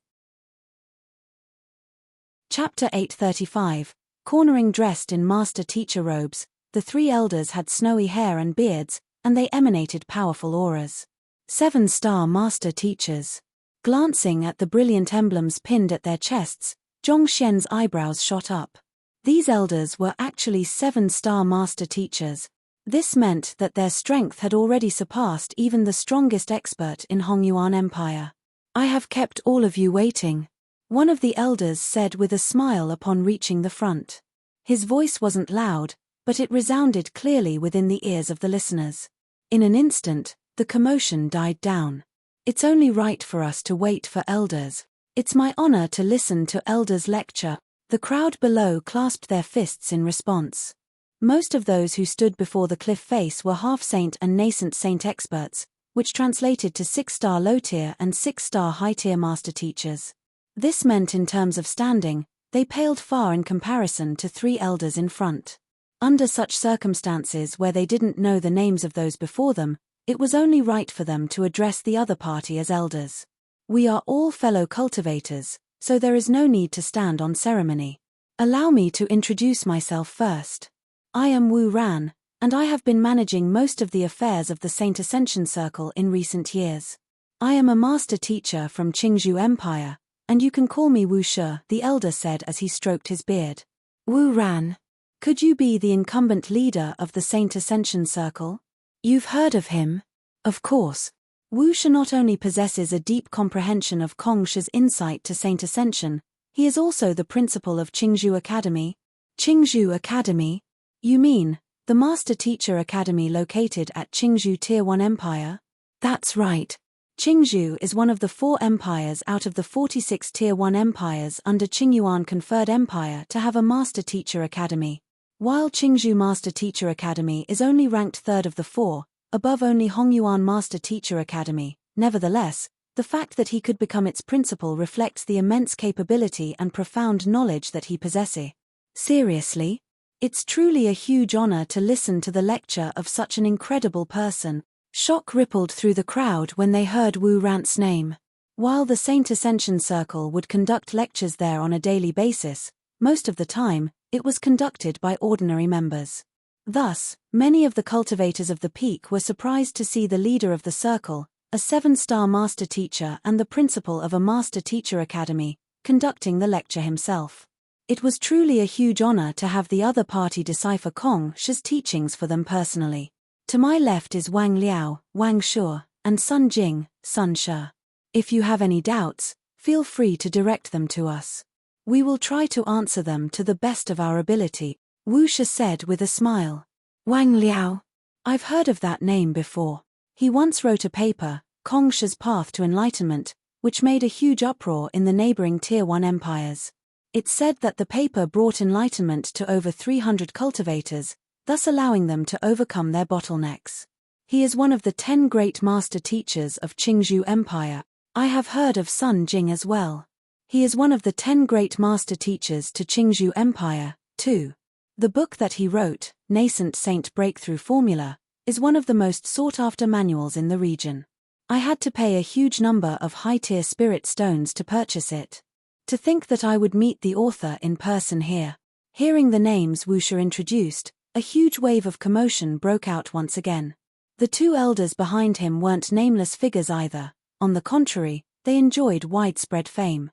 Chapter 835, cornering dressed in master teacher robes, the 3 elders had snowy hair and beards, and they emanated powerful auras. 7-star master teachers. Glancing at the brilliant emblems pinned at their chests, Zhongxian's eyebrows shot up. These elders were actually 7-star master teachers. This meant that their strength had already surpassed even the strongest expert in Hongyuan Empire. "I have kept all of you waiting," one of the elders said with a smile upon reaching the front. His voice wasn't loud, but it resounded clearly within the ears of the listeners. In an instant, the commotion died down. "It's only right for us to wait for elders. It's my honor to listen to elders lecture." The crowd below clasped their fists in response. Most of those who stood before the cliff face were half-saint and nascent saint experts, which translated to 6-star low-tier and 6-star high-tier master teachers. This meant in terms of standing, they paled far in comparison to 3 elders in front. Under such circumstances where they didn't know the names of those before them, it was only right for them to address the other party as elders. "We are all fellow cultivators, so there is no need to stand on ceremony. Allow me to introduce myself first. I am Wu Ran, and I have been managing most of the affairs of the Saint Ascension Circle in recent years. I am a master teacher from Qingzhou Empire, and you can call me Wu Shi," the elder said as he stroked his beard. "Wu Ran, could you be the incumbent leader of the Saint Ascension Circle? You've heard of him?" "Of course. Wu Shi not only possesses a deep comprehension of Kong Shi's insight to saint ascension, he is also the principal of Qingzhou Academy. Qingzhou Academy? You mean, the Master Teacher Academy located at Qingzhou Tier 1 Empire? That's right. Qingzhou is one of the 4 empires out of the 46 Tier 1 empires under Qingyuan Conferred Empire to have a Master Teacher Academy. While Qingzhou Master Teacher Academy is only ranked 3rd of the 4, above only Hongyuan Master Teacher Academy, nevertheless, the fact that he could become its principal reflects the immense capability and profound knowledge that he possesses. Seriously? It's truly a huge honor to listen to the lecture of such an incredible person. Shock rippled through the crowd when they heard Wu Rant's name. While the Saint Ascension Circle would conduct lectures there on a daily basis, most of the time, it was conducted by ordinary members. Thus, many of the cultivators of the peak were surprised to see the leader of the circle, a 7-star master teacher and the principal of a Master Teacher Academy, conducting the lecture himself. It was truly a huge honor to have the other party decipher Kong Shi's teachings for them personally. To my left is Wang Liao, Wang Shu, and Sun Jing, Sun Shi. If you have any doubts, feel free to direct them to us. We will try to answer them to the best of our ability, Wu Shi said with a smile. Wang Liao? I've heard of that name before. He once wrote a paper, Kong Shi's Path to Enlightenment, which made a huge uproar in the neighboring Tier 1 empires. It said that the paper brought enlightenment to over 300 cultivators, thus allowing them to overcome their bottlenecks. He is one of the 10 great master teachers of Qingzhou Empire. I have heard of Sun Jing as well. He is one of the 10 great master teachers to Qingzhou Empire, too. The book that he wrote, Nascent Saint Breakthrough Formula, is one of the most sought-after manuals in the region. I had to pay a huge number of high-tier spirit stones to purchase it. To think that I would meet the author in person here. Hearing the names Wu Shi introduced, a huge wave of commotion broke out once again. The 2 elders behind him weren't nameless figures either, on the contrary, they enjoyed widespread fame.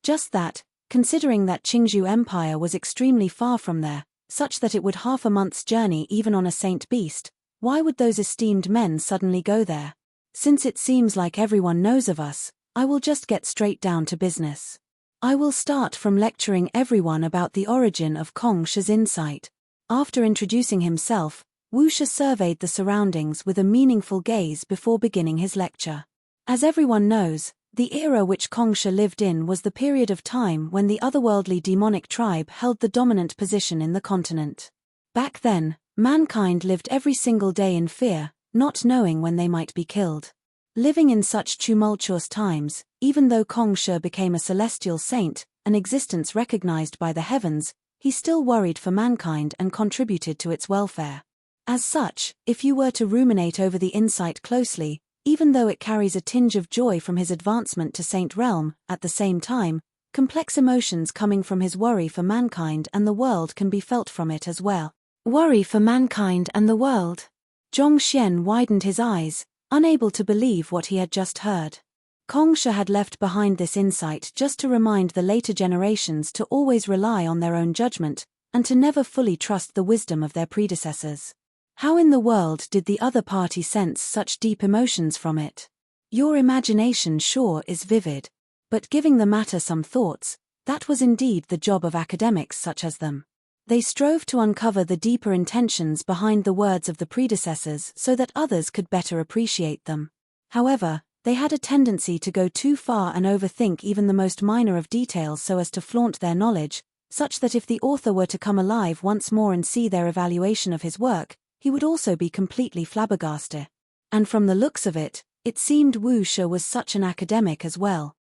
Just that, considering that Qingzhou Empire was extremely far from there, such that it would half a month's journey even on a saint beast, why would those esteemed men suddenly go there? Since it seems like everyone knows of us, I will just get straight down to business. I will start from lecturing everyone about the origin of Kong Shi's insight. After introducing himself, Wu Shi surveyed the surroundings with a meaningful gaze before beginning his lecture. As everyone knows, the era which Kong Shi lived in was the period of time when the otherworldly demonic tribe held the dominant position in the continent. Back then, mankind lived every single day in fear, not knowing when they might be killed. Living in such tumultuous times, even though Kong Shi became a celestial saint, an existence recognized by the heavens, he still worried for mankind and contributed to its welfare. As such, if you were to ruminate over the insight closely, even though it carries a tinge of joy from his advancement to saint realm, at the same time, complex emotions coming from his worry for mankind and the world can be felt from it as well. Worry for mankind and the world. Zhong Xian widened his eyes, unable to believe what he had just heard. Kong Shi had left behind this insight just to remind the later generations to always rely on their own judgment, and to never fully trust the wisdom of their predecessors. How in the world did the other party sense such deep emotions from it? Your imagination sure is vivid. But giving the matter some thoughts, that was indeed the job of academics such as them. They strove to uncover the deeper intentions behind the words of the predecessors so that others could better appreciate them. However, they had a tendency to go too far and overthink even the most minor of details so as to flaunt their knowledge, such that if the author were to come alive once more and see their evaluation of his work, he would also be completely flabbergasted. And from the looks of it, it seemed Wu Shi was such an academic as well.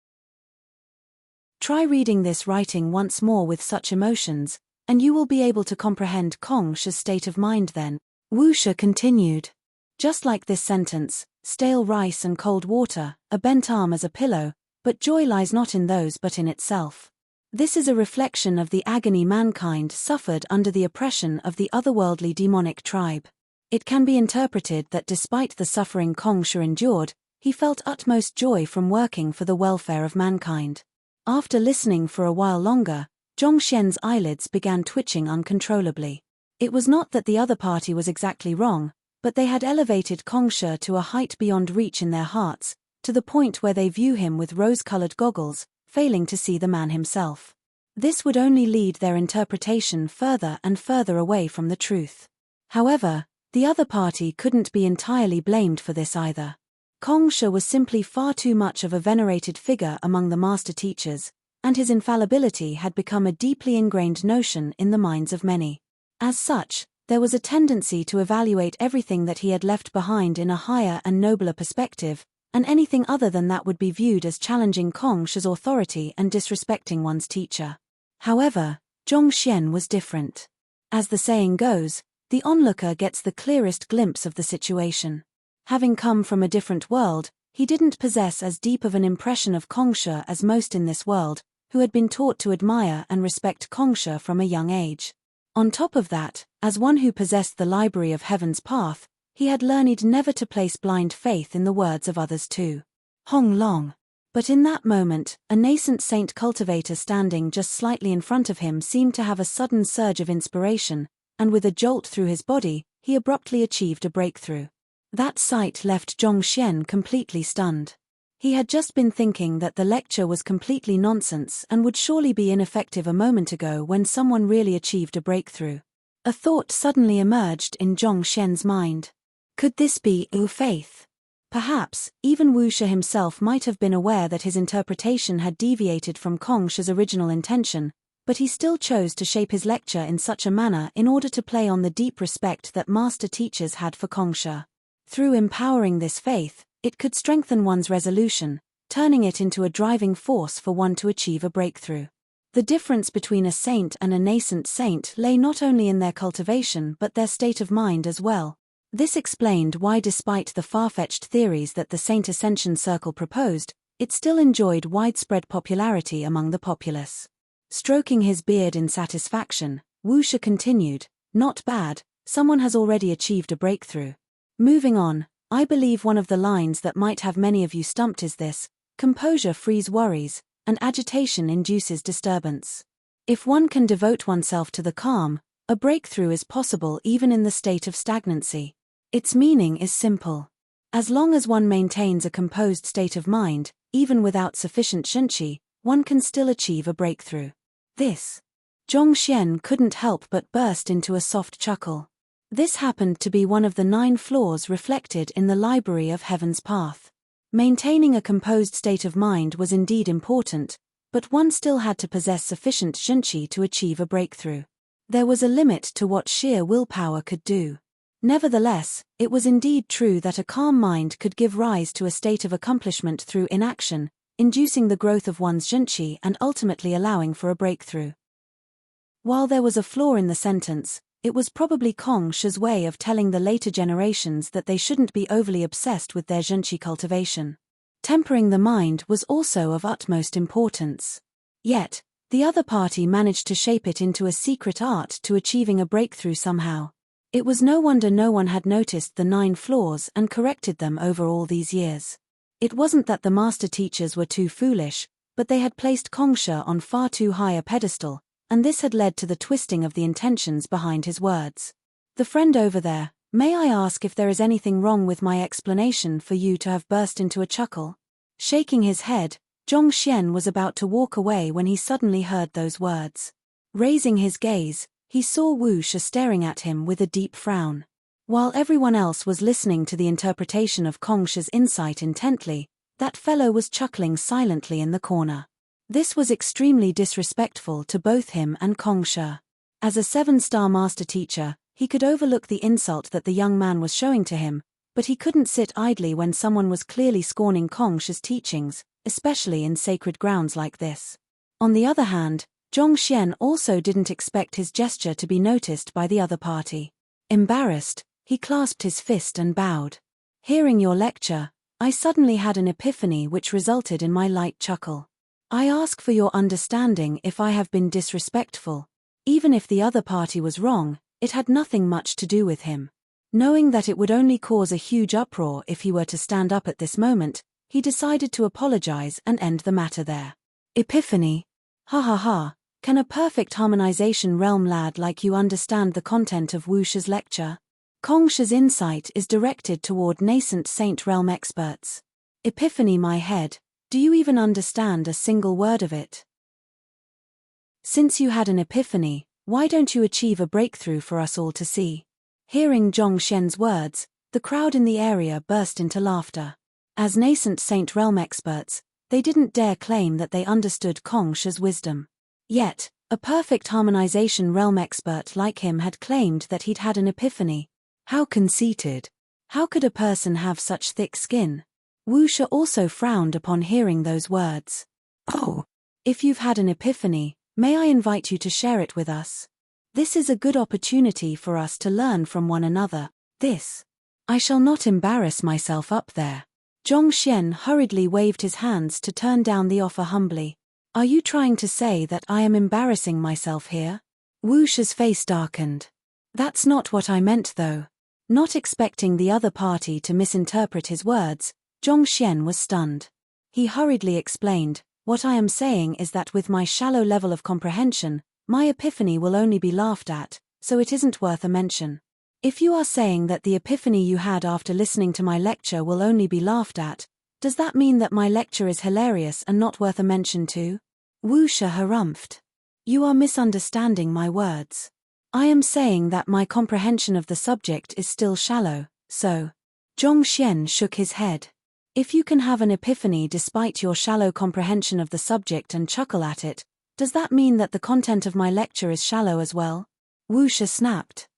Try reading this writing once more with such emotions, and you will be able to comprehend Kong Shi's state of mind then. Wu Shi continued. Just like this sentence, stale rice and cold water, a bent arm as a pillow, but joy lies not in those but in itself. This is a reflection of the agony mankind suffered under the oppression of the otherworldly demonic tribe. It can be interpreted that despite the suffering Kong Shi endured, he felt utmost joy from working for the welfare of mankind. After listening for a while longer, Zhong Xian's eyelids began twitching uncontrollably. It was not that the other party was exactly wrong, but they had elevated Kongsha to a height beyond reach in their hearts, to the point where they view him with rose-colored goggles, failing to see the man himself. This would only lead their interpretation further and further away from the truth. However, the other party couldn't be entirely blamed for this either. Kongsha was simply far too much of a venerated figure among the master teachers, and his infallibility had become a deeply ingrained notion in the minds of many. As such, there was a tendency to evaluate everything that he had left behind in a higher and nobler perspective, and anything other than that would be viewed as challenging Kongsha's authority and disrespecting one's teacher. However, Zhongxian was different. As the saying goes, the onlooker gets the clearest glimpse of the situation. Having come from a different world, he didn't possess as deep of an impression of Kongsha as most in this world, who had been taught to admire and respect Kongsha from a young age. On top of that, as one who possessed the library of Heaven's Path, he had learned never to place blind faith in the words of others too. Hong Long. But in that moment, a nascent saint cultivator standing just slightly in front of him seemed to have a sudden surge of inspiration, and with a jolt through his body, he abruptly achieved a breakthrough. That sight left Zhongxian completely stunned. He had just been thinking that the lecture was completely nonsense and would surely be ineffective a moment ago when someone really achieved a breakthrough. A thought suddenly emerged in Zhongxian's mind. Could this be faith? Perhaps, even Wuxia himself might have been aware that his interpretation had deviated from Kongsha's original intention, but he still chose to shape his lecture in such a manner in order to play on the deep respect that master teachers had for Kongsha. Through empowering this faith, it could strengthen one's resolution, turning it into a driving force for one to achieve a breakthrough. The difference between a saint and a nascent saint lay not only in their cultivation but their state of mind as well. This explained why, despite the far-fetched theories that the Saint Ascension Circle proposed, it still enjoyed widespread popularity among the populace. Stroking his beard in satisfaction, Wuxia continued, "Not bad, someone has already achieved a breakthrough. Moving on, I believe one of the lines that might have many of you stumped is this: composure frees worries, and agitation induces disturbance. If one can devote oneself to the calm, a breakthrough is possible even in the state of stagnancy. Its meaning is simple. As long as one maintains a composed state of mind, even without sufficient shunqi, one can still achieve a breakthrough." This. Zhongxian couldn't help but burst into a soft chuckle. This happened to be one of the 9 flaws reflected in the library of Heaven's Path. Maintaining a composed state of mind was indeed important, but one still had to possess sufficient shunqi to achieve a breakthrough. There was a limit to what sheer willpower could do. Nevertheless, it was indeed true that a calm mind could give rise to a state of accomplishment through inaction, inducing the growth of one's shunqi and ultimately allowing for a breakthrough. While there was a flaw in the sentence, it was probably Kongsha's way of telling the later generations that they shouldn't be overly obsessed with their zhenqi cultivation. Tempering the mind was also of utmost importance. Yet, the other party managed to shape it into a secret art to achieving a breakthrough somehow. It was no wonder no one had noticed the 9 flaws and corrected them over all these years. It wasn't that the master teachers were too foolish, but they had placed Kongsha on far too high a pedestal, and this had led to the twisting of the intentions behind his words. "The friend over there, may I ask if there is anything wrong with my explanation for you to have burst into a chuckle?" Shaking his head, Zhongxian was about to walk away when he suddenly heard those words. Raising his gaze, he saw Wuxia staring at him with a deep frown. While everyone else was listening to the interpretation of Kongsha's insight intently, that fellow was chuckling silently in the corner. This was extremely disrespectful to both him and Kongsha. As a 7-star master teacher, he could overlook the insult that the young man was showing to him, but he couldn't sit idly when someone was clearly scorning Kongsha's teachings, especially in sacred grounds like this. On the other hand, Zhongxian also didn't expect his gesture to be noticed by the other party. Embarrassed, he clasped his fist and bowed. "Hearing your lecture, I suddenly had an epiphany which resulted in my light chuckle. I ask for your understanding if I have been disrespectful. Even if the other party was wrong, it had nothing much to do with him." Knowing that it would only cause a huge uproar if he were to stand up at this moment, he decided to apologize and end the matter there. "Epiphany? Ha ha ha, can a perfect harmonization realm lad like you understand the content of Wuxia's lecture?" Kongsha's insight is directed toward nascent Saint Realm experts. Epiphany, my head, do you even understand a single word of it? Since you had an epiphany, why don't you achieve a breakthrough for us all to see? Hearing Zhongxian's words, the crowd in the area burst into laughter. As nascent Saint Realm experts, they didn't dare claim that they understood Kongsha's wisdom. Yet, a perfect harmonization realm expert like him had claimed that he'd had an epiphany. How conceited! How could a person have such thick skin? Wuxia also frowned upon hearing those words. Oh, if you've had an epiphany, may I invite you to share it with us? This is a good opportunity for us to learn from one another. I shall not embarrass myself up there. Zhongxian hurriedly waved his hands to turn down the offer humbly. Are you trying to say that I am embarrassing myself here? Wuxia's face darkened. That's not what I meant though. Not expecting the other party to misinterpret his words, Zhongxian was stunned. He hurriedly explained, what I am saying is that with my shallow level of comprehension, my epiphany will only be laughed at, so it isn't worth a mention. If you are saying that the epiphany you had after listening to my lecture will only be laughed at, does that mean that my lecture is hilarious and not worth a mention too? Wuxia harumphed. You are misunderstanding my words. I am saying that my comprehension of the subject is still shallow, so. Zhongxian shook his head. If you can have an epiphany despite your shallow comprehension of the subject and chuckle at it, does that mean that the content of my lecture is shallow as well? Wuxia snapped.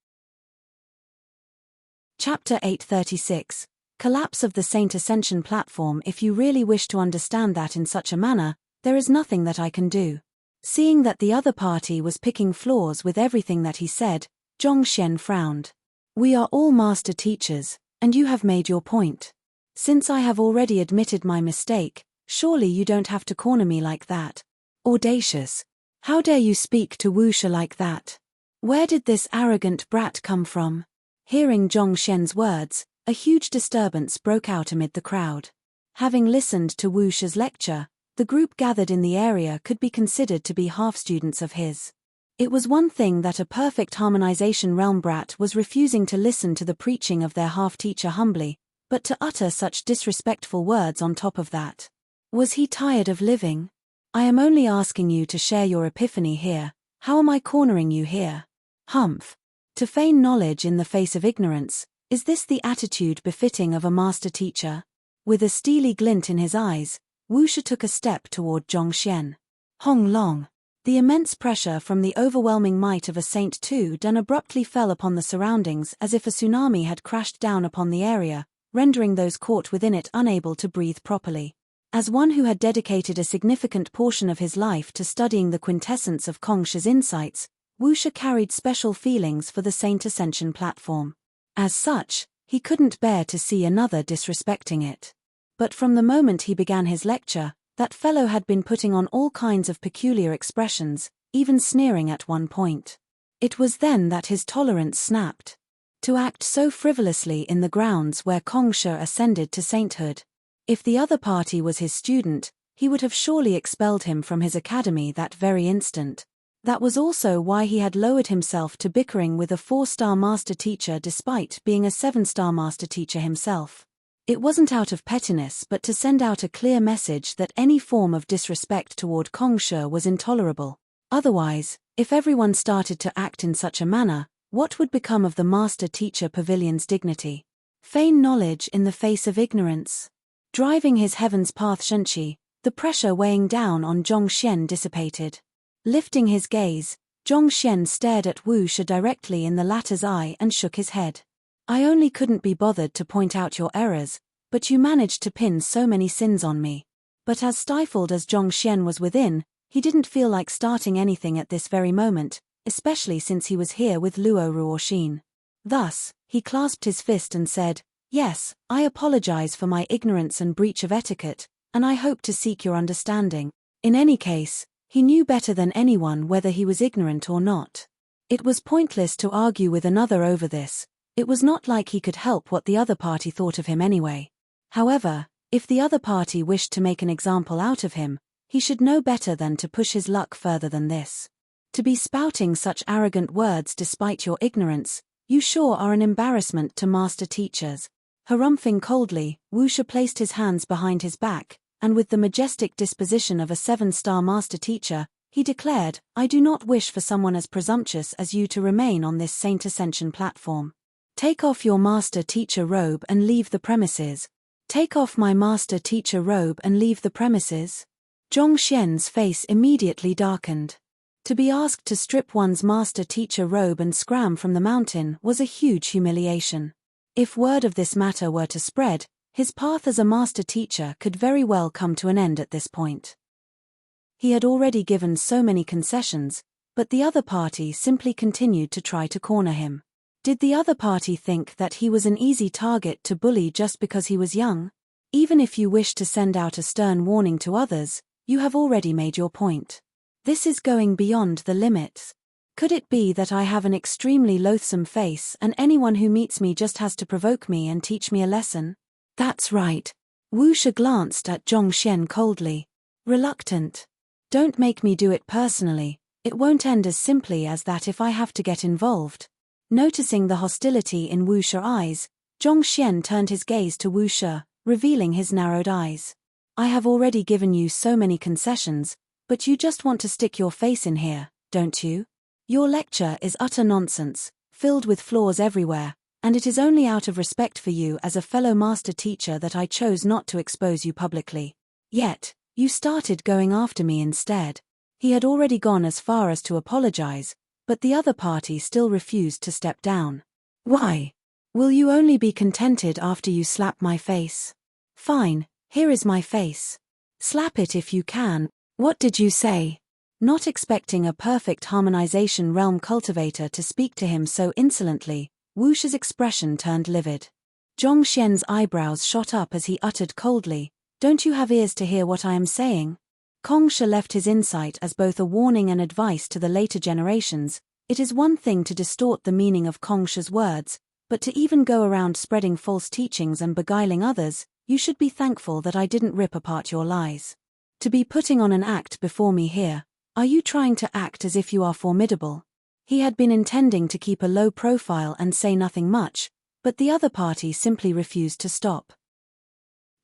Chapter 836. Collapse of the Saint Ascension Platform. If you really wish to understand that in such a manner, there is nothing that I can do. Seeing that the other party was picking flaws with everything that he said, Zhongxian frowned. We are all master teachers, and you have made your point. Since I have already admitted my mistake, surely you don't have to corner me like that. Audacious. How dare you speak to Wuxia like that? Where did this arrogant brat come from? Hearing Zhongxian's words, a huge disturbance broke out amid the crowd. Having listened to Wuxia's lecture, the group gathered in the area could be considered to be half-students of his. It was one thing that a perfect harmonization realm brat was refusing to listen to the preaching of their half-teacher humbly, but to utter such disrespectful words on top of that. Was he tired of living? I am only asking you to share your epiphany here. How am I cornering you here? Humph. To feign knowledge in the face of ignorance, is this the attitude befitting of a master teacher? With a steely glint in his eyes, Wuxia took a step toward Zhongxian. Hong Long. The immense pressure from the overwhelming might of a Saint Tu Dan abruptly fell upon the surroundings as if a tsunami had crashed down upon the area, rendering those caught within it unable to breathe properly. As one who had dedicated a significant portion of his life to studying the quintessence of Kongsha's insights, Wuxia carried special feelings for the Saint Ascension Platform. As such, he couldn't bear to see another disrespecting it. But from the moment he began his lecture, that fellow had been putting on all kinds of peculiar expressions, even sneering at one point. It was then that his tolerance snapped. To act so frivolously in the grounds where Kongsha ascended to sainthood. If the other party was his student, he would have surely expelled him from his academy that very instant. That was also why he had lowered himself to bickering with a 4-star master teacher despite being a 7-star master teacher himself. It wasn't out of pettiness but to send out a clear message that any form of disrespect toward Kongsha was intolerable. Otherwise, if everyone started to act in such a manner, what would become of the master-teacher pavilion's dignity? Feign knowledge in the face of ignorance. Driving his heaven's path Shenqi, the pressure weighing down on Zhongxian dissipated. Lifting his gaze, Zhongxian stared at Wuxia directly in the latter's eye and shook his head. I only couldn't be bothered to point out your errors, but you managed to pin so many sins on me. But as stifled as Zhongxian was within, he didn't feel like starting anything at this very moment, especially since he was here with Luo Ruoxin. Thus, he clasped his fist and said, Yes, I apologize for my ignorance and breach of etiquette, and I hope to seek your understanding. In any case, he knew better than anyone whether he was ignorant or not. It was pointless to argue with another over this. It was not like he could help what the other party thought of him anyway. However, if the other party wished to make an example out of him, he should know better than to push his luck further than this. To be spouting such arrogant words despite your ignorance, You sure are an embarrassment to master teachers. Harumphing coldly, Wuxia placed his hands behind his back, and with the majestic disposition of a 7-star master teacher, he declared, I do not wish for someone as presumptuous as you to remain on this Saint Ascension platform. Take off your master teacher robe and leave the premises. Take off my master teacher robe and leave the premises. Zhong Xian's face immediately darkened. To be asked to strip one's master teacher robe and scram from the mountain was a huge humiliation. If word of this matter were to spread, his path as a master teacher could very well come to an end at this point. He had already given so many concessions, but the other party simply continued to try to corner him. Did the other party think that he was an easy target to bully just because he was young? Even if you wish to send out a stern warning to others, you have already made your point. This is going beyond the limits. Could it be that I have an extremely loathsome face and anyone who meets me just has to provoke me and teach me a lesson? That's right. Wuxia glanced at Zhong Xian coldly. Reluctant. Don't make me do it personally. It won't end as simply as that if I have to get involved. Noticing the hostility in Wuxia's eyes, Zhong Xian turned his gaze to Wuxia, revealing his narrowed eyes. I have already given you so many concessions, but you just want to stick your face in here, don't you? Your lecture is utter nonsense, filled with flaws everywhere, and it is only out of respect for you as a fellow master teacher that I chose not to expose you publicly. Yet, you started going after me instead. He had already gone as far as to apologize, but the other party still refused to step down. Why? Will you only be contented after you slap my face? Fine, here is my face. Slap it if you can. What did you say? Not expecting a perfect harmonization realm cultivator to speak to him so insolently, Wuxia's expression turned livid. Zhong Xian's eyebrows shot up as he uttered coldly, Don't you have ears to hear what I am saying? Kongsha left his insight as both a warning and advice to the later generations. It is one thing to distort the meaning of Kongsha's words, but to even go around spreading false teachings and beguiling others, you should be thankful that I didn't rip apart your lies. To be putting on an act before me here, are you trying to act as if you are formidable? He had been intending to keep a low profile and say nothing much, but the other party simply refused to stop.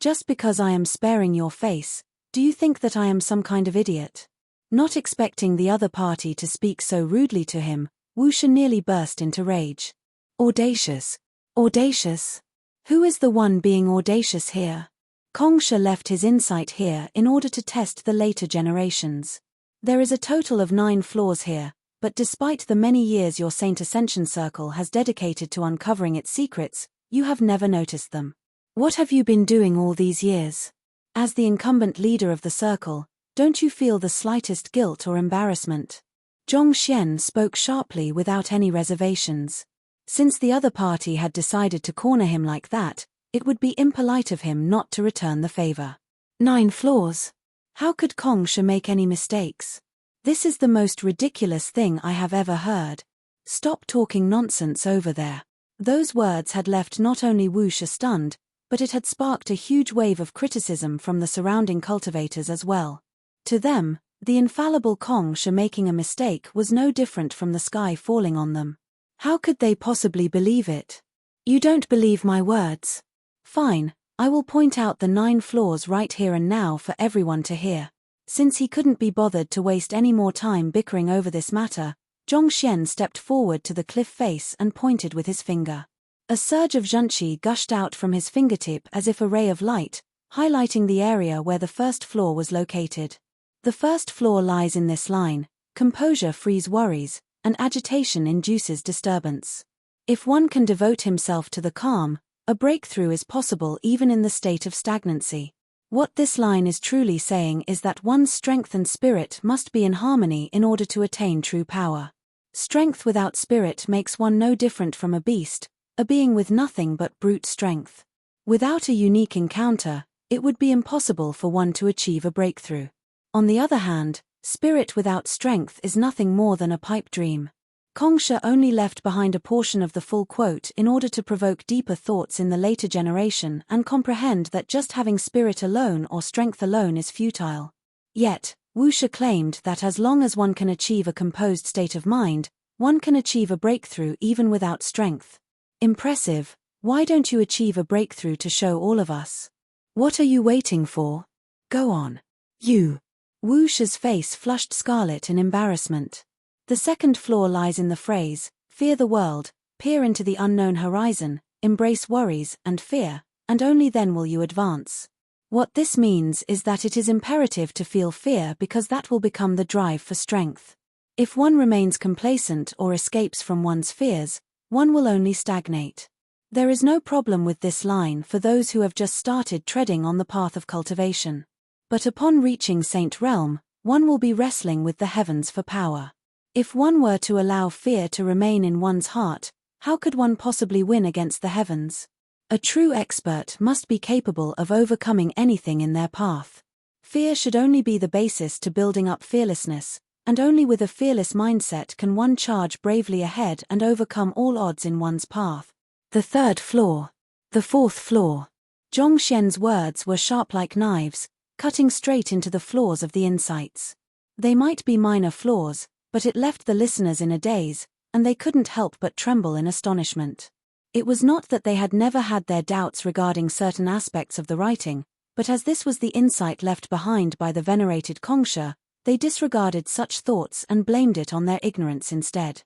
Just because I am sparing your face, do you think that I am some kind of idiot? Not expecting the other party to speak so rudely to him, Wuxia nearly burst into rage. Audacious. Audacious? Who is the one being audacious here? Kongsha left his insight here in order to test the later generations. There is a total of 9 floors here, but despite the many years your Saint Ascension Circle has dedicated to uncovering its secrets, you have never noticed them. What have you been doing all these years? As the incumbent leader of the circle, don't you feel the slightest guilt or embarrassment? Zhong Xian spoke sharply without any reservations. Since the other party had decided to corner him like that, it would be impolite of him not to return the favor. 9 floors. How could Kongsha make any mistakes? This is the most ridiculous thing I have ever heard. Stop talking nonsense over there. Those words had left not only Wuxia stunned, but it had sparked a huge wave of criticism from the surrounding cultivators as well. To them, the infallible Kongsha making a mistake was no different from the sky falling on them. How could they possibly believe it? You don't believe my words? Fine, I will point out the 9 floors right here and now for everyone to hear. Since he couldn't be bothered to waste any more time bickering over this matter, Zhong Xian stepped forward to the cliff face and pointed with his finger. A surge of zhenqi gushed out from his fingertip as if a ray of light, highlighting the area where the first floor was located. The first floor lies in this line. Composure frees worries, and agitation induces disturbance. If one can devote himself to the calm, a breakthrough is possible even in the state of stagnancy. What this line is truly saying is that one's strength and spirit must be in harmony in order to attain true power. Strength without spirit makes one no different from a beast, a being with nothing but brute strength. Without a unique encounter, it would be impossible for one to achieve a breakthrough. On the other hand, spirit without strength is nothing more than a pipe dream. Kongsha only left behind a portion of the full quote in order to provoke deeper thoughts in the later generation and comprehend that just having spirit alone or strength alone is futile. Yet, Wuxia claimed that as long as one can achieve a composed state of mind, one can achieve a breakthrough even without strength. Impressive. Why don't you achieve a breakthrough to show all of us? What are you waiting for? Go on. You. Wu Shi's face flushed scarlet in embarrassment. The second flaw lies in the phrase, fear the world, peer into the unknown horizon, embrace worries and fear, and only then will you advance. What this means is that it is imperative to feel fear because that will become the drive for strength. If one remains complacent or escapes from one's fears, one will only stagnate. There is no problem with this line for those who have just started treading on the path of cultivation. But upon reaching Saint Realm, one will be wrestling with the heavens for power. If one were to allow fear to remain in one's heart, how could one possibly win against the heavens? A true expert must be capable of overcoming anything in their path. Fear should only be the basis to building up fearlessness, and only with a fearless mindset can one charge bravely ahead and overcome all odds in one's path. The third flaw. The fourth flaw. Zhongxian's words were sharp like knives, cutting straight into the flaws of the insights. They might be minor flaws, but it left the listeners in a daze, and they couldn't help but tremble in astonishment. It was not that they had never had their doubts regarding certain aspects of the writing, but as this was the insight left behind by the venerated Kongsha, they disregarded such thoughts and blamed it on their ignorance instead.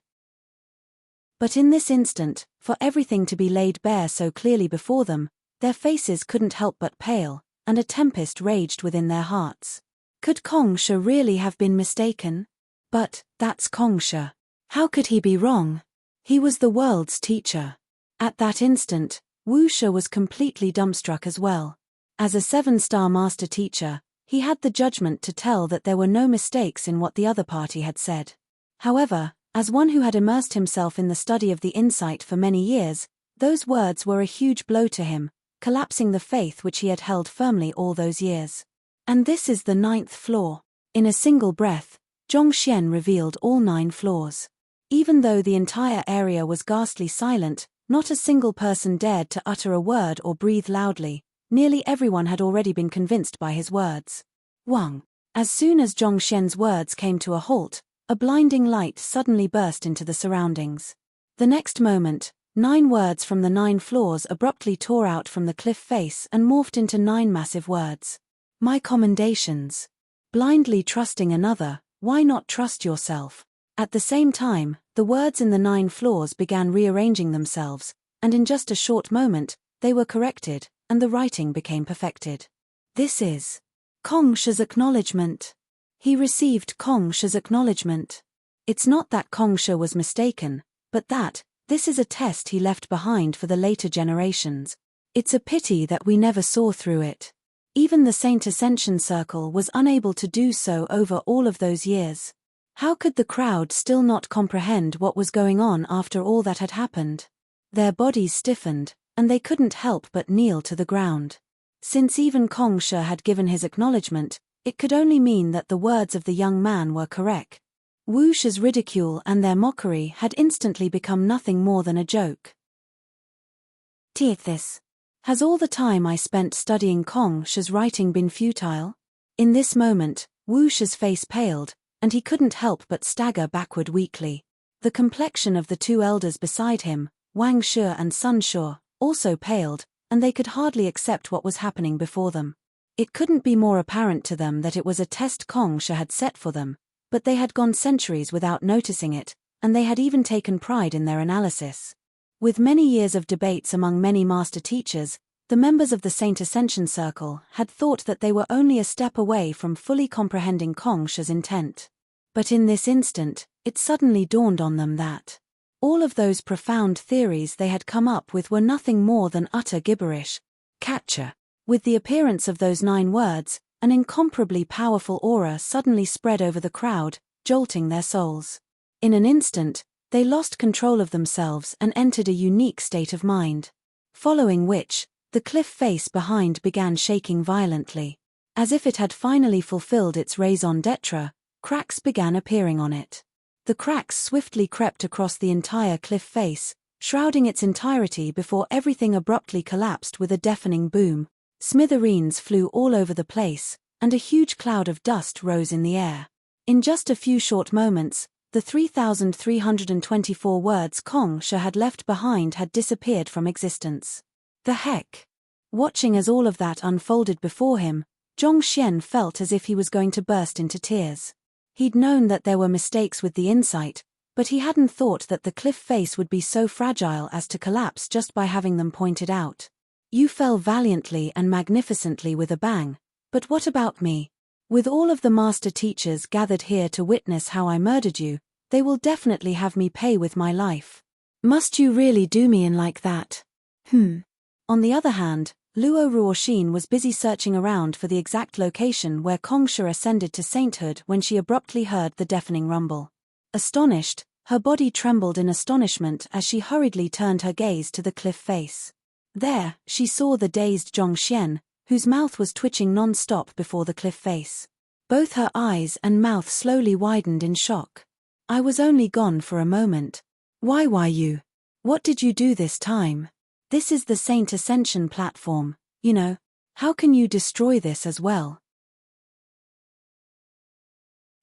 But in this instant, for everything to be laid bare so clearly before them, their faces couldn't help but pale, and a tempest raged within their hearts. Could Kongsha really have been mistaken? But, that's Kongsha. How could he be wrong? He was the world's teacher. At that instant, Wu Shi was completely dumbstruck as well. As a 7-star master teacher, he had the judgment to tell that there were no mistakes in what the other party had said. However, as one who had immersed himself in the study of the insight for many years, those words were a huge blow to him, collapsing the faith which he had held firmly all those years. And this is the 9th flaw. In a single breath, Zhongxian revealed all 9 flaws. Even though the entire area was ghastly silent, not a single person dared to utter a word or breathe loudly. Nearly everyone had already been convinced by his words. Wang. As soon as Zhongxian's words came to a halt, a blinding light suddenly burst into the surroundings. The next moment, 9 words from the 9 flaws abruptly tore out from the cliff face and morphed into 9 massive words. My commendations. Blindly trusting another, why not trust yourself? At the same time, the words in the 9 flaws began rearranging themselves, and in just a short moment, they were corrected, and the writing became perfected. This is Kongsha's acknowledgement. He received Kongsha's acknowledgement. It's not that Kongsha was mistaken, but that, this is a test he left behind for the later generations. It's a pity that we never saw through it. Even the Saint Ascension Circle was unable to do so over all of those years. How could the crowd still not comprehend what was going on after all that had happened? Their bodies stiffened, and they couldn't help but kneel to the ground. Since even Kongsha had given his acknowledgement, it could only mean that the words of the young man were correct. Wu Shi's ridicule and their mockery had instantly become nothing more than a joke. Take this. Has all the time I spent studying Kongsha's writing been futile? In this moment, Wu Shi's face paled, and he couldn't help but stagger backward weakly. The complexion of the 2 elders beside him, Wang Shi and Sun Shi, also paled, and they could hardly accept what was happening before them. It couldn't be more apparent to them that it was a test Kongsha had set for them, but they had gone centuries without noticing it, and they had even taken pride in their analysis. With many years of debates among many master teachers, the members of the Saint Ascension Circle had thought that they were only a step away from fully comprehending Kongsha's intent. But in this instant, it suddenly dawned on them that all of those profound theories they had come up with were nothing more than utter gibberish. Catcher. With the appearance of those 9 words, an incomparably powerful aura suddenly spread over the crowd, jolting their souls. In an instant, they lost control of themselves and entered a unique state of mind. Following which, the cliff face behind began shaking violently. As if it had finally fulfilled its raison d'etre, cracks began appearing on it. The cracks swiftly crept across the entire cliff face, shrouding its entirety before everything abruptly collapsed with a deafening boom. Smithereens flew all over the place, and a huge cloud of dust rose in the air. In just a few short moments, The 3,324 words Kong Shi had left behind had disappeared from existence. The heck? Watching as all of that unfolded before him, Zhongxian felt as if he was going to burst into tears. He'd known that there were mistakes with the insight, but he hadn't thought that the cliff face would be so fragile as to collapse just by having them pointed out. You fell valiantly and magnificently with a bang, but what about me? With all of the master teachers gathered here to witness how I murdered you, they will definitely have me pay with my life. Must you really do me in like that? On the other hand, Luo Ruoxin was busy searching around for the exact location where Kong Shi ascended to sainthood when she abruptly heard the deafening rumble. Astonished, her body trembled in astonishment as she hurriedly turned her gaze to the cliff face. There, she saw the dazed Zhongxian, whose mouth was twitching non-stop before the cliff face. Both her eyes and mouth slowly widened in shock. I was only gone for a moment. Why you? What did you do this time? This is the Saint Ascension platform, you know. How can you destroy this as well?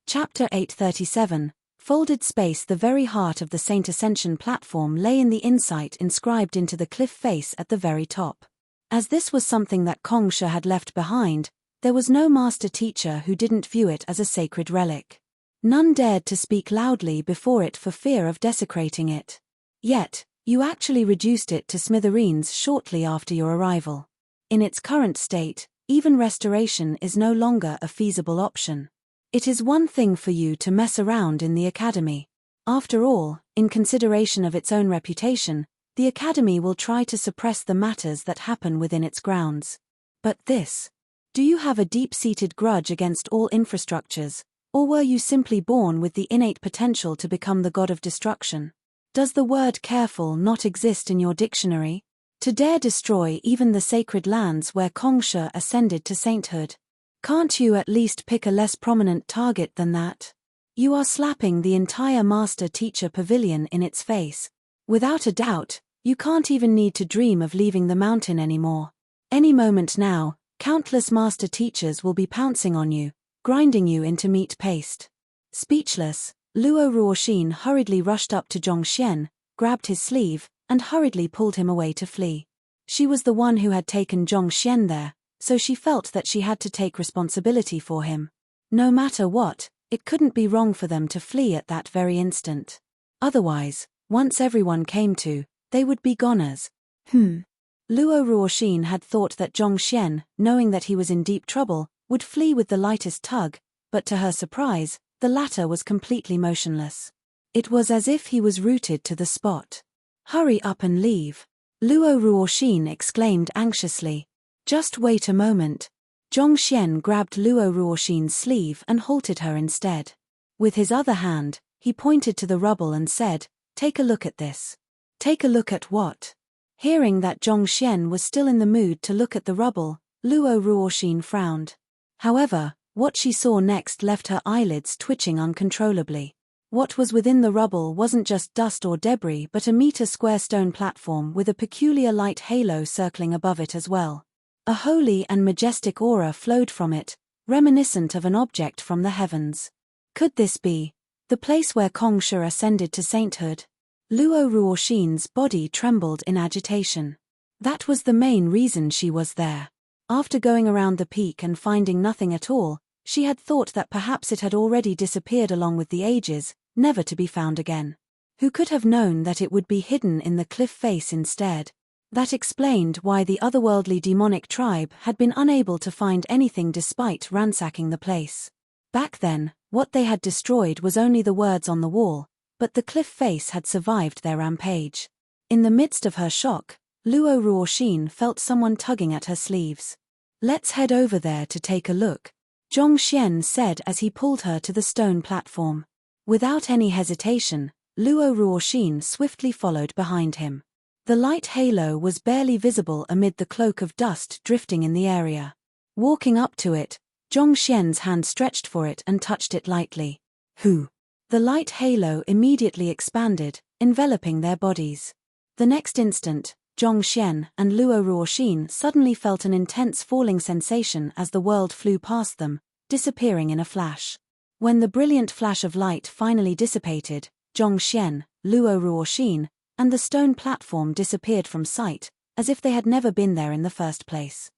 Chapter 837, Folded Space. The very heart of the Saint Ascension platform lay in the insight inscribed into the cliff face at the very top. As this was something that Kong Shi had left behind, there was no master teacher who didn't view it as a sacred relic. None dared to speak loudly before it for fear of desecrating it. Yet, you actually reduced it to smithereens shortly after your arrival. In its current state, even restoration is no longer a feasible option. It is one thing for you to mess around in the academy. After all, in consideration of its own reputation, the academy will try to suppress the matters that happen within its grounds. But this? Do you have a deep-seated grudge against all infrastructures, or were you simply born with the innate potential to become the god of destruction? Does the word careful not exist in your dictionary? To dare destroy even the sacred lands where Kong Shi ascended to sainthood? Can't you at least pick a less prominent target than that? You are slapping the entire master-teacher pavilion in its face. Without a doubt, you can't even need to dream of leaving the mountain anymore. Any moment now, countless master teachers will be pouncing on you, grinding you into meat paste. Speechless, Luo Ruoxin hurriedly rushed up to Zhongxian, grabbed his sleeve, and hurriedly pulled him away to flee. She was the one who had taken Zhongxian there, so she felt that she had to take responsibility for him. No matter what, it couldn't be wrong for them to flee at that very instant. Otherwise, once everyone came to, they would be goners. Luo Ruoxin had thought that Zhongxian, knowing that he was in deep trouble, would flee with the lightest tug, but to her surprise, the latter was completely motionless. It was as if he was rooted to the spot. Hurry up and leave, Luo Ruoxin exclaimed anxiously. Just wait a moment. Zhongxian grabbed Luo Ruoxin's sleeve and halted her instead. With his other hand, he pointed to the rubble and said, "Take a look at this." Take a look at what? Hearing that Zhongxian was still in the mood to look at the rubble, Luo Ruoxin frowned. However, what she saw next left her eyelids twitching uncontrollably. What was within the rubble wasn't just dust or debris but a meter-square stone platform with a peculiar light halo circling above it as well. A holy and majestic aura flowed from it, reminiscent of an object from the heavens. Could this be the place where Kong Shi ascended to sainthood? Luo Ruoxin's body trembled in agitation. That was the main reason she was there. After going around the peak and finding nothing at all, she had thought that perhaps it had already disappeared along with the ages, never to be found again. Who could have known that it would be hidden in the cliff face instead? That explained why the otherworldly demonic tribe had been unable to find anything despite ransacking the place. Back then, what they had destroyed was only the words on the wall, but the cliff face had survived their rampage. In the midst of her shock, Luo Ruoxin felt someone tugging at her sleeves. "Let's head over there to take a look," Zhongxian said as he pulled her to the stone platform. Without any hesitation, Luo Ruoxin swiftly followed behind him. The light halo was barely visible amid the cloak of dust drifting in the area. Walking up to it, Zhongxian's hand stretched for it and touched it lightly. "Who?" The light halo immediately expanded, enveloping their bodies. The next instant, Zhongxian and Luo Ruoxin suddenly felt an intense falling sensation as the world flew past them, disappearing in a flash. When the brilliant flash of light finally dissipated, Zhongxian, Luo Ruoxin, and the stone platform disappeared from sight, as if they had never been there in the first place.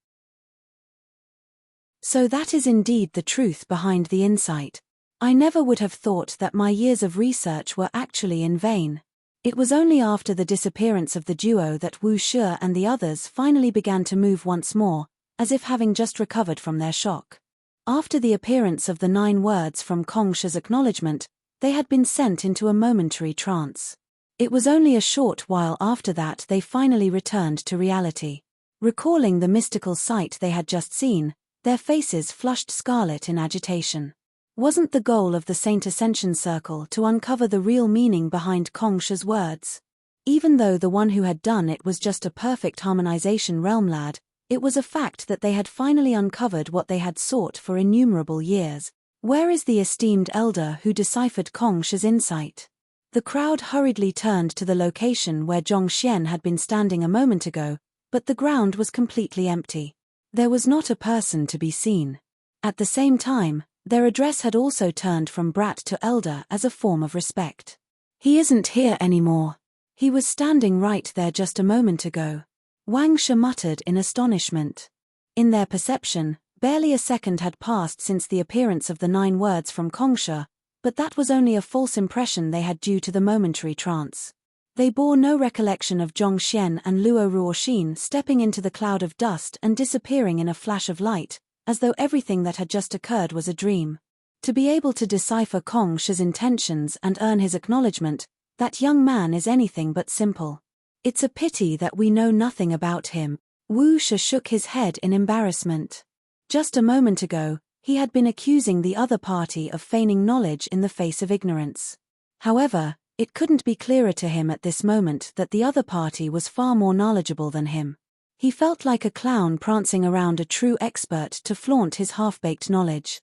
So that is indeed the truth behind the insight. I never would have thought that my years of research were actually in vain. It was only after the disappearance of the duo that Wu Shi and the others finally began to move once more, as if having just recovered from their shock. After the appearance of the 9 words from Kong Shi's acknowledgement, they had been sent into a momentary trance. It was only a short while after that they finally returned to reality. Recalling the mystical sight they had just seen, their faces flushed scarlet in agitation. Wasn't the goal of the Saint Ascension Circle to uncover the real meaning behind Kong Shi's words? Even though the one who had done it was just a perfect harmonization realm lad, it was a fact that they had finally uncovered what they had sought for innumerable years. Where is the esteemed elder who deciphered Kong Shi's insight? The crowd hurriedly turned to the location where Zhongxian had been standing a moment ago, but the ground was completely empty. There was not a person to be seen. At the same time, their address had also turned from brat to elder as a form of respect. He isn't here anymore. He was standing right there just a moment ago. Wang Shi muttered in astonishment. In their perception, barely a second had passed since the appearance of the 9 words from Kong Shi, but that was only a false impression they had due to the momentary trance. They bore no recollection of Zhongxian and Luo Ruoxin stepping into the cloud of dust and disappearing in a flash of light, as though everything that had just occurred was a dream. To be able to decipher Kong Shi's intentions and earn his acknowledgement, that young man is anything but simple. It's a pity that we know nothing about him. Wu Shi shook his head in embarrassment. Just a moment ago, he had been accusing the other party of feigning knowledge in the face of ignorance. However, it couldn't be clearer to him at this moment that the other party was far more knowledgeable than him. He felt like a clown prancing around a true expert to flaunt his half-baked knowledge.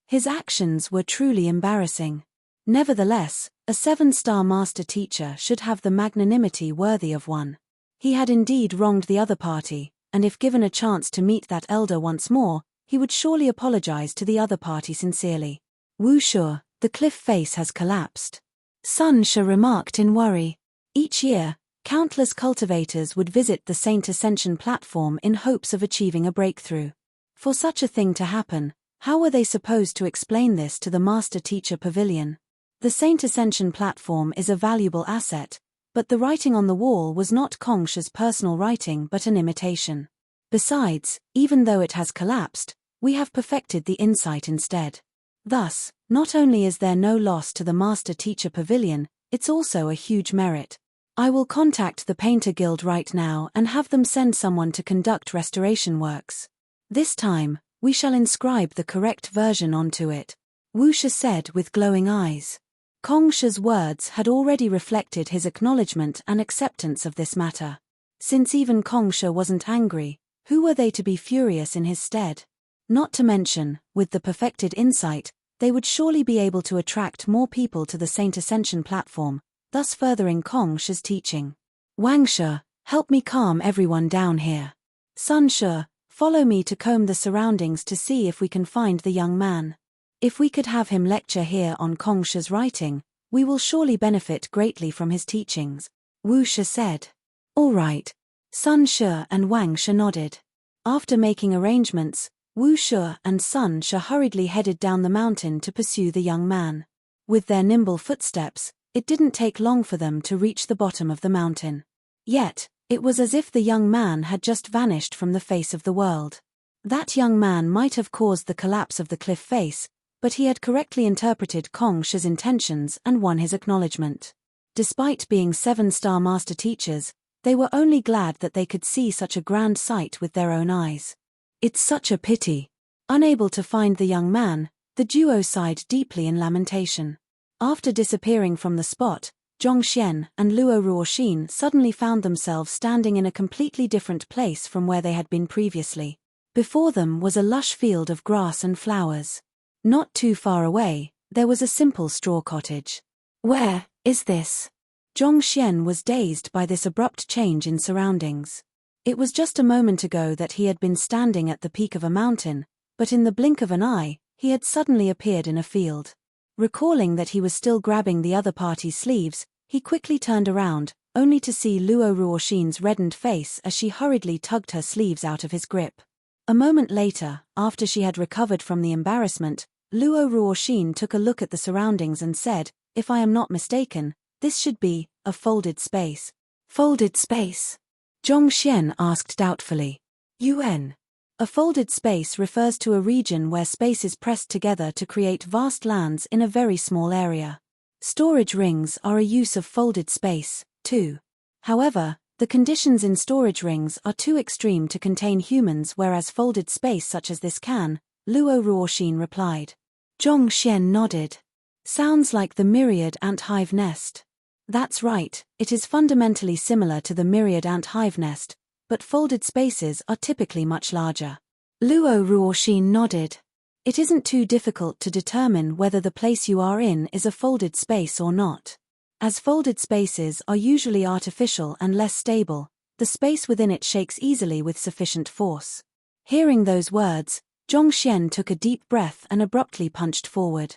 His actions were truly embarrassing. Nevertheless, a 7-star master teacher should have the magnanimity worthy of one. He had indeed wronged the other party, and if given a chance to meet that elder once more, he would surely apologize to the other party sincerely. Wu Shi, the cliff face has collapsed. Sun Shi remarked in worry. Each year, countless cultivators would visit the Saint Ascension platform in hopes of achieving a breakthrough. For such a thing to happen, how were they supposed to explain this to the Master Teacher Pavilion? The Saint Ascension platform is a valuable asset, but the writing on the wall was not Kong Shi's personal writing but an imitation. Besides, even though it has collapsed, we have perfected the insight instead. Thus, not only is there no loss to the Master Teacher Pavilion, it's also a huge merit. I will contact the Painter Guild right now and have them send someone to conduct restoration works. This time, we shall inscribe the correct version onto it, Wu Shi said with glowing eyes. Kong Shi's words had already reflected his acknowledgement and acceptance of this matter. Since even Kong Shi wasn't angry, who were they to be furious in his stead? Not to mention, with the perfected insight, they would surely be able to attract more people to the Saint Ascension platform, thus furthering Kong Shi's teaching. Wang Shi, help me calm everyone down here. Sun Shi, follow me to comb the surroundings to see if we can find the young man. If we could have him lecture here on Kong Shi's writing, we will surely benefit greatly from his teachings, Wu Shi said. All right. Sun Shi and Wang Shi nodded. After making arrangements, Wu Shi and Sun Shi hurriedly headed down the mountain to pursue the young man. With their nimble footsteps, it didn't take long for them to reach the bottom of the mountain. Yet, it was as if the young man had just vanished from the face of the world. That young man might have caused the collapse of the cliff face, but he had correctly interpreted Kong Shi's intentions and won his acknowledgement. Despite being 7-star master teachers, they were only glad that they could see such a grand sight with their own eyes. It's such a pity. Unable to find the young man, the duo sighed deeply in lamentation. After disappearing from the spot, Zhongxian and Luo Ruoxin suddenly found themselves standing in a completely different place from where they had been previously. Before them was a lush field of grass and flowers. Not too far away, there was a simple straw cottage. Where is this? Zhongxian was dazed by this abrupt change in surroundings. It was just a moment ago that he had been standing at the peak of a mountain, but in the blink of an eye, he had suddenly appeared in a field. Recalling that he was still grabbing the other party's sleeves, he quickly turned around, only to see Luo Ruoxin's reddened face as she hurriedly tugged her sleeves out of his grip. A moment later, after she had recovered from the embarrassment, Luo Ruoxin took a look at the surroundings and said, "If I am not mistaken, this should be a folded space." Folded space? Zhong Xian asked doubtfully. UN. A folded space refers to a region where space is pressed together to create vast lands in a very small area. Storage rings are a use of folded space, too. However, the conditions in storage rings are too extreme to contain humans, whereas folded space such as this can, Luo Ruoxin replied. Zhong Xian nodded. Sounds like the myriad ant hive nest. That's right, it is fundamentally similar to the myriad ant hive nest, but folded spaces are typically much larger. Luo Ruoxin nodded. It isn't too difficult to determine whether the place you are in is a folded space or not. As folded spaces are usually artificial and less stable, the space within it shakes easily with sufficient force. Hearing those words, Zhong Xian took a deep breath and abruptly punched forward.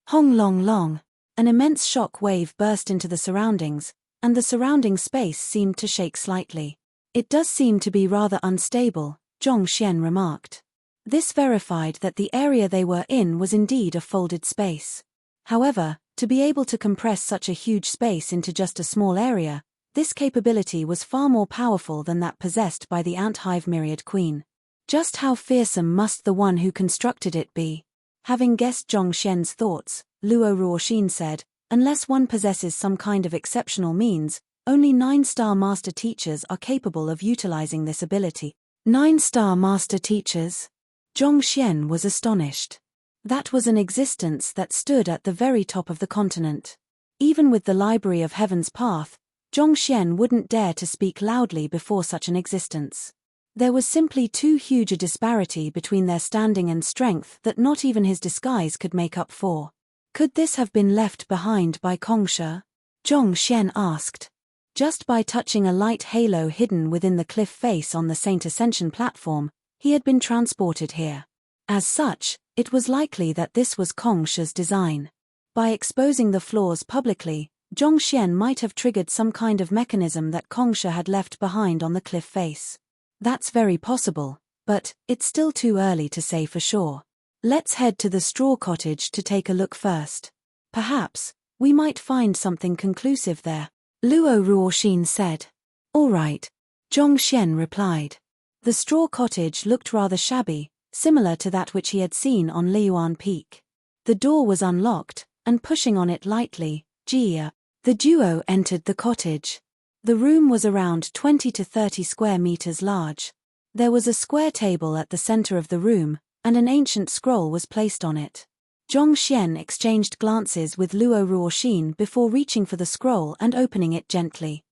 Hong long long. An immense shock wave burst into the surroundings, and the surrounding space seemed to shake slightly. It does seem to be rather unstable, Zhong Xian remarked. This verified that the area they were in was indeed a folded space. However, to be able to compress such a huge space into just a small area, this capability was far more powerful than that possessed by the ant hive myriad queen. Just how fearsome must the one who constructed it be? Having guessed Zhong Xian's thoughts, Luo Ruoxin said, unless one possesses some kind of exceptional means, only 9-star master teachers are capable of utilizing this ability. 9-star master teachers? Zhong Xian was astonished. That was an existence that stood at the very top of the continent. Even with the Library of Heaven's Path, Zhong Xian wouldn't dare to speak loudly before such an existence. There was simply too huge a disparity between their standing and strength that not even his disguise could make up for. Could this have been left behind by Kongsha? Zhong Xian asked. Just by touching a light halo hidden within the cliff face on the Saint Ascension platform, he had been transported here. As such, it was likely that this was Kongsha's design. By exposing the flaws publicly, Zhong Xian might have triggered some kind of mechanism that Kongsha had left behind on the cliff face. That's very possible, but it's still too early to say for sure. Let's head to the straw cottage to take a look first. Perhaps we might find something conclusive there, Luo Ruoxin said. All right, Zhong Xian replied. The straw cottage looked rather shabby, similar to that which he had seen on Liyuan Peak. The door was unlocked, and pushing on it lightly, the duo entered the cottage. The room was around 20 to 30 square meters large. There was a square table at the center of the room, and an ancient scroll was placed on it. Zhong Xian exchanged glances with Luo Ruoxin before reaching for the scroll and opening it gently.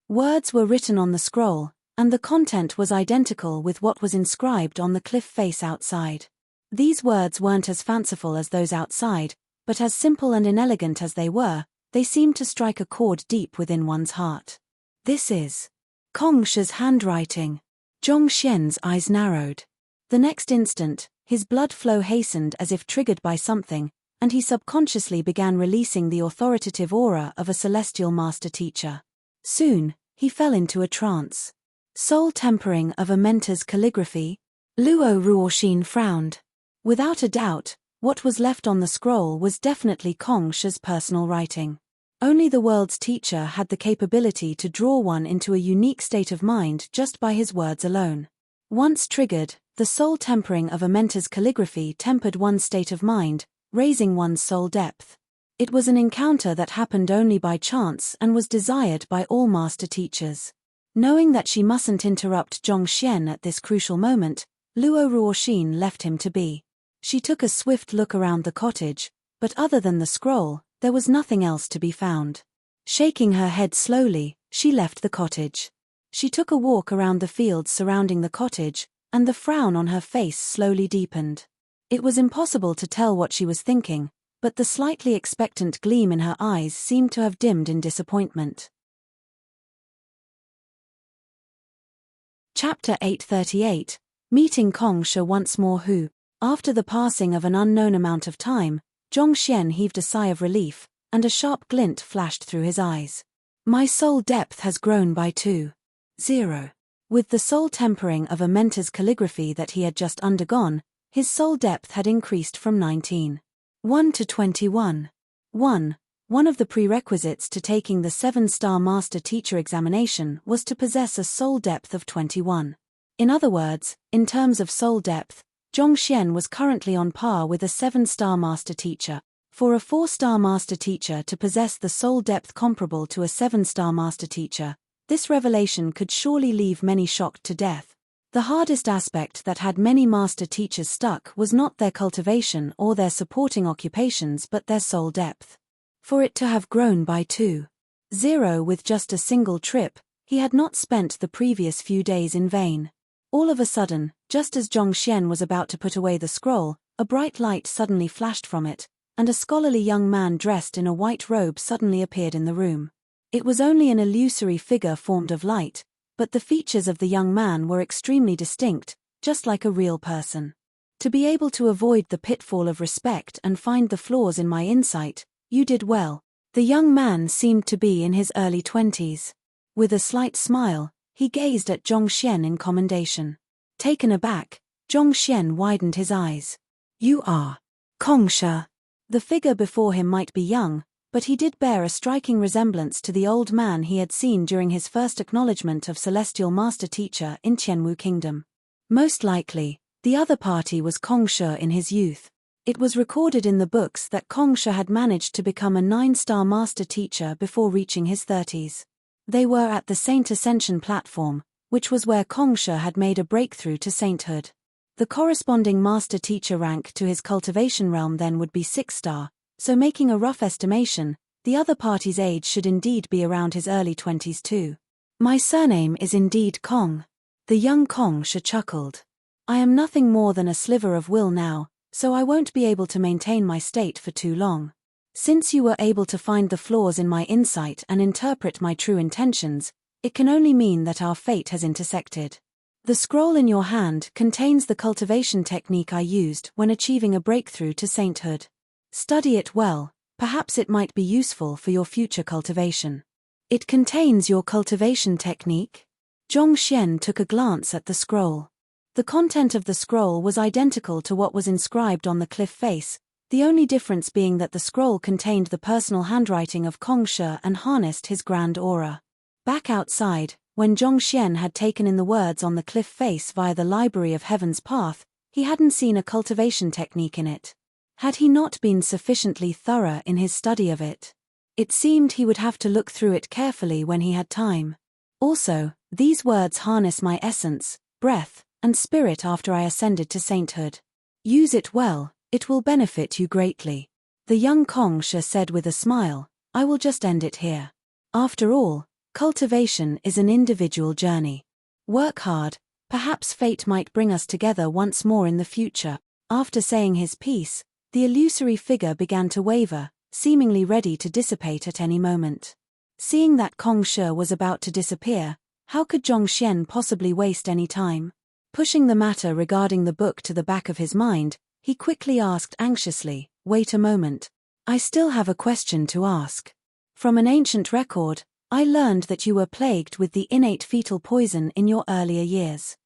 Words were written on the scroll, and the content was identical with what was inscribed on the cliff face outside. These words weren't as fanciful as those outside, but as simple and inelegant as they were, they seemed to strike a chord deep within one's heart. This is Kongsha's handwriting. Zhong Xian's eyes narrowed. The next instant, his blood flow hastened as if triggered by something, and he subconsciously began releasing the authoritative aura of a celestial master teacher. Soon, he fell into a trance. Soul tempering of a mentor's calligraphy? Luo Ruoxin frowned. Without a doubt, what was left on the scroll was definitely Kongsha's personal writing. Only the world's teacher had the capability to draw one into a unique state of mind just by his words alone. Once triggered, the soul tempering of a mentor's calligraphy tempered one's state of mind, raising one's soul depth. It was an encounter that happened only by chance and was desired by all master teachers. Knowing that she mustn't interrupt Zhong Xian at this crucial moment, Luo Ruoxin left him to be. She took a swift look around the cottage, but other than the scroll, there was nothing else to be found. Shaking her head slowly, she left the cottage. She took a walk around the fields surrounding the cottage, and the frown on her face slowly deepened. It was impossible to tell what she was thinking, but the slightly expectant gleam in her eyes seemed to have dimmed in disappointment. Chapter 838, Meeting Kong Shi once more who, after the passing of an unknown amount of time, Zhongxian heaved a sigh of relief, and a sharp glint flashed through his eyes. My soul depth has grown by 2.0. With the soul tempering of a mentor's calligraphy that he had just undergone, his soul depth had increased from 19.1 to 21.1. One of the prerequisites to taking the 7-star Master Teacher examination was to possess a soul depth of 21. In other words, in terms of soul depth, Zhongxian was currently on par with a 7-star Master Teacher. For a 4-star Master Teacher to possess the soul depth comparable to a 7-star Master Teacher, this revelation could surely leave many shocked to death. The hardest aspect that had many Master Teachers stuck was not their cultivation or their supporting occupations but their soul depth. For it to have grown by 2.0 with just a single trip, he had not spent the previous few days in vain. All of a sudden, just as Zhongxian was about to put away the scroll, a bright light suddenly flashed from it, and a scholarly young man dressed in a white robe suddenly appeared in the room. It was only an illusory figure formed of light, but the features of the young man were extremely distinct, just like a real person. To be able to avoid the pitfall of respect and find the flaws in my insight, you did well. The young man seemed to be in his early 20s. With a slight smile, he gazed at Zhongxian in commendation. Taken aback, Zhongxian widened his eyes. You are Kong Shi. The figure before him might be young, but he did bear a striking resemblance to the old man he had seen during his first acknowledgement of Celestial Master Teacher in Qianwu Kingdom. Most likely, the other party was Kong Shi in his youth. It was recorded in the books that Kong Shi had managed to become a 9-star Master Teacher before reaching his 30s. They were at the Saint Ascension platform, which was where Kong Shi had made a breakthrough to sainthood. The corresponding Master Teacher rank to his cultivation realm then would be 6-star, so making a rough estimation, the other party's age should indeed be around his early 20s too. My surname is indeed Kong. The young Kong Shi chuckled. I am nothing more than a sliver of will now, so I won't be able to maintain my state for too long. Since you were able to find the flaws in my insight and interpret my true intentions, it can only mean that our fate has intersected. The scroll in your hand contains the cultivation technique I used when achieving a breakthrough to sainthood. Study it well, perhaps it might be useful for your future cultivation. It contains your cultivation technique? Zhongxian took a glance at the scroll. The content of the scroll was identical to what was inscribed on the cliff face, the only difference being that the scroll contained the personal handwriting of Kong Shi and harnessed his grand aura. Back outside, when Zhongxian had taken in the words on the cliff face via the Library of Heaven's Path, he hadn't seen a cultivation technique in it. Had he not been sufficiently thorough in his study of it? It seemed he would have to look through it carefully when he had time. Also, these words harness my essence, breath, and spirit after I ascended to sainthood. Use it well, it will benefit you greatly. The young Kong Shi said with a smile, I will just end it here. After all, cultivation is an individual journey. Work hard, perhaps fate might bring us together once more in the future. After saying his piece, the illusory figure began to waver, seemingly ready to dissipate at any moment. Seeing that Kong Shi was about to disappear, how could Zhongxian possibly waste any time? Pushing the matter regarding the book to the back of his mind, he quickly asked anxiously, wait a moment. I still have a question to ask. From an ancient record, I learned that you were plagued with the innate fetal poison in your earlier years.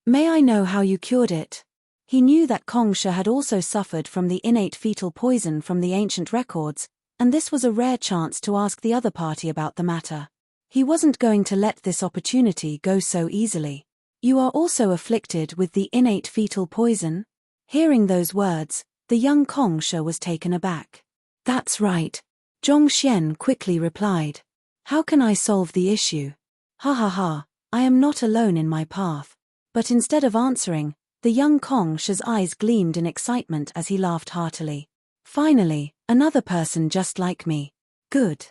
May I know how you cured it? He knew that Kong Shi had also suffered from the innate fetal poison from the ancient records, and this was a rare chance to ask the other party about the matter. He wasn't going to let this opportunity go so easily. You are also afflicted with the innate fetal poison? Hearing those words, the young Kong Shi was taken aback. That's right. Zhongxian quickly replied. How can I solve the issue? Ha ha ha, I am not alone in my path. But instead of answering, the young Kong Shi's eyes gleamed in excitement as he laughed heartily. Finally, another person just like me. Good.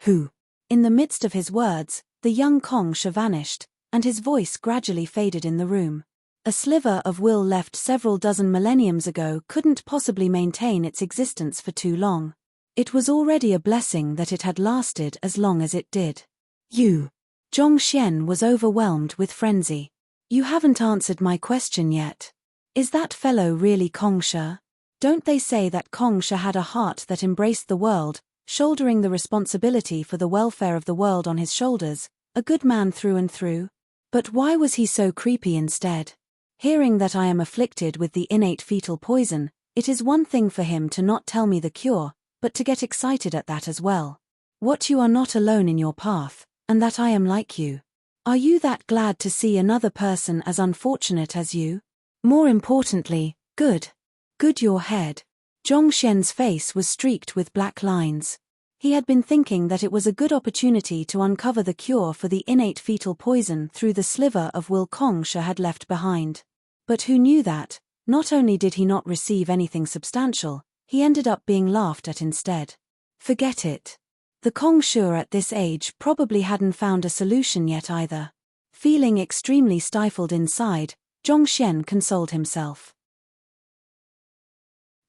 Who? In the midst of his words, the young Kong Shi vanished, and his voice gradually faded in the room. A sliver of will left several dozen millenniums ago couldn't possibly maintain its existence for too long. It was already a blessing that it had lasted as long as it did. You. Zhongxian was overwhelmed with frenzy. You haven't answered my question yet. Is that fellow really Kongsha? Don't they say that Kongsha had a heart that embraced the world, shouldering the responsibility for the welfare of the world on his shoulders, a good man through and through? But why was he so creepy instead? Hearing that I am afflicted with the innate fetal poison, it is one thing for him to not tell me the cure, but to get excited at that as well. What, you are not alone in your path, and that I am like you? Are you that glad to see another person as unfortunate as you? More importantly, good your head. Zhongxian's face was streaked with black lines. He had been thinking that it was a good opportunity to uncover the cure for the innate fetal poison through the sliver of will Kongsha had left behind. But who knew that, not only did he not receive anything substantial, he ended up being laughed at instead. Forget it. The Kongsha at this age probably hadn't found a solution yet either. Feeling extremely stifled inside, Zhongxian consoled himself.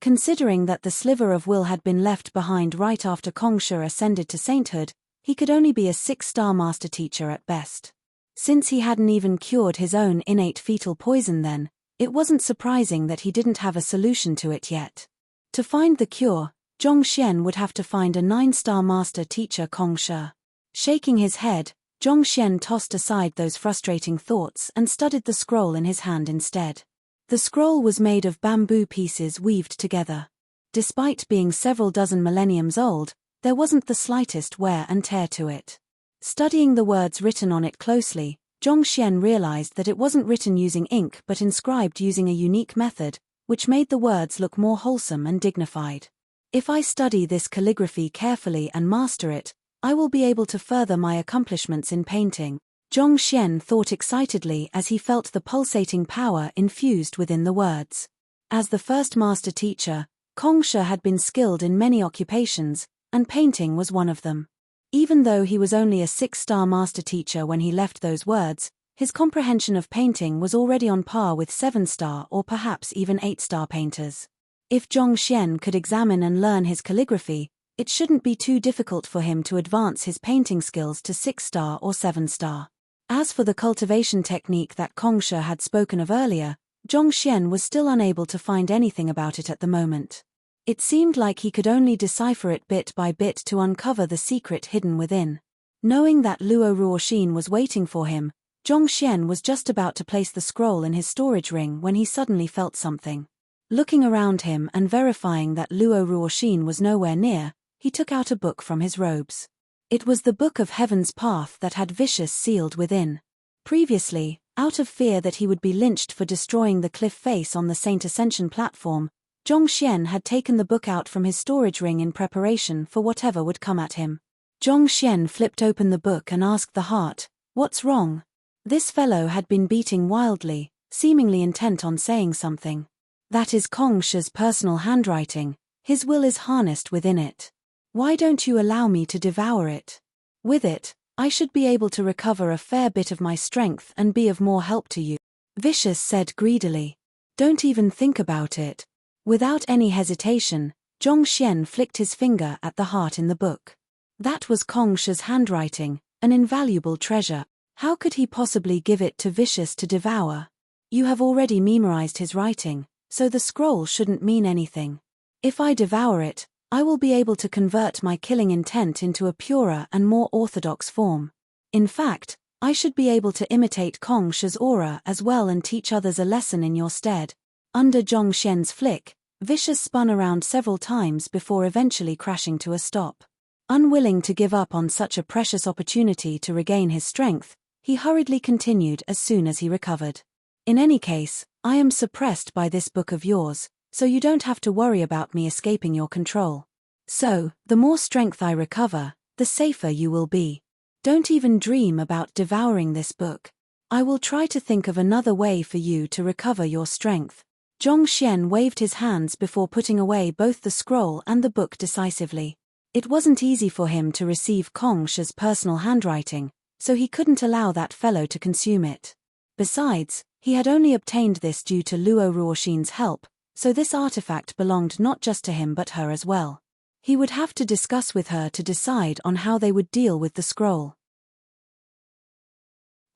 Considering that the sliver of will had been left behind right after Kongsha ascended to sainthood, he could only be a 6-star master teacher at best. Since he hadn't even cured his own innate fetal poison then, it wasn't surprising that he didn't have a solution to it yet. To find the cure, Zhongxian would have to find a 9-star master teacher Kongsha. Shaking his head, Zhongxian tossed aside those frustrating thoughts and studied the scroll in his hand instead. The scroll was made of bamboo pieces weaved together. Despite being several dozen millenniums old, there wasn't the slightest wear and tear to it. Studying the words written on it closely, Zhongxian realized that it wasn't written using ink but inscribed using a unique method, which made the words look more wholesome and dignified. If I study this calligraphy carefully and master it, I will be able to further my accomplishments in painting, Zhongxian thought excitedly as he felt the pulsating power infused within the words. As the first master teacher, Kongsha had been skilled in many occupations, and painting was one of them. Even though he was only a 6-star master teacher when he left those words, his comprehension of painting was already on par with 7-star or perhaps even 8-star painters. If Zhongxian could examine and learn his calligraphy, it shouldn't be too difficult for him to advance his painting skills to 6-star or 7-star. As for the cultivation technique that Kongsha had spoken of earlier, Zhongxian was still unable to find anything about it at the moment. It seemed like he could only decipher it bit by bit to uncover the secret hidden within. Knowing that Luo Ruoxin was waiting for him, Zhongxian was just about to place the scroll in his storage ring when he suddenly felt something. Looking around him and verifying that Luo Ruoxin was nowhere near, he took out a book from his robes. It was the Book of Heaven's Path that had Vicious sealed within. Previously, out of fear that he would be lynched for destroying the cliff face on the Saint Ascension platform, Zhongxian had taken the book out from his storage ring in preparation for whatever would come at him. Zhongxian flipped open the book and asked the heart, "What's wrong?" This fellow had been beating wildly, seemingly intent on saying something. That is Kongsha's personal handwriting, his will is harnessed within it. Why don't you allow me to devour it? With it, I should be able to recover a fair bit of my strength and be of more help to you, Vicious said greedily. Don't even think about it. Without any hesitation, Zhongxian flicked his finger at the heart in the book. That was Kongsha's handwriting, an invaluable treasure. How could he possibly give it to Vicious to devour? You have already memorized his writing, so the scroll shouldn't mean anything. If I devour it, I will be able to convert my killing intent into a purer and more orthodox form. In fact, I should be able to imitate Kongsha's aura as well and teach others a lesson in your stead. Under Zhongxian's flick, Vicious spun around several times before eventually crashing to a stop. Unwilling to give up on such a precious opportunity to regain his strength, he hurriedly continued as soon as he recovered. In any case, I am suppressed by this book of yours, so you don't have to worry about me escaping your control. So, the more strength I recover, the safer you will be. Don't even dream about devouring this book. I will try to think of another way for you to recover your strength. Zhongxian waved his hands before putting away both the scroll and the book decisively. It wasn't easy for him to receive Kongsha's personal handwriting, so he couldn't allow that fellow to consume it. Besides, he had only obtained this due to Luo Ruoxin's help, so this artifact belonged not just to him but her as well. He would have to discuss with her to decide on how they would deal with the scroll.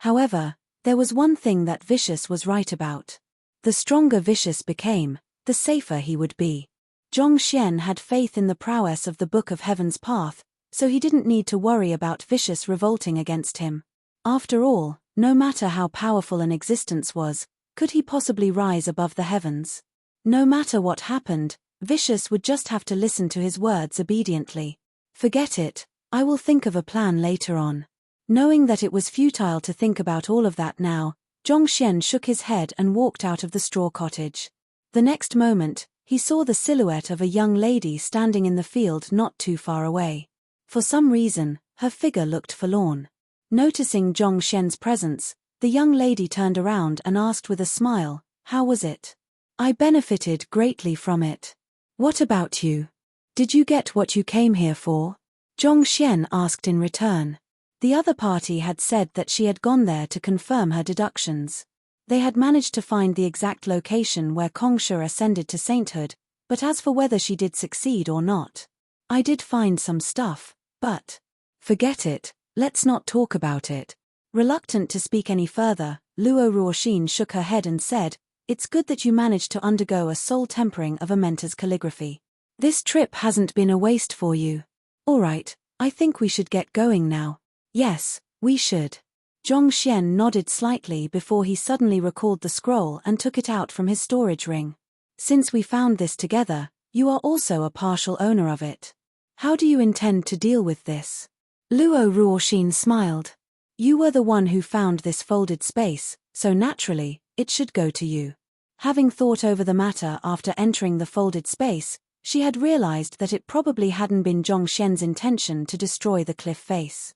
However, there was one thing that Vicious was right about. The stronger Vicious became, the safer he would be. Zhongxian had faith in the prowess of the Book of Heaven's Path, so he didn't need to worry about Vicious revolting against him. After all, no matter how powerful an existence was, could he possibly rise above the heavens? No matter what happened, Vicious would just have to listen to his words obediently. Forget it, I will think of a plan later on. Knowing that it was futile to think about all of that now, Zhongxian shook his head and walked out of the straw cottage. The next moment, he saw the silhouette of a young lady standing in the field not too far away. For some reason, her figure looked forlorn. Noticing Zhongxian's presence, the young lady turned around and asked with a smile, "How was it?" "I benefited greatly from it. What about you? Did you get what you came here for?" Zhongxian asked in return. The other party had said that she had gone there to confirm her deductions. They had managed to find the exact location where Kongsha ascended to sainthood, but as for whether she did succeed or not, "I did find some stuff, but..." "Forget it, let's not talk about it." Reluctant to speak any further, Luo Ruoxin shook her head and said, "It's good that you managed to undergo a soul tempering of a mentor's calligraphy. This trip hasn't been a waste for you. Alright, I think we should get going now." "Yes, we should." Zhongxian nodded slightly before he suddenly recalled the scroll and took it out from his storage ring. "Since we found this together, you are also a partial owner of it. How do you intend to deal with this?" Luo Ruoxin smiled. "You were the one who found this folded space, so naturally, it should go to you." Having thought over the matter after entering the folded space, she had realized that it probably hadn't been Zhongxian's intention to destroy the cliff face.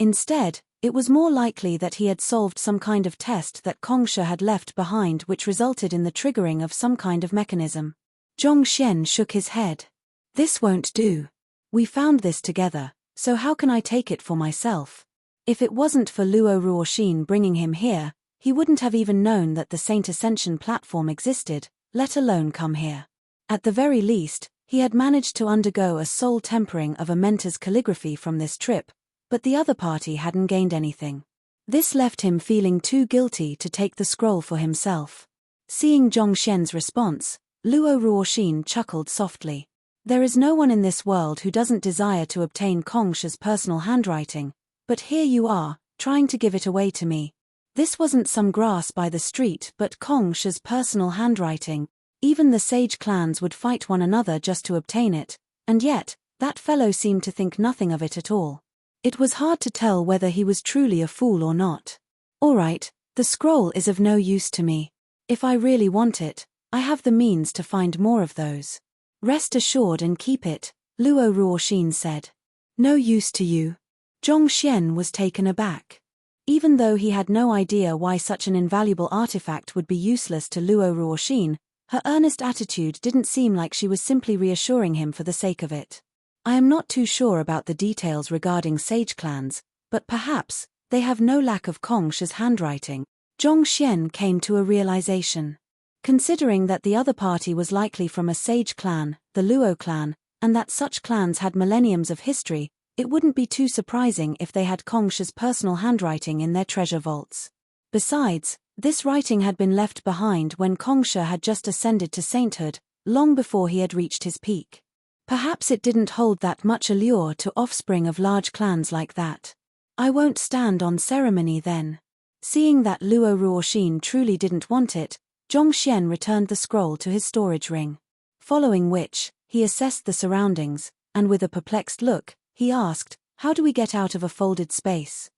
Instead, it was more likely that he had solved some kind of test that Kongsha had left behind which resulted in the triggering of some kind of mechanism. Zhongxian shook his head. "This won't do. We found this together, so how can I take it for myself?" If it wasn't for Luo Ruoxin bringing him here, he wouldn't have even known that the Saint Ascension platform existed, let alone come here. At the very least, he had managed to undergo a soul tempering of a mentor's calligraphy from this trip, but the other party hadn't gained anything. This left him feeling too guilty to take the scroll for himself. Seeing Zhongxian's response, Luo Ruoxin chuckled softly. "There is no one in this world who doesn't desire to obtain Kongsha's personal handwriting, but here you are, trying to give it away to me. This wasn't some grass by the street but Kongsha's personal handwriting. Even the sage clans would fight one another just to obtain it, and yet, that fellow seemed to think nothing of it at all." It was hard to tell whether he was truly a fool or not. "Alright, the scroll is of no use to me. If I really want it, I have the means to find more of those. Rest assured and keep it," Luo Ruoxin said. "No use to you?" Zhongxian was taken aback. Even though he had no idea why such an invaluable artifact would be useless to Luo Ruoxin, her earnest attitude didn't seem like she was simply reassuring him for the sake of it. "I am not too sure about the details regarding sage clans, but perhaps they have no lack of Kongsha's handwriting." Zhongxian came to a realization. Considering that the other party was likely from a sage clan, the Luo clan, and that such clans had millenniums of history, it wouldn't be too surprising if they had Kongsha's personal handwriting in their treasure vaults. Besides, this writing had been left behind when Kongsha had just ascended to sainthood, long before he had reached his peak. Perhaps it didn't hold that much allure to offspring of large clans like that. "I won't stand on ceremony then." Seeing that Luo Ruoxin truly didn't want it, Zhongxian returned the scroll to his storage ring. Following which, he assessed the surroundings, and with a perplexed look, he asked, "How do we get out of a folded space?"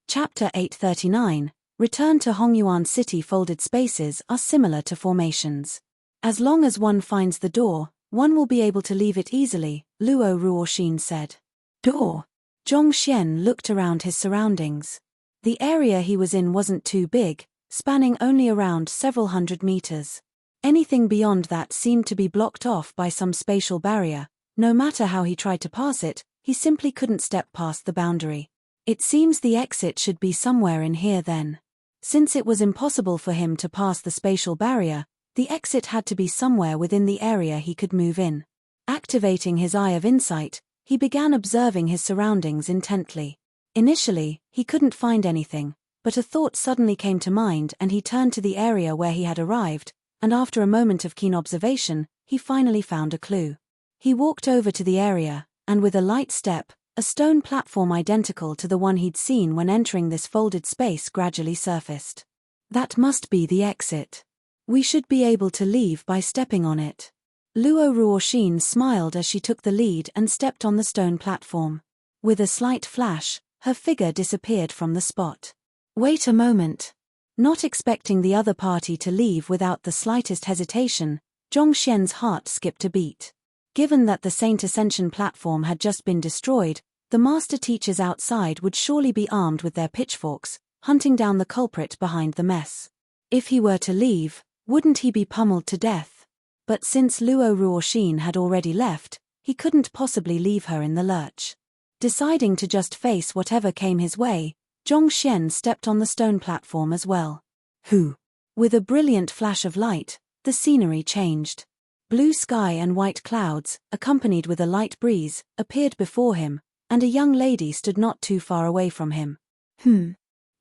Chapter 839, Return to Hongyuan City. Folded spaces are similar to formations. As long as one finds the door, one will be able to leave it easily, Luo Ruoxin said. Door? Zhongxian looked around his surroundings. The area he was in wasn't too big, spanning only around several hundred meters. Anything beyond that seemed to be blocked off by some spatial barrier. No matter how he tried to pass it, he simply couldn't step past the boundary. It seems the exit should be somewhere in here then. Since it was impossible for him to pass the spatial barrier, the exit had to be somewhere within the area he could move in. Activating his eye of insight, he began observing his surroundings intently. Initially, he couldn't find anything, but a thought suddenly came to mind and he turned to the area where he had arrived, and after a moment of keen observation, he finally found a clue. He walked over to the area, and with a light step, a stone platform identical to the one he'd seen when entering this folded space gradually surfaced. That must be the exit. We should be able to leave by stepping on it. Luo Ruoxin smiled as she took the lead and stepped on the stone platform. With a slight flash, her figure disappeared from the spot. Wait a moment. Not expecting the other party to leave without the slightest hesitation, Zhongxian's heart skipped a beat. Given that the Saint Ascension platform had just been destroyed, the master teachers outside would surely be armed with their pitchforks, hunting down the culprit behind the mess. If he were to leave, wouldn't he be pummeled to death? But since Luo Ruoxin had already left, he couldn't possibly leave her in the lurch. Deciding to just face whatever came his way, Zhongxian stepped on the stone platform as well. Who? With a brilliant flash of light, the scenery changed. Blue sky and white clouds, accompanied with a light breeze, appeared before him, and a young lady stood not too far away from him.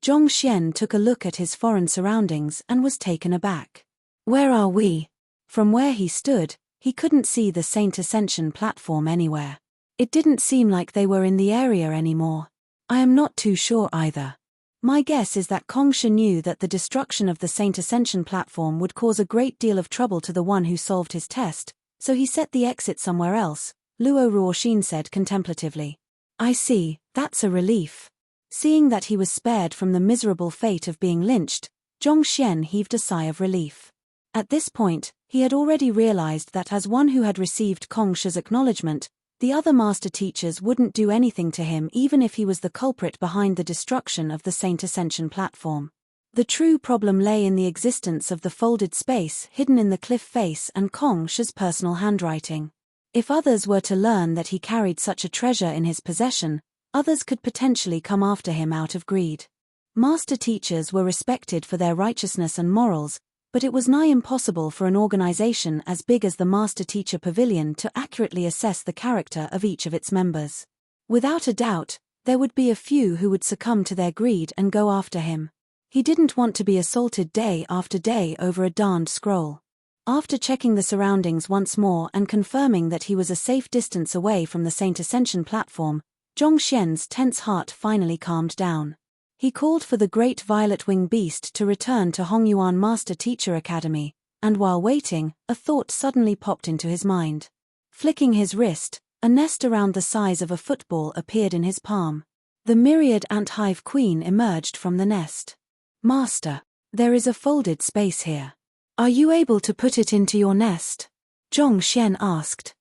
Zhongxian took a look at his foreign surroundings and was taken aback. Where are we? From where he stood, he couldn't see the Saint Ascension platform anywhere. It didn't seem like they were in the area anymore. I am not too sure either. My guess is that Kongsha knew that the destruction of the Saint Ascension platform would cause a great deal of trouble to the one who solved his test, so he set the exit somewhere else, Luo Ruoxin said contemplatively. I see, that's a relief. Seeing that he was spared from the miserable fate of being lynched, Zhongxian heaved a sigh of relief. At this point, he had already realized that as one who had received Kongsha's acknowledgement, the other master teachers wouldn't do anything to him even if he was the culprit behind the destruction of the Saint Ascension platform. The true problem lay in the existence of the folded space hidden in the cliff face and Kongsha's personal handwriting. If others were to learn that he carried such a treasure in his possession, others could potentially come after him out of greed. Master teachers were respected for their righteousness and morals, but it was nigh impossible for an organization as big as the Master Teacher Pavilion to accurately assess the character of each of its members. Without a doubt, there would be a few who would succumb to their greed and go after him. He didn't want to be assaulted day after day over a darned scroll. After checking the surroundings once more and confirming that he was a safe distance away from the Saint Ascension platform, Zhongxian's tense heart finally calmed down. He called for the great violet wing beast to return to Hongyuan Master Teacher Academy, and while waiting, a thought suddenly popped into his mind. Flicking his wrist, a nest around the size of a football appeared in his palm. The myriad ant-hive queen emerged from the nest. Master, there is a folded space here. Are you able to put it into your nest? Zhongxian asked.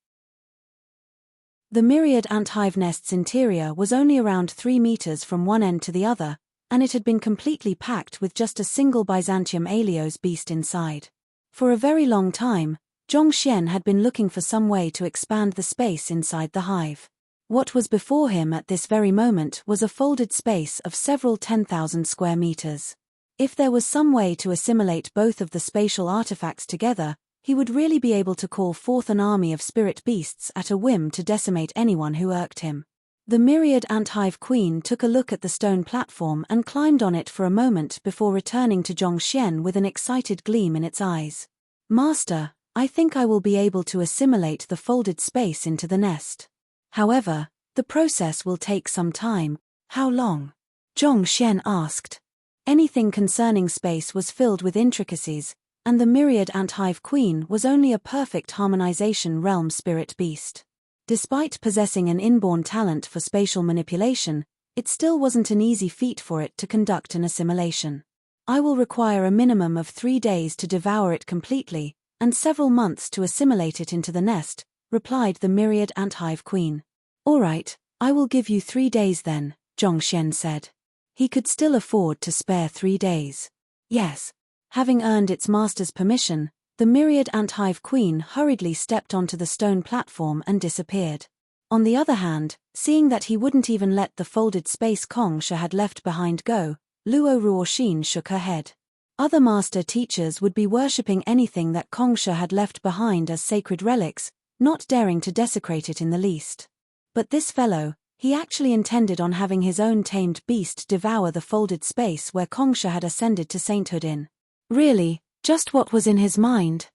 The myriad ant-hive nest's interior was only around 3 meters from one end to the other, and it had been completely packed with just a single Byzantium Alios beast inside. For a very long time, Zhongxian had been looking for some way to expand the space inside the hive. What was before him at this very moment was a folded space of several 10,000 square meters. If there was some way to assimilate both of the spatial artifacts together, he would really be able to call forth an army of spirit beasts at a whim to decimate anyone who irked him. The myriad ant-hive queen took a look at the stone platform and climbed on it for a moment before returning to Zhongxian with an excited gleam in its eyes. Master, I think I will be able to assimilate the folded space into the nest. However, the process will take some time. How long? Zhongxian asked. Anything concerning space was filled with intricacies, and the myriad ant-hive queen was only a perfect harmonization realm spirit beast. Despite possessing an inborn talent for spatial manipulation, it still wasn't an easy feat for it to conduct an assimilation. I will require a minimum of 3 days to devour it completely, and several months to assimilate it into the nest, replied the myriad ant-hive queen. All right, I will give you 3 days then, Zhongxian said. He could still afford to spare 3 days. Yes. Having earned its master's permission, the myriad ant-hive queen hurriedly stepped onto the stone platform and disappeared. On the other hand, seeing that he wouldn't even let the folded space Kongsha had left behind go, Luo Ruoxin shook her head. Other master teachers would be worshipping anything that Kongsha had left behind as sacred relics, not daring to desecrate it in the least. But this fellow, he actually intended on having his own tamed beast devour the folded space where Kongsha had ascended to sainthood in. Really, just what was in his mind?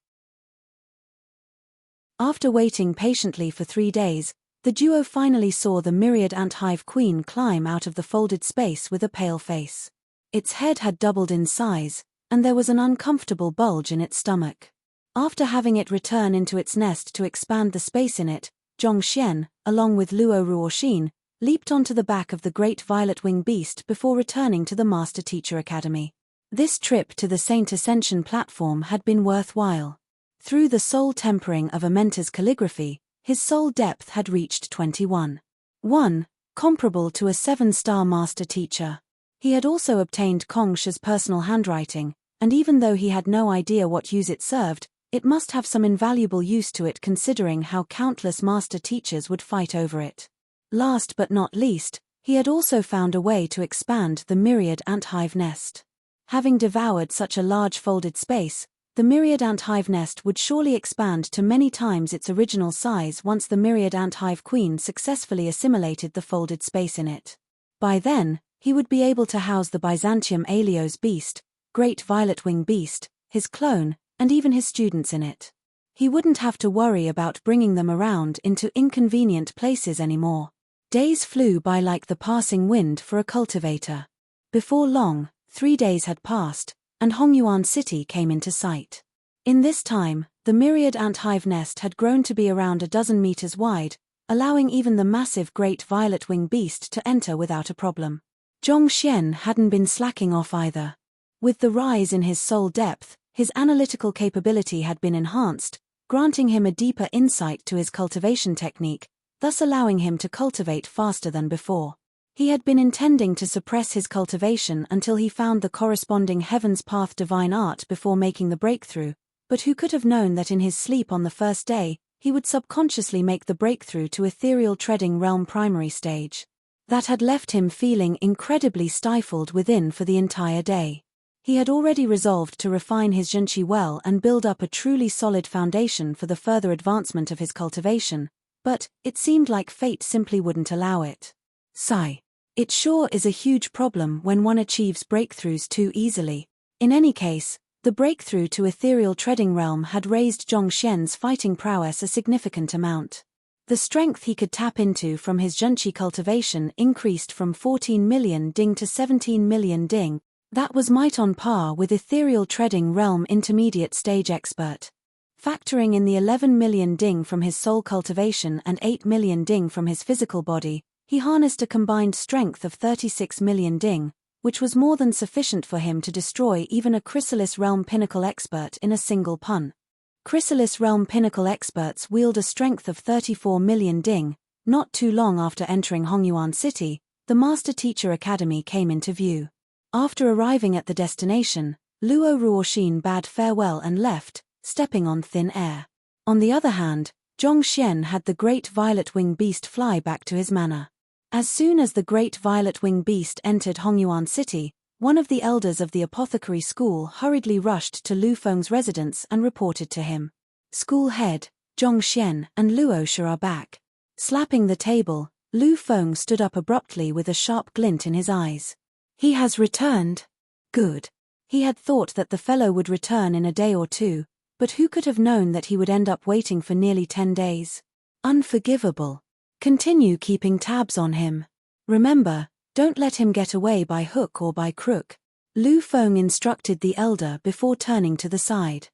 After waiting patiently for 3 days, the duo finally saw the myriad ant-hive queen climb out of the folded space with a pale face. Its head had doubled in size, and there was an uncomfortable bulge in its stomach. After having it return into its nest to expand the space in it, Zhongxian, along with Luo Ruoxin, leaped onto the back of the great violet-wing beast before returning to the Master Teacher Academy. This trip to the Saint Ascension platform had been worthwhile. Through the soul tempering of a mentor's calligraphy, his soul depth had reached 21. 1, comparable to a 7-star master teacher. He had also obtained Kongsha's personal handwriting, and even though he had no idea what use it served, it must have some invaluable use to it considering how countless master teachers would fight over it. Last but not least, he had also found a way to expand the myriad ant-hive nest. Having devoured such a large folded space, the myriad ant-hive nest would surely expand to many times its original size once the myriad ant-hive queen successfully assimilated the folded space in it. By then, he would be able to house the Byzantium Alios beast, great violet-wing beast, his clone, and even his students in it. He wouldn't have to worry about bringing them around into inconvenient places anymore. Days flew by like the passing wind for a cultivator. Before long, 3 days had passed, and Hongyuan City came into sight. In this time, the myriad ant-hive nest had grown to be around a dozen meters wide, allowing even the massive great violet-wing beast to enter without a problem. Zhongxian hadn't been slacking off either. With the rise in his soul depth, his analytical capability had been enhanced, granting him a deeper insight to his cultivation technique, thus allowing him to cultivate faster than before. He had been intending to suppress his cultivation until he found the corresponding Heaven's Path divine art before making the breakthrough, but who could have known that in his sleep on the first day, he would subconsciously make the breakthrough to ethereal treading realm primary stage. That had left him feeling incredibly stifled within for the entire day. He had already resolved to refine his zhenqi well and build up a truly solid foundation for the further advancement of his cultivation, but it seemed like fate simply wouldn't allow it. Sigh. It sure is a huge problem when one achieves breakthroughs too easily. In any case, the breakthrough to ethereal treading realm had raised Zhongxian's fighting prowess a significant amount. The strength he could tap into from his zhenqi cultivation increased from 14 million ding to 17 million ding. That was might on par with ethereal treading realm intermediate stage expert. Factoring in the 11 million ding from his soul cultivation and 8 million ding from his physical body, he harnessed a combined strength of 36 million ding, which was more than sufficient for him to destroy even a Chrysalis Realm Pinnacle expert in a single pun. Chrysalis Realm Pinnacle experts wield a strength of 34 million ding. Not too long after entering Hongyuan City, the Master Teacher Academy came into view. After arriving at the destination, Luo Ruoxin bade farewell and left, stepping on thin air. On the other hand, Zhongxian had the great violet-wing beast fly back to his manor. As soon as the great violet-wing beast entered Hongyuan City, one of the elders of the apothecary school hurriedly rushed to Lu Feng's residence and reported to him. School head, Zhongxian and Luo are back. Slapping the table, Lu Feng stood up abruptly with a sharp glint in his eyes. He has returned. Good. He had thought that the fellow would return in a day or two, but who could have known that he would end up waiting for nearly 10 days? Unforgivable. Continue keeping tabs on him. Remember, don't let him get away by hook or by crook. Lu Feng instructed the elder before turning to the side.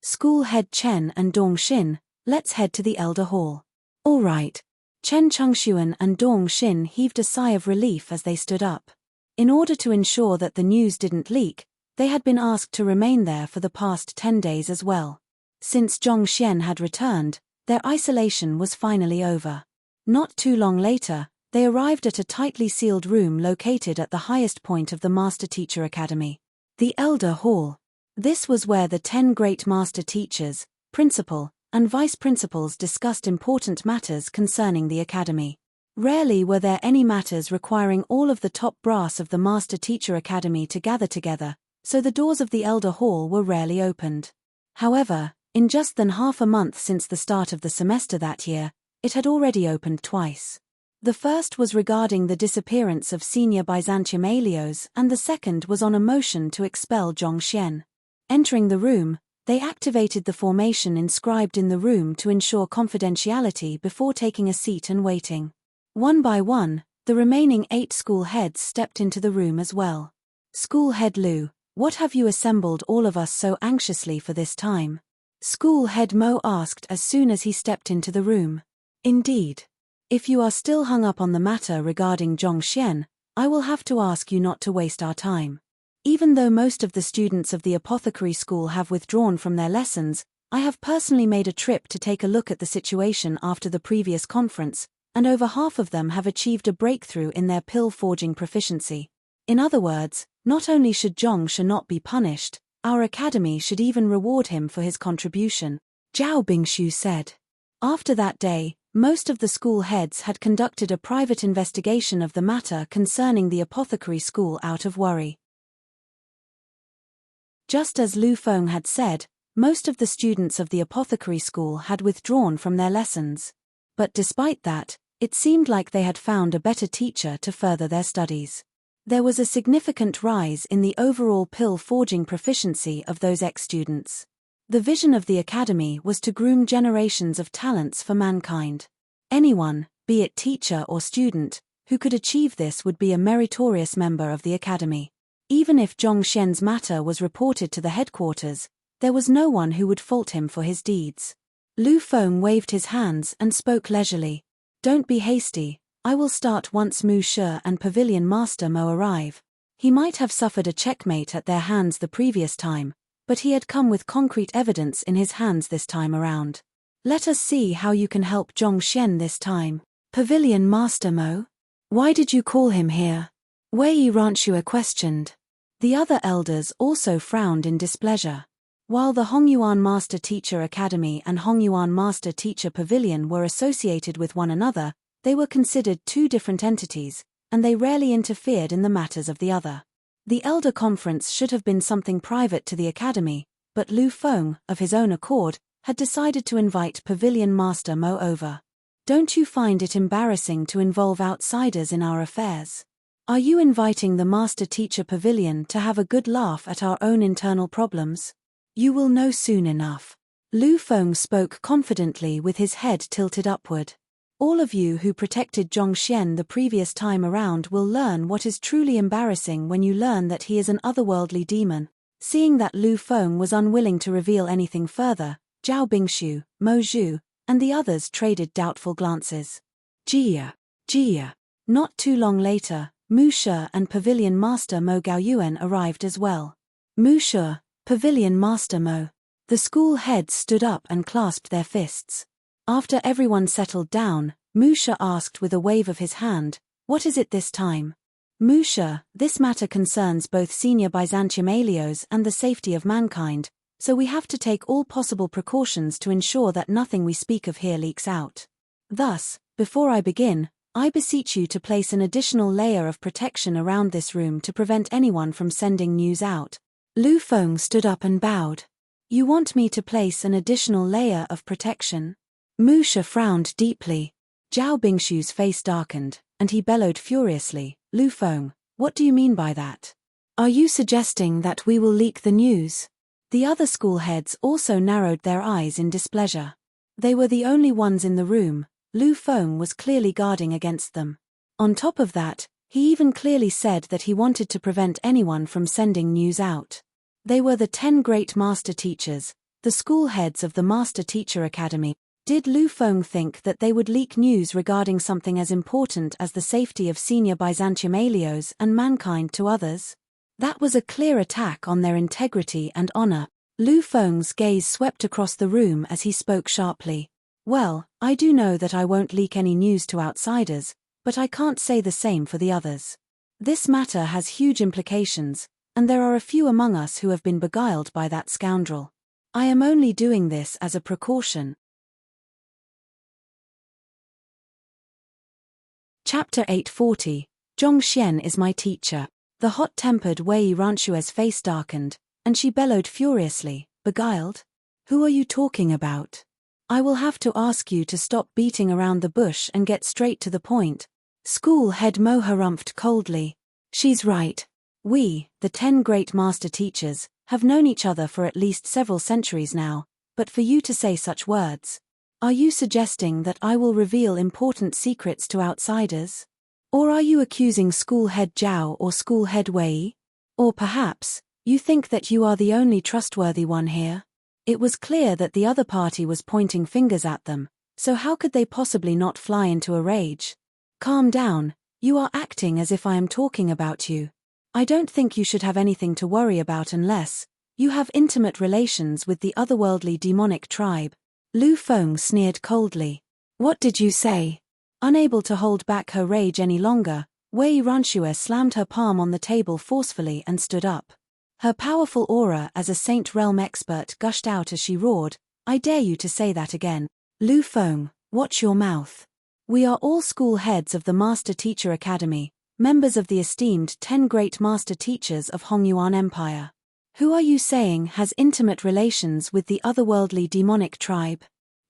School head Chen and Dong Xin, let's head to the elder hall. All right. Chen Chengxuan and Dong Xin heaved a sigh of relief as they stood up. In order to ensure that the news didn't leak, they had been asked to remain there for the past 10 days as well. Since Zhongxian had returned, their isolation was finally over. Not too long later, they arrived at a tightly sealed room located at the highest point of the Master Teacher Academy. The Elder Hall. This was where the 10 great master teachers, principal, and vice-principals discussed important matters concerning the academy. Rarely were there any matters requiring all of the top brass of the Master Teacher Academy to gather together, so the doors of the Elder Hall were rarely opened. However, In just than half a month since the start of the semester that year, it had already opened twice. The first was regarding the disappearance of senior Byzantium Alios, and the second was on a motion to expel Zhong Xian. Entering the room, they activated the formation inscribed in the room to ensure confidentiality before taking a seat and waiting. One by one, the remaining 8 school heads stepped into the room as well. School head Lu, what have you assembled all of us so anxiously for this time? School head Mo asked as soon as he stepped into the room. Indeed. If you are still hung up on the matter regarding Zhong Xian, I will have to ask you not to waste our time. Even though most of the students of the apothecary school have withdrawn from their lessons, I have personally made a trip to take a look at the situation after the previous conference, and over half of them have achieved a breakthrough in their pill forging proficiency. In other words, not only should Zhong Xian not be punished, our academy should even reward him for his contribution, Zhao Bingshu said. After that day, most of the school heads had conducted a private investigation of the matter concerning the apothecary school out of worry. Just as Lu Feng had said, most of the students of the apothecary school had withdrawn from their lessons. But despite that, it seemed like they had found a better teacher to further their studies. There was a significant rise in the overall pill forging proficiency of those ex-students. The vision of the academy was to groom generations of talents for mankind. Anyone, be it teacher or student, who could achieve this would be a meritorious member of the academy. Even if Zhong Xian's matter was reported to the headquarters, there was no one who would fault him for his deeds. Lu Feng waved his hands and spoke leisurely. Don't be hasty. I will start once Mu Shi and Pavilion Master Mo arrive. He might have suffered a checkmate at their hands the previous time, but he had come with concrete evidence in his hands this time around. Let us see how you can help Zhong Xian this time. Pavilion Master Mo? Why did you call him here? Wei Ranxue questioned. The other elders also frowned in displeasure. While the Hongyuan Master Teacher Academy and Hongyuan Master Teacher Pavilion were associated with one another, they were considered two different entities, and they rarely interfered in the matters of the other. The Elder Conference should have been something private to the academy, but Lu Feng, of his own accord, had decided to invite Pavilion Master Mo over. Don't you find it embarrassing to involve outsiders in our affairs? Are you inviting the Master Teacher Pavilion to have a good laugh at our own internal problems? You will know soon enough. Lu Feng spoke confidently with his head tilted upward. All of you who protected Zhong Xian the previous time around will learn what is truly embarrassing when you learn that he is an otherworldly demon. Seeing that Lu Feng was unwilling to reveal anything further, Zhao Bingshu, Mo Zhu, and the others traded doubtful glances. Jia. Not too long later, Mu Shi and Pavilion Master Mo Gaoyuan arrived as well. Mu Shi, Pavilion Master Mo. The school heads stood up and clasped their fists. After everyone settled down, Mu Shi asked with a wave of his hand, what is it this time? Mu Shi, this matter concerns both senior Byzantium Alios and the safety of mankind, so we have to take all possible precautions to ensure that nothing we speak of here leaks out. Thus, before I begin, I beseech you to place an additional layer of protection around this room to prevent anyone from sending news out. Lu Feng stood up and bowed. You want me to place an additional layer of protection? Mu Shi frowned deeply. Zhao Bingshu's face darkened, and he bellowed furiously, Lu Feng, what do you mean by that? Are you suggesting that we will leak the news? The other school heads also narrowed their eyes in displeasure. They were the only ones in the room. Lu Feng was clearly guarding against them. On top of that, he even clearly said that he wanted to prevent anyone from sending news out. They were the 10 great master teachers, the school heads of the Master Teacher Academy. Did Lu Feng think that they would leak news regarding something as important as the safety of senior Byzantium Alios and mankind to others? That was a clear attack on their integrity and honor. Lu Feng's gaze swept across the room as he spoke sharply. Well, I do know that I won't leak any news to outsiders, but I can't say the same for the others. This matter has huge implications, and there are a few among us who have been beguiled by that scoundrel. I am only doing this as a precaution. Chapter 840, Zhong Xian is my teacher. The hot-tempered Wei Ranxue's face darkened, and she bellowed furiously, beguiled? Who are you talking about? I will have to ask you to stop beating around the bush and get straight to the point. School head Mo harumphed coldly. She's right. We, the 10 great master teachers, have known each other for at least several centuries now, but for you to say such words. Are you suggesting that I will reveal important secrets to outsiders? Or are you accusing school head Zhao or school head Wei? Or perhaps, you think that you are the only trustworthy one here? It was clear that the other party was pointing fingers at them, so how could they possibly not fly into a rage? Calm down, you are acting as if I am talking about you. I don't think you should have anything to worry about unless you have intimate relations with the otherworldly demonic tribe. Lu Feng sneered coldly. What did you say? Unable to hold back her rage any longer, Wei Ranxue slammed her palm on the table forcefully and stood up. Her powerful aura as a Saint Realm expert gushed out as she roared, I dare you to say that again. Lu Feng, watch your mouth. We are all school heads of the Master Teacher Academy, members of the esteemed 10 great master teachers of Hongyuan Empire. Who are you saying has intimate relations with the otherworldly demonic tribe?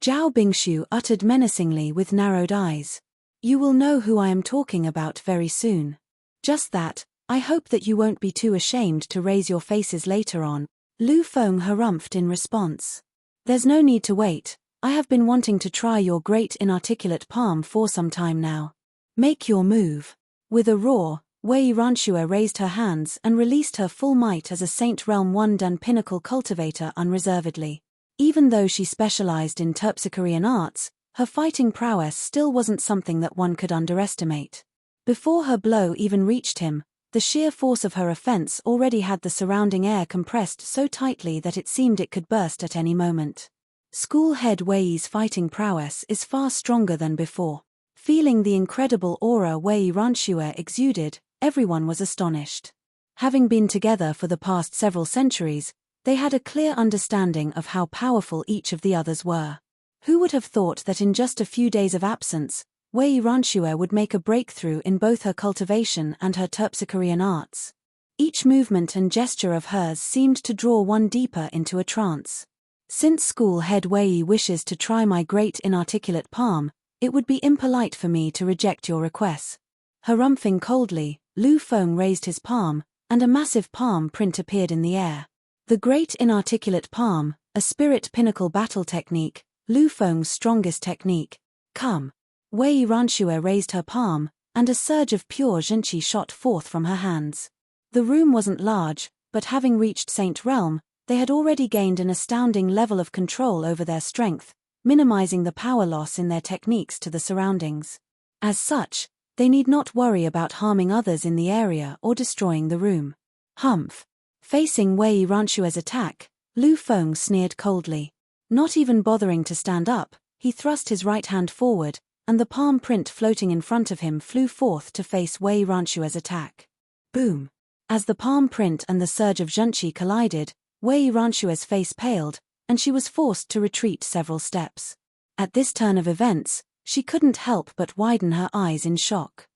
Zhao Bingshu uttered menacingly with narrowed eyes. You will know who I am talking about very soon. Just that, I hope that you won't be too ashamed to raise your faces later on. Lu Feng harumphed in response. There's no need to wait, I have been wanting to try your great inarticulate palm for some time now. Make your move. With a roar, Wei Ranxue raised her hands and released her full might as a Saint Realm 1 Dan pinnacle cultivator unreservedly. Even though she specialized in terpsichorean arts, her fighting prowess still wasn't something that one could underestimate. Before her blow even reached him, the sheer force of her offense already had the surrounding air compressed so tightly that it seemed it could burst at any moment. School head Wei's fighting prowess is far stronger than before. Feeling the incredible aura Wei Ranxue exuded, everyone was astonished. Having been together for the past several centuries, they had a clear understanding of how powerful each of the others were. Who would have thought that in just a few days of absence, Wei Ranxue would make a breakthrough in both her cultivation and her terpsichorean arts? Each movement and gesture of hers seemed to draw one deeper into a trance. Since school head Wei wishes to try my great inarticulate palm, it would be impolite for me to reject your request. Harumphing coldly, Lu Feng raised his palm, and a massive palm print appeared in the air. The great inarticulate palm, a spirit pinnacle battle technique, Lu Feng's strongest technique. Come. Wei Ranxue raised her palm, and a surge of pure zhenqi shot forth from her hands. The room wasn't large, but having reached Saint Realm, they had already gained an astounding level of control over their strength, minimizing the power loss in their techniques to the surroundings. As such, they need not worry about harming others in the area or destroying the room. Humph. Facing Wei Ranxue's attack, Lu Feng sneered coldly. Not even bothering to stand up, he thrust his right hand forward, and the palm print floating in front of him flew forth to face Wei Ranxue's attack. Boom. As the palm print and the surge of zhenqi collided, Wei Ranxue's face paled, and she was forced to retreat several steps. At this turn of events, she couldn't help but widen her eyes in shock.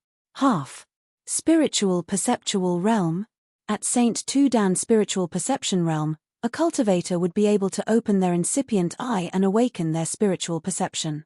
Spiritual perceptual realm? At Saint Dan spiritual perception realm, a cultivator would be able to open their incipient eye and awaken their spiritual perception.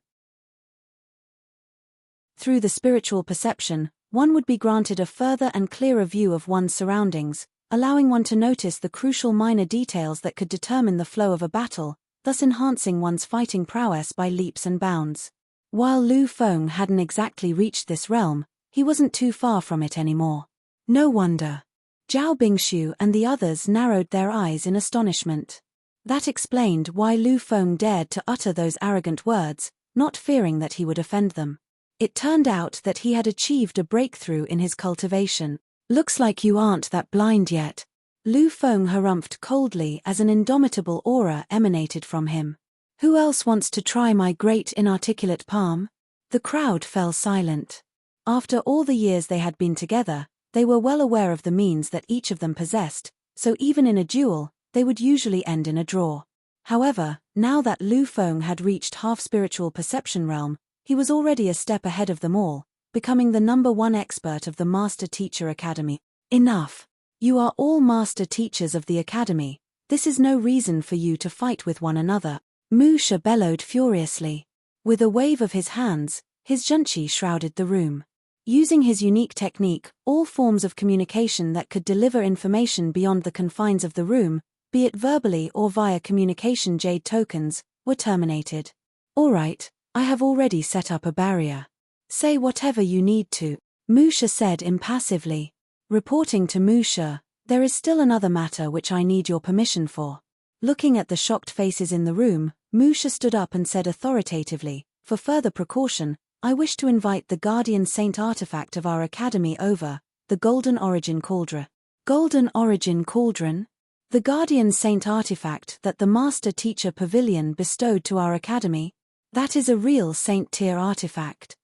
Through the spiritual perception, one would be granted a further and clearer view of one's surroundings, allowing one to notice the crucial minor details that could determine the flow of a battle, thus enhancing one's fighting prowess by leaps and bounds. While Lu Feng hadn't exactly reached this realm, he wasn't too far from it anymore. No wonder. Zhao Bingshu and the others narrowed their eyes in astonishment. That explained why Lu Feng dared to utter those arrogant words, not fearing that he would offend them. It turned out that he had achieved a breakthrough in his cultivation. Looks like you aren't that blind yet. Lu Feng harumphed coldly as an indomitable aura emanated from him. Who else wants to try my great inarticulate palm? The crowd fell silent. After all the years they had been together, they were well aware of the means that each of them possessed, so even in a duel, they would usually end in a draw. However, now that Lu Feng had reached half-spiritual perception realm, he was already a step ahead of them all, becoming the #1 expert of the Master Teacher Academy. Enough. You are all Master Teachers of the Academy, This is no reason for you to fight with one another, Musha bellowed furiously. With a wave of his hands, his junchi shrouded the room. Using his unique technique, all forms of communication that could deliver information beyond the confines of the room, be it verbally or via communication jade tokens, were terminated. All right, I have already set up a barrier. Say whatever you need to, Musha said impassively. Reporting to Musha, there is still another matter which I need your permission for. Looking at the shocked faces in the room, Musha stood up and said authoritatively, for further precaution, I wish to invite the guardian saint artifact of our academy over, the Golden Origin Cauldron. Golden Origin Cauldron? The guardian saint artifact that the Master Teacher Pavilion bestowed to our academy? That is a real saint-tier artifact.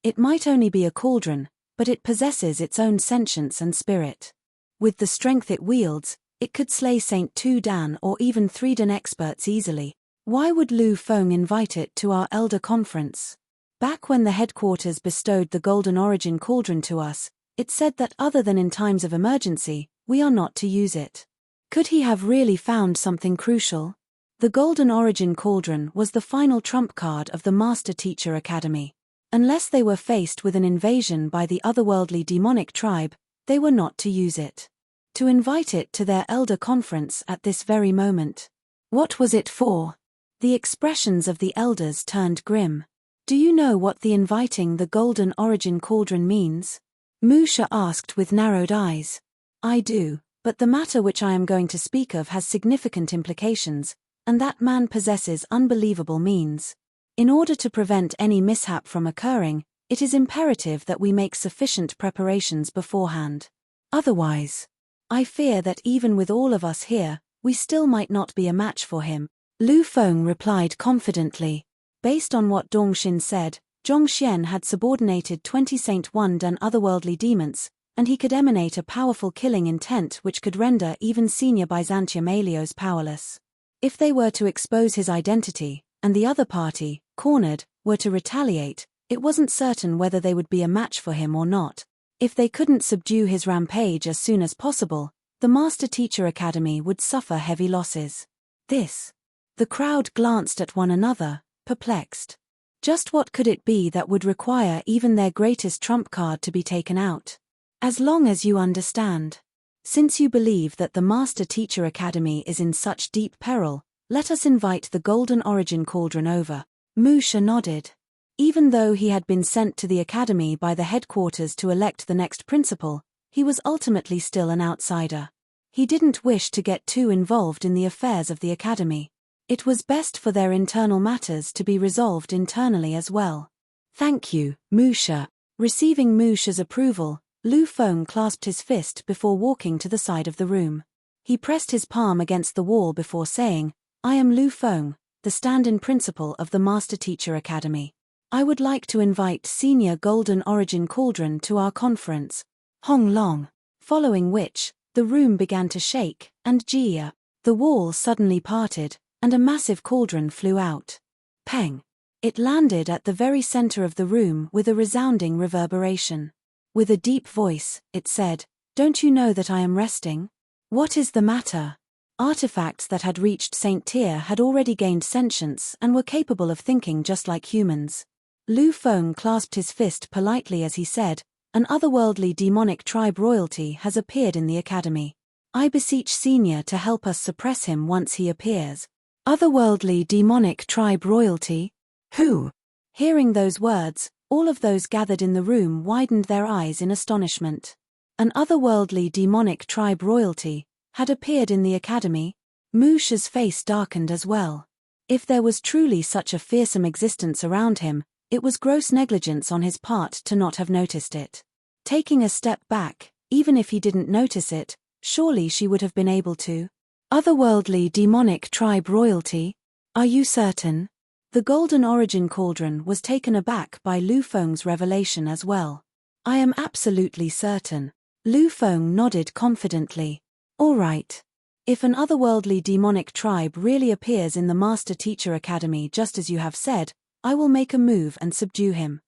It might only be a cauldron, but it possesses its own sentience and spirit. With the strength it wields, it could slay Saint 2 Dan or even 3 Dan experts easily. Why would Lu Feng invite it to our Elder Conference? Back when the headquarters bestowed the Golden Origin Cauldron to us, it said that other than in times of emergency, we are not to use it. Could he have really found something crucial? The Golden Origin Cauldron was the final trump card of the Master Teacher Academy. Unless they were faced with an invasion by the otherworldly demonic tribe, they were not to use it. To invite it to their Elder Conference at this very moment. What was it for? The expressions of the elders turned grim. Do you know what the inviting the Golden Origin Cauldron means? Musha asked with narrowed eyes. I do, but the matter which I am going to speak of has significant implications, and that man possesses unbelievable means. In order to prevent any mishap from occurring, it is imperative that we make sufficient preparations beforehand. Otherwise, I fear that even with all of us here, we still might not be a match for him. Lu Feng replied confidently. Based on what Dongxin said, Zhongxian had subordinated 20 Saint 1 Dan otherworldly demons, and he could emanate a powerful killing intent which could render even senior Byzantium Alios powerless. If they were to expose his identity, and the other party, cornered, were to retaliate, it wasn't certain whether they would be a match for him or not. If they couldn't subdue his rampage as soon as possible, the Master Teacher Academy would suffer heavy losses. The crowd glanced at one another, perplexed. Just what could it be that would require even their greatest trump card to be taken out? As long as you understand. Since you believe that the Master Teacher Academy is in such deep peril, let us invite the Golden Origin Cauldron over. Musha nodded. Even though he had been sent to the academy by the headquarters to elect the next principal, he was ultimately still an outsider. He didn't wish to get too involved in the affairs of the academy. It was best for their internal matters to be resolved internally as well. Thank you, Musha. Receiving Musha's approval, Lu Feng clasped his fist before walking to the side of the room. He pressed his palm against the wall before saying, I am Lu Feng, the stand-in principal of the Master Teacher Academy. I would like to invite Senior Golden Origin Cauldron to our conference. Hong Long. Following which, the room began to shake, and Jia. The wall suddenly parted, and a massive cauldron flew out. Peng. It landed at the very center of the room with a resounding reverberation. With a deep voice, it said, Don't you know that I am resting? What is the matter? Artifacts that had reached Saint Tier had already gained sentience and were capable of thinking just like humans. Lu Feng clasped his fist politely as he said, An otherworldly demonic tribe royalty has appeared in the academy. I beseech Senior to help us suppress him once he appears. Otherworldly demonic tribe royalty? Who? Hearing those words, all of those gathered in the room widened their eyes in astonishment. An otherworldly demonic tribe royalty had appeared in the academy. Musha's face darkened as well. If there was truly such a fearsome existence around him, it was gross negligence on his part to not have noticed it. Taking a step back, even if he didn't notice it, surely she would have been able to. Otherworldly demonic tribe royalty? Are you certain? The Golden Origin Cauldron was taken aback by Lu Feng's revelation as well. I am absolutely certain. Lu Feng nodded confidently. All right. If an otherworldly demonic tribe really appears in the Master Teacher Academy just as you have said, I will make a move and subdue him.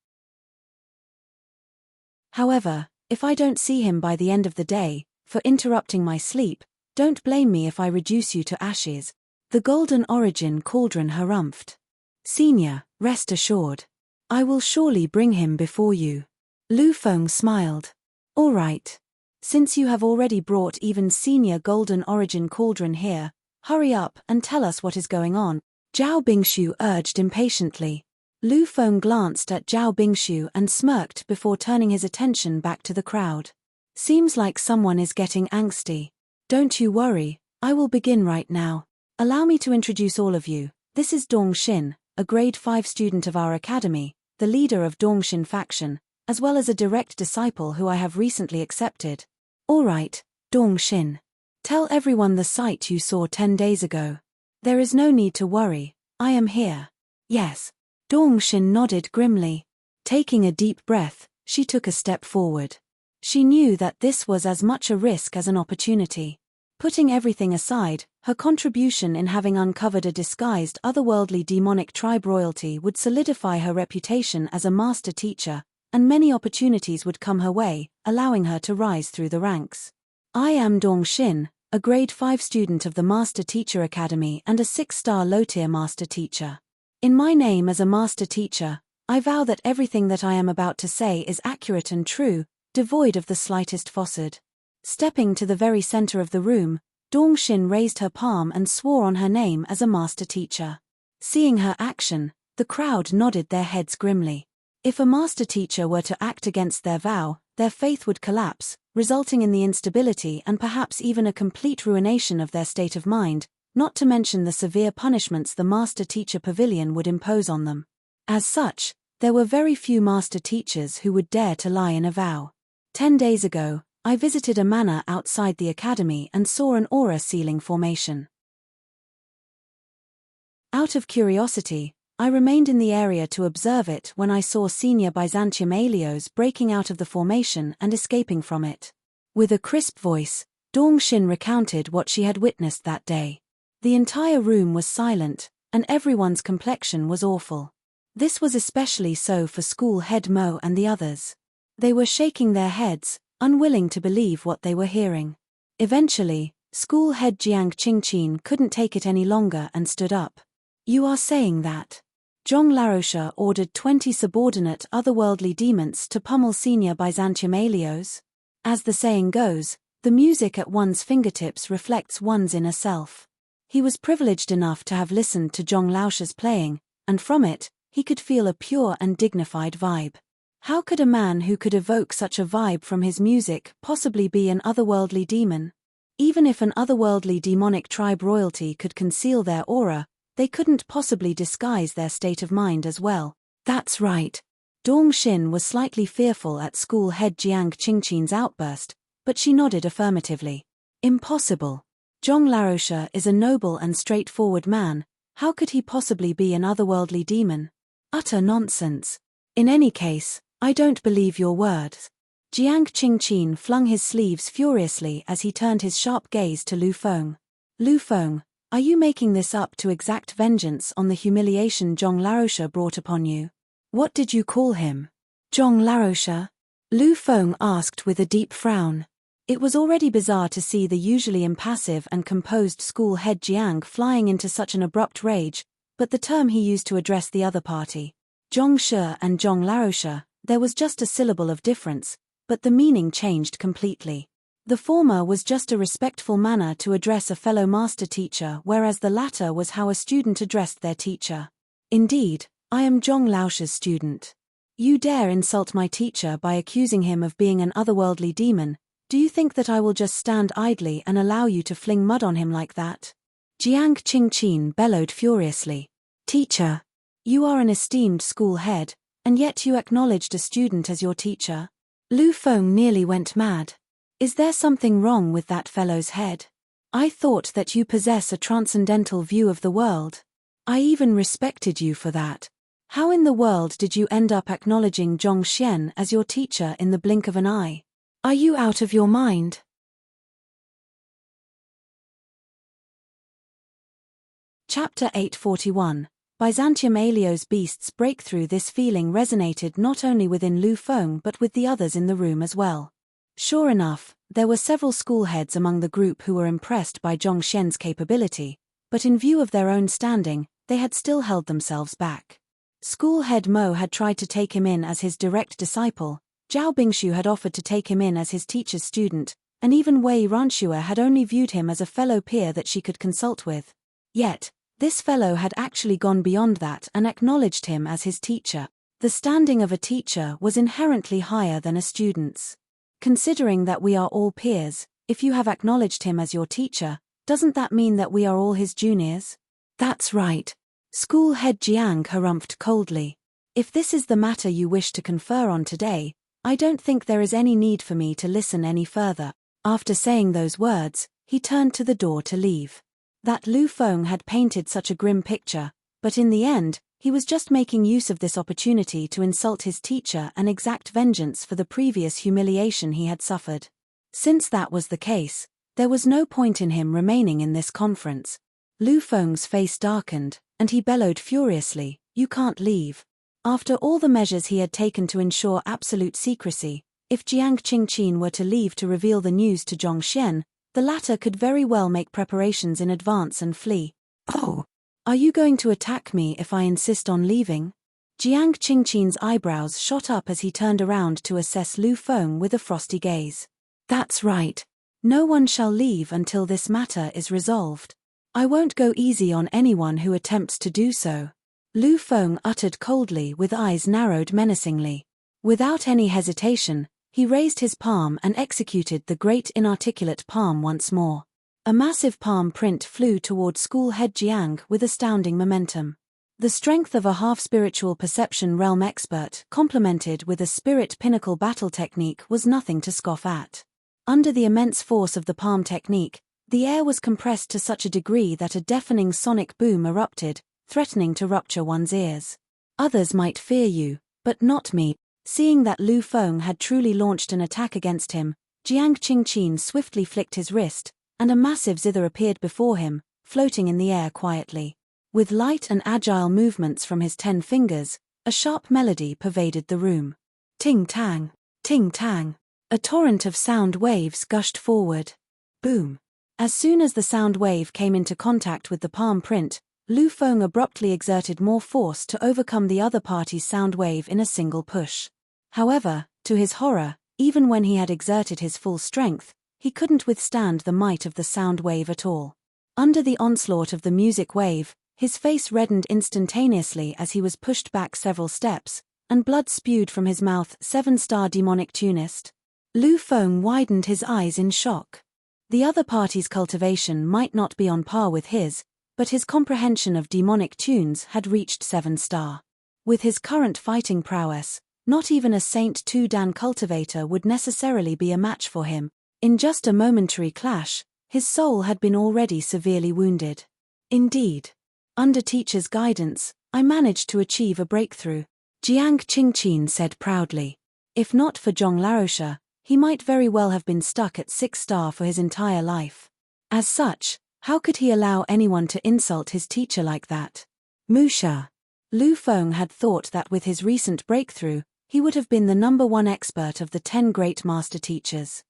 However, if I don't see him by the end of the day, for interrupting my sleep, Don't blame me if I reduce you to ashes. The golden origin cauldron harumphed. Senior, rest assured. I will surely bring him before you. Lu Feng smiled. All right. Since you have already brought even senior golden origin cauldron here, hurry up and tell us what is going on, Zhao Bingshu urged impatiently. Lu Feng glanced at Zhao Bingshu and smirked before turning his attention back to the crowd. Seems like someone is getting angsty. Don't you worry, I will begin right now. Allow me to introduce all of you. This is Dongxin, a grade 5 student of our academy, the leader of Dongxin faction, as well as a direct disciple who I have recently accepted. All right, Dongxin. Tell everyone the sight you saw 10 days ago. There is no need to worry, I am here. Yes. Dongxin nodded grimly. Taking a deep breath, she took a step forward. She knew that this was as much a risk as an opportunity. Putting everything aside, her contribution in having uncovered a disguised otherworldly demonic tribe royalty would solidify her reputation as a master teacher, and many opportunities would come her way, allowing her to rise through the ranks. I am Dongxin, a grade 5 student of the Master Teacher Academy and a 6-star low-tier master teacher. In my name as a master teacher, I vow that everything that I am about to say is accurate and true, devoid of the slightest falsehood. Stepping to the very center of the room, Dongxin raised her palm and swore on her name as a master teacher. Seeing her action, the crowd nodded their heads grimly. If a master teacher were to act against their vow, their faith would collapse, resulting in the instability and perhaps even a complete ruination of their state of mind, not to mention the severe punishments the Master Teacher Pavilion would impose on them. As such, there were very few master teachers who would dare to lie in a vow. 10 days ago, I visited a manor outside the academy and saw an aura sealing formation. Out of curiosity, I remained in the area to observe it when I saw Senior Byzantium Alios breaking out of the formation and escaping from it. With a crisp voice, Dongxin recounted what she had witnessed that day. The entire room was silent, and everyone's complexion was awful. This was especially so for school head Mo and the others. They were shaking their heads, unwilling to believe what they were hearing. Eventually, school head Jiang Qingqin couldn't take it any longer and stood up. You are saying that Zhong Larosha ordered 20 subordinate otherworldly demons to pummel Senior Byzantium Alios? As the saying goes, the music at one's fingertips reflects one's inner self. He was privileged enough to have listened to Zhong Laosha's playing, and from it, he could feel a pure and dignified vibe. How could a man who could evoke such a vibe from his music possibly be an otherworldly demon? Even if an otherworldly demonic tribe royalty could conceal their aura, they couldn't possibly disguise their state of mind as well. That's right. Dongxin was slightly fearful at school head Jiang Qingqin's outburst, but she nodded affirmatively. Impossible. Zhong Larosha is a noble and straightforward man, how could he possibly be an otherworldly demon? Utter nonsense. In any case, I don't believe your words. Jiang Qingqin flung his sleeves furiously as he turned his sharp gaze to Lu Feng. Lu Feng, are you making this up to exact vengeance on the humiliation Zhong Larosha brought upon you? What did you call him? Zhong Larosha? Lu Feng asked with a deep frown. It was already bizarre to see the usually impassive and composed school head Jiang flying into such an abrupt rage, but the term he used to address the other party, Zhong Shi and Zhong Larosha, there was just a syllable of difference, but the meaning changed completely. The former was just a respectful manner to address a fellow master teacher, whereas the latter was how a student addressed their teacher. Indeed, I am Zhong Laosha's student. You dare insult my teacher by accusing him of being an otherworldly demon. Do you think that I will just stand idly and allow you to fling mud on him like that? Jiang Qingqin bellowed furiously. Teacher, you are an esteemed school head, and yet you acknowledged a student as your teacher? Lu Feng nearly went mad. Is there something wrong with that fellow's head? I thought that you possess a transcendental view of the world. I even respected you for that. How in the world did you end up acknowledging Zhong Xian as your teacher in the blink of an eye? Are you out of your mind? Chapter 841. Byzantium Alios Beast's breakthrough. This feeling resonated not only within Lu Feng but with the others in the room as well. Sure enough, there were several schoolheads among the group who were impressed by Zhong Xian's capability, but in view of their own standing, they had still held themselves back. School head Mo had tried to take him in as his direct disciple, Zhao Bingshu had offered to take him in as his teacher's student, and even Wei Ranxue had only viewed him as a fellow peer that she could consult with. Yet, this fellow had actually gone beyond that and acknowledged him as his teacher. The standing of a teacher was inherently higher than a student's. Considering that we are all peers, if you have acknowledged him as your teacher, doesn't that mean that we are all his juniors? That's right. School head Jiang harumphed coldly. If this is the matter you wish to confer on today, I don't think there is any need for me to listen any further. After saying those words, he turned to the door to leave. That Lu Feng had painted such a grim picture, but in the end, he was just making use of this opportunity to insult his teacher and exact vengeance for the previous humiliation he had suffered. Since that was the case, there was no point in him remaining in this conference. Lu Feng's face darkened, and he bellowed furiously, "You can't leave." After all the measures he had taken to ensure absolute secrecy, if Jiang Qingqin were to leave to reveal the news to Zhong Xian, the latter could very well make preparations in advance and flee. "Oh, are you going to attack me if I insist on leaving?" Jiang Qingqin's eyebrows shot up as he turned around to assess Lu Feng with a frosty gaze. "That's right. No one shall leave until this matter is resolved. I won't go easy on anyone who attempts to do so," Lu Feng uttered coldly with eyes narrowed menacingly. Without any hesitation, he raised his palm and executed the great inarticulate palm once more. A massive palm print flew toward school head Jiang with astounding momentum. The strength of a half-spiritual perception realm expert complemented with a spirit pinnacle battle technique was nothing to scoff at. Under the immense force of the palm technique, the air was compressed to such a degree that a deafening sonic boom erupted, threatening to rupture one's ears. "Others might fear you, but not me." Seeing that Lu Feng had truly launched an attack against him, Jiang Qingqin swiftly flicked his wrist, and a massive zither appeared before him, floating in the air quietly. With light and agile movements from his 10 fingers, a sharp melody pervaded the room. Ting-tang, ting-tang. A torrent of sound waves gushed forward. Boom. As soon as the sound wave came into contact with the palm print, Lu Feng abruptly exerted more force to overcome the other party's sound wave in a single push. However, to his horror, even when he had exerted his full strength, he couldn't withstand the might of the sound wave at all. Under the onslaught of the music wave, his face reddened instantaneously as he was pushed back several steps, and blood spewed from his mouth. 7-star demonic tunist. Lu Feng widened his eyes in shock. The other party's cultivation might not be on par with his, but his comprehension of demonic tunes had reached 7-star. With his current fighting prowess, not even a Saint 2 Dan cultivator would necessarily be a match for him. In just a momentary clash, his soul had been already severely wounded. Indeed. Under teacher's guidance, I managed to achieve a breakthrough, Jiang Qingqin said proudly. If not for Zhong Laroche, he might very well have been stuck at 6-star for his entire life. As such, how could he allow anyone to insult his teacher like that? Musha. Lu Feng had thought that with his recent breakthrough, he would have been the #1 expert of the 10 great master teachers.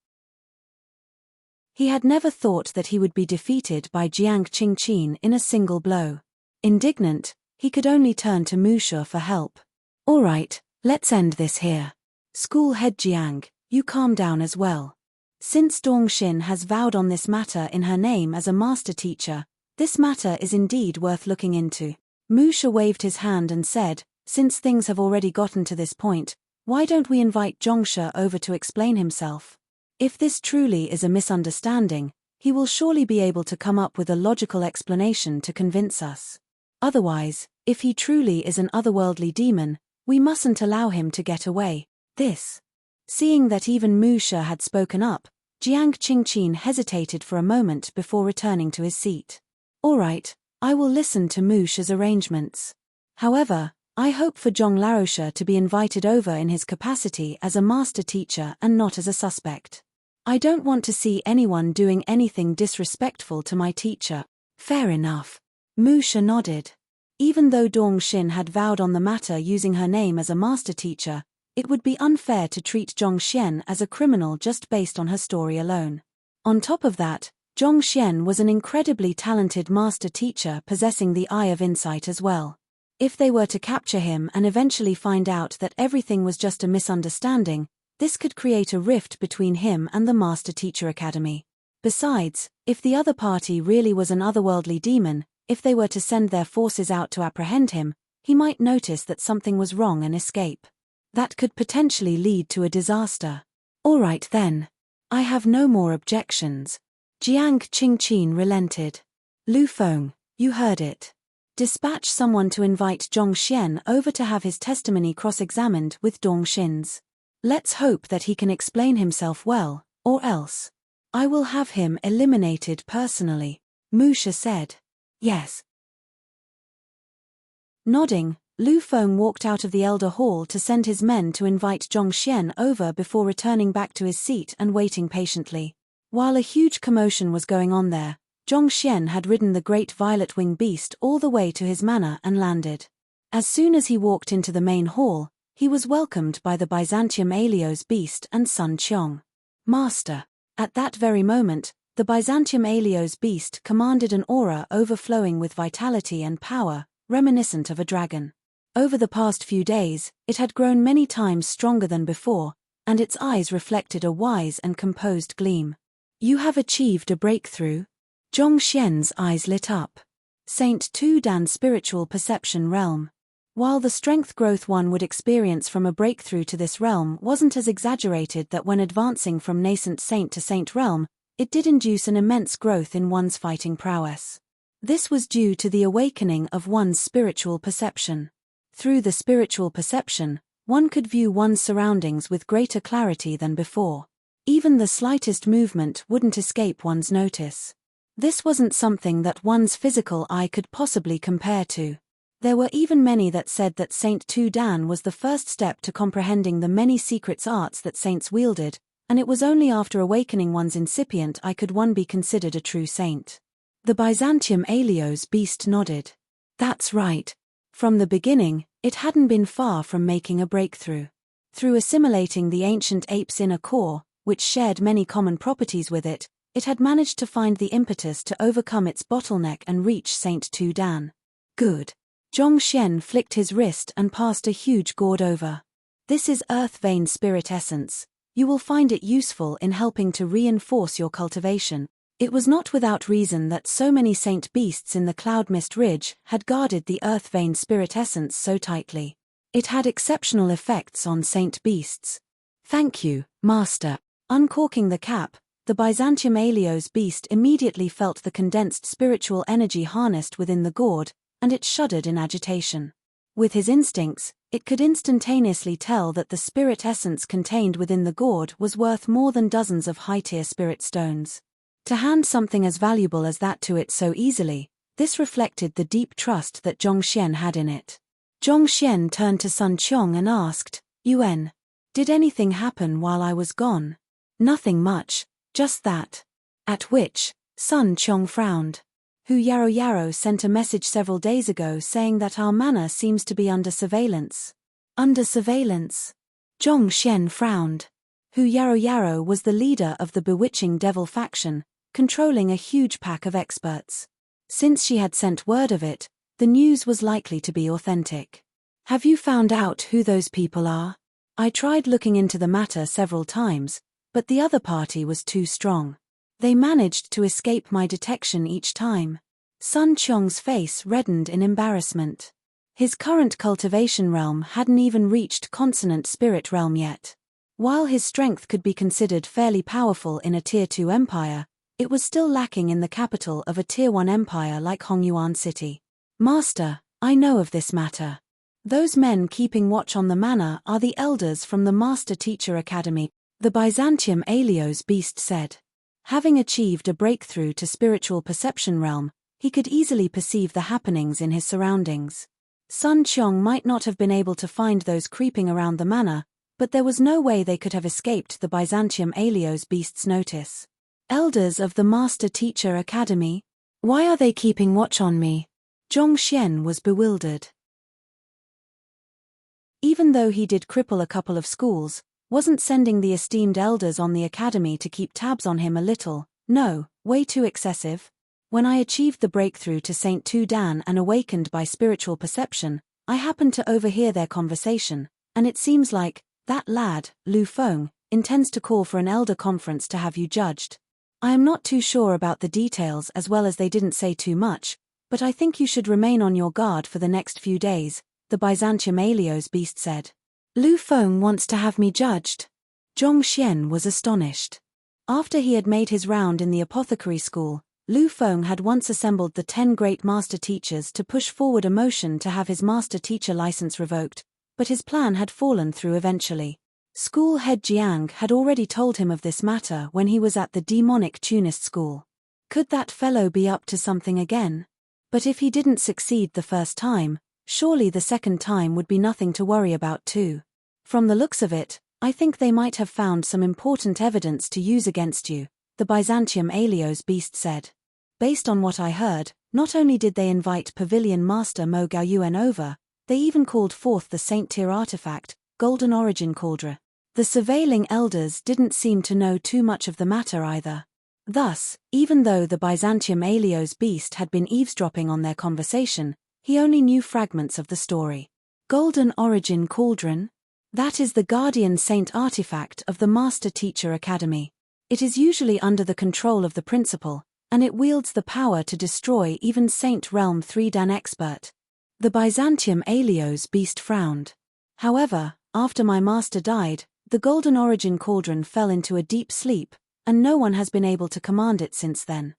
He had never thought that he would be defeated by Jiang Qingqin in a single blow. Indignant, he could only turn to Musha for help. "All right, let's end this here. School head Jiang, you calm down as well. Since Dong Xin has vowed on this matter in her name as a master teacher, this matter is indeed worth looking into." Musha waved his hand and said, "Since things have already gotten to this point, why don't we invite Zhongshe over to explain himself? If this truly is a misunderstanding, he will surely be able to come up with a logical explanation to convince us. Otherwise, if he truly is an otherworldly demon, we mustn't allow him to get away." Seeing that even Musha had spoken up, Jiang Qingqin hesitated for a moment before returning to his seat. "All right, I will listen to Musha's arrangements. However, I hope for Zhong Laroche to be invited over in his capacity as a master teacher and not as a suspect. I don't want to see anyone doing anything disrespectful to my teacher." "Fair enough." Musha nodded. Even though Dong Xin had vowed on the matter using her name as a master teacher, It would be unfair to treat Zhongxian as a criminal just based on her story alone. On top of that, Zhongxian was an incredibly talented master teacher possessing the eye of insight as well. If they were to capture him and eventually find out that everything was just a misunderstanding, this could create a rift between him and the Master Teacher Academy. Besides, if the other party really was an otherworldly demon, if they were to send their forces out to apprehend him, he might notice that something was wrong and escape. That could potentially lead to a disaster. All right then. I have no more objections. Jiang Qingqin relented. Lu Feng, you heard it. Dispatch someone to invite Zhongxian over to have his testimony cross-examined with Dongxin's. Let's hope that he can explain himself well, or else. I will have him eliminated personally, Musha said. Yes. Nodding, Lu Feng walked out of the Elder Hall to send his men to invite Zhongxian over before returning back to his seat and waiting patiently. While a huge commotion was going on there, Zhongxian had ridden the great violet-wing beast all the way to his manor and landed. As soon as he walked into the main hall, he was welcomed by the Byzantium Alios beast and Sun Qiong. Master. At that very moment, the Byzantium Alios beast commanded an aura overflowing with vitality and power, reminiscent of a dragon. Over the past few days, it had grown many times stronger than before, and its eyes reflected a wise and composed gleam. You have achieved a breakthrough? Zhongxian's eyes lit up. Saint Tu Dan's spiritual perception realm. While the strength growth one would experience from a breakthrough to this realm wasn't as exaggerated that when advancing from nascent saint to saint realm, it did induce an immense growth in one's fighting prowess. This was due to the awakening of one's spiritual perception. Through the spiritual perception, one could view one's surroundings with greater clarity than before. Even the slightest movement wouldn't escape one's notice. This wasn't something that one's physical eye could possibly compare to. There were even many that said that Saint Tu Dan was the first step to comprehending the many secrets arts that saints wielded, and it was only after awakening one's incipient eye could one be considered a true saint. The Byzantium Alios beast nodded. That's right. From the beginning, it hadn't been far from making a breakthrough. Through assimilating the ancient ape's inner core, which shared many common properties with it, it had managed to find the impetus to overcome its bottleneck and reach Saint Tu Dan. Good. Zhongxian flicked his wrist and passed a huge gourd over. This is Earth Vein Spirit Essence. You will find it useful in helping to reinforce your cultivation. It was not without reason that so many saint beasts in the Cloud Mist Ridge had guarded the Earth Vein Spirit Essence so tightly. It had exceptional effects on saint beasts. Thank you, Master. Uncorking the cap, the Byzantium Alios beast immediately felt the condensed spiritual energy harnessed within the gourd, and it shuddered in agitation. With his instincts, it could instantaneously tell that the spirit essence contained within the gourd was worth more than dozens of high-tier spirit stones. To hand something as valuable as that to it so easily, this reflected the deep trust that Zhongxian had in it. Zhongxian turned to Sun Qiong and asked, Yuan, did anything happen while I was gone? Nothing much. Just that. At which, Sun Qiong frowned. Hu Yarrow sent a message several days ago saying that our manor seems to be under surveillance. Under surveillance? Zhongxian frowned. Hu Yarrow was the leader of the bewitching devil faction, controlling a huge pack of experts. Since she had sent word of it, the news was likely to be authentic. Have you found out who those people are? I tried looking into the matter several times, but the other party was too strong. They managed to escape my detection each time. Sun Qiong's face reddened in embarrassment. His current cultivation realm hadn't even reached consonant spirit realm yet. While his strength could be considered fairly powerful in a Tier 2 empire, it was still lacking in the capital of a Tier 1 empire like Hongyuan City. Master, I know of this matter. Those men keeping watch on the manor are the elders from the Master Teacher Academy, the Byzantium Alios beast said. Having achieved a breakthrough to spiritual perception realm, he could easily perceive the happenings in his surroundings. Sun Qiong might not have been able to find those creeping around the manor, but there was no way they could have escaped the Byzantium Alios beast's notice. Elders of the Master Teacher Academy? Why are they keeping watch on me? Zhongxian was bewildered. even though he did cripple a couple of schools, wasn't sending the esteemed elders on the academy to keep tabs on him a little. No, way too excessive. When I achieved the breakthrough to St. Tudan and awakened by spiritual perception, I happened to overhear their conversation, and it seems like that lad, Lu Feng, intends to call for an elder conference to have you judged. I am not too sure about the details as well as they didn't say too much, but I think you should remain on your guard for the next few days, the Byzantium Alios beast said. Lu Feng wants to have me judged. Zhong Xian was astonished. After he had made his round in the apothecary school, Lu Feng had once assembled the 10 great master teachers to push forward a motion to have his master teacher license revoked, but his plan had fallen through eventually. School head Jiang had already told him of this matter when he was at the demonic tunist school. Could that fellow be up to something again? But if he didn't succeed the first time, surely the second time would be nothing to worry about too. From the looks of it, I think they might have found some important evidence to use against you, the Byzantium Alios beast said. Based on what I heard, not only did they invite Pavilion Master Mo Gaoyuan over, they even called forth the Saint Tier artifact, Golden Origin Cauldron. The surveilling elders didn't seem to know too much of the matter either. Thus, even though the Byzantium Alios beast had been eavesdropping on their conversation, he only knew fragments of the story. Golden Origin Cauldron? That is the guardian saint artifact of the Master Teacher Academy. It is usually under the control of the principal, and it wields the power to destroy even Saint Realm 3 Dan expert. The Byzantium Alios beast frowned. However, after my master died, the Golden Origin Cauldron fell into a deep sleep, and no one has been able to command it since then.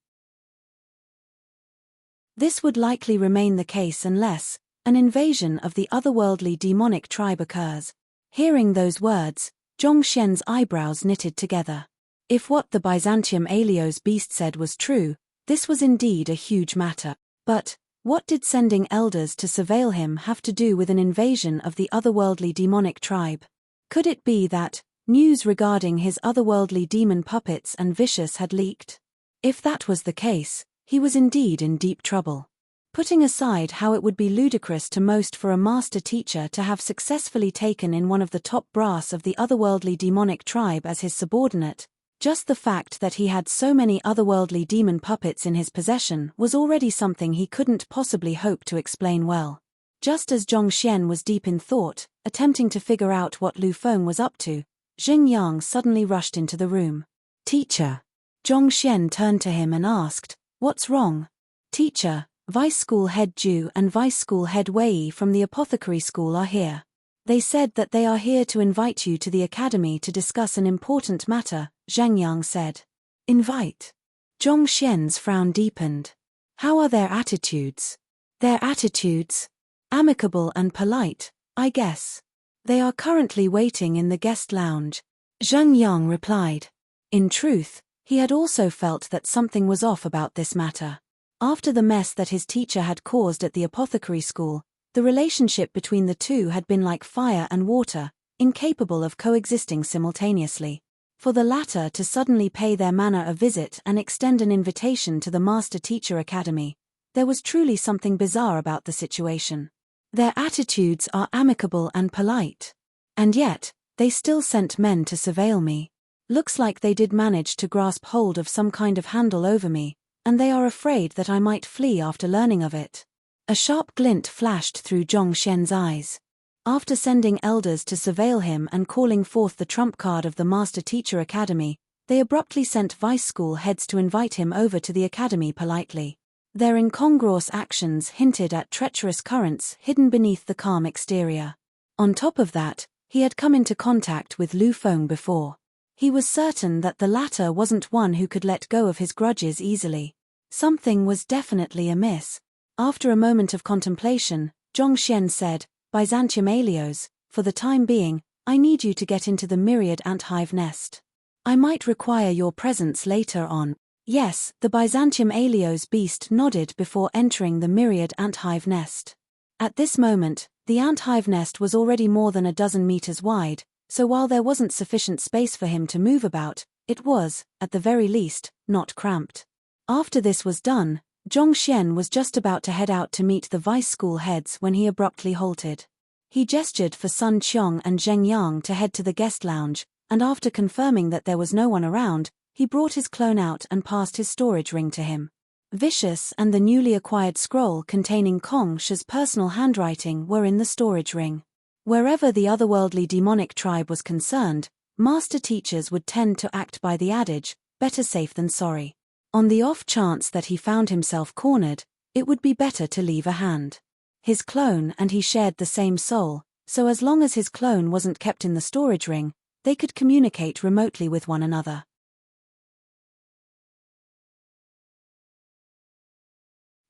This would likely remain the case unless an invasion of the otherworldly demonic tribe occurs. Hearing those words, Zhong Xian's eyebrows knitted together. If what the Byzantium Alios beast said was true, this was indeed a huge matter. But what did sending elders to surveil him have to do with an invasion of the otherworldly demonic tribe? Could it be that news regarding his otherworldly demon puppets and vicious had leaked? If that was the case, he was indeed in deep trouble. Putting aside how it would be ludicrous to most for a master teacher to have successfully taken in one of the top brass of the otherworldly demonic tribe as his subordinate, just the fact that he had so many otherworldly demon puppets in his possession was already something he couldn't possibly hope to explain well. Just as Zhong Xian was deep in thought, attempting to figure out what Lu Feng was up to, Jing Yang suddenly rushed into the room. "Teacher." Zhong Xian turned to him and asked, "What's wrong?" "Teacher, Vice School Head Ju and Vice School Head Wei from the Apothecary School are here. They said that they are here to invite you to the academy to discuss an important matter," Zhang Yang said. "Invite?" Zhong Xian's frown deepened. "How are their attitudes?" "Their attitudes? Amicable and polite, I guess. They are currently waiting in the guest lounge," Zhang Yang replied. In truth, he had also felt that something was off about this matter. After the mess that his teacher had caused at the apothecary school, the relationship between the two had been like fire and water, incapable of coexisting simultaneously. For the latter to suddenly pay their manor a visit and extend an invitation to the Master Teacher Academy, there was truly something bizarre about the situation. Their attitudes are amicable and polite. And yet, they still sent men to surveil me. Looks like they did manage to grasp hold of some kind of handle over me, and they are afraid that I might flee after learning of it. A sharp glint flashed through Zhong Xian's eyes. After sending elders to surveil him and calling forth the trump card of the Master Teacher Academy, they abruptly sent vice school heads to invite him over to the academy politely. Their incongruous actions hinted at treacherous currents hidden beneath the calm exterior. On top of that, he had come into contact with Lu Feng before. He was certain that the latter wasn't one who could let go of his grudges easily. Something was definitely amiss. After a moment of contemplation, Zhong Xian said, "Byzantium Alios, for the time being, I need you to get into the myriad ant hive nest. I might require your presence later on." "Yes," the Byzantium Alios beast nodded before entering the myriad ant hive nest. At this moment, the ant hive nest was already more than a dozen meters wide, so while there wasn't sufficient space for him to move about, it was, at the very least, not cramped. After this was done, Zhong Xian was just about to head out to meet the vice school heads when he abruptly halted. He gestured for Sun Qiong and Zheng Yang to head to the guest lounge, and after confirming that there was no one around, he brought his clone out and passed his storage ring to him. Vicious and the newly acquired scroll containing Kong Shi's personal handwriting were in the storage ring. Wherever the otherworldly demonic tribe was concerned, master teachers would tend to act by the adage, better safe than sorry. On the off chance that he found himself cornered, it would be better to leave a hand. His clone and he shared the same soul, so as long as his clone wasn't kept in the storage ring, they could communicate remotely with one another.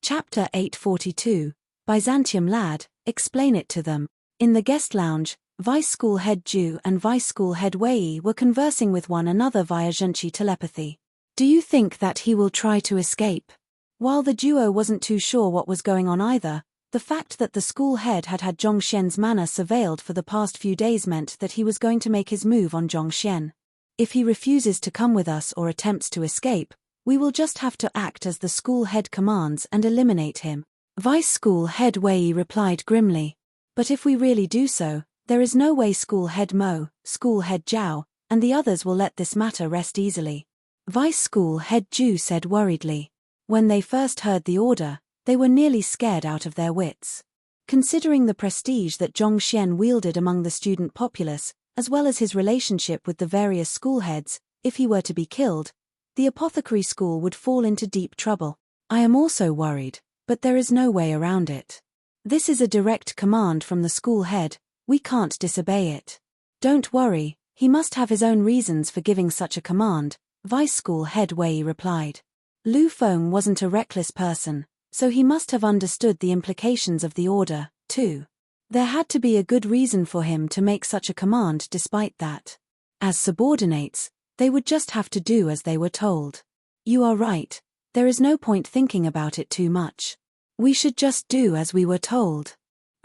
Chapter 842, Byzantium Lad, Explain It to Them. In the guest lounge, Vice School Head Ju and Vice School Head Wei were conversing with one another via Zhenqi telepathy. Do you think that he will try to escape? While the duo wasn't too sure what was going on either, the fact that the school head had had Zhongxian's manor surveilled for the past few days meant that he was going to make his move on Zhongxian. If he refuses to come with us or attempts to escape, we will just have to act as the school head commands and eliminate him. Vice School Head Wei replied grimly. But if we really do so, there is no way School Head Mo, School Head Zhao, and the others will let this matter rest easily. Vice School Head Ju said worriedly. When they first heard the order, they were nearly scared out of their wits. Considering the prestige that Zhongxian wielded among the student populace, as well as his relationship with the various school heads, if he were to be killed, the apothecary school would fall into deep trouble. I am also worried, but there is no way around it. This is a direct command from the school head, we can't disobey it. Don't worry, he must have his own reasons for giving such a command, Vice School Head Wei replied. Lu Feng wasn't a reckless person, so he must have understood the implications of the order, too. There had to be a good reason for him to make such a command despite that. As subordinates, they would just have to do as they were told. You are right, there is no point thinking about it too much. We should just do as we were told.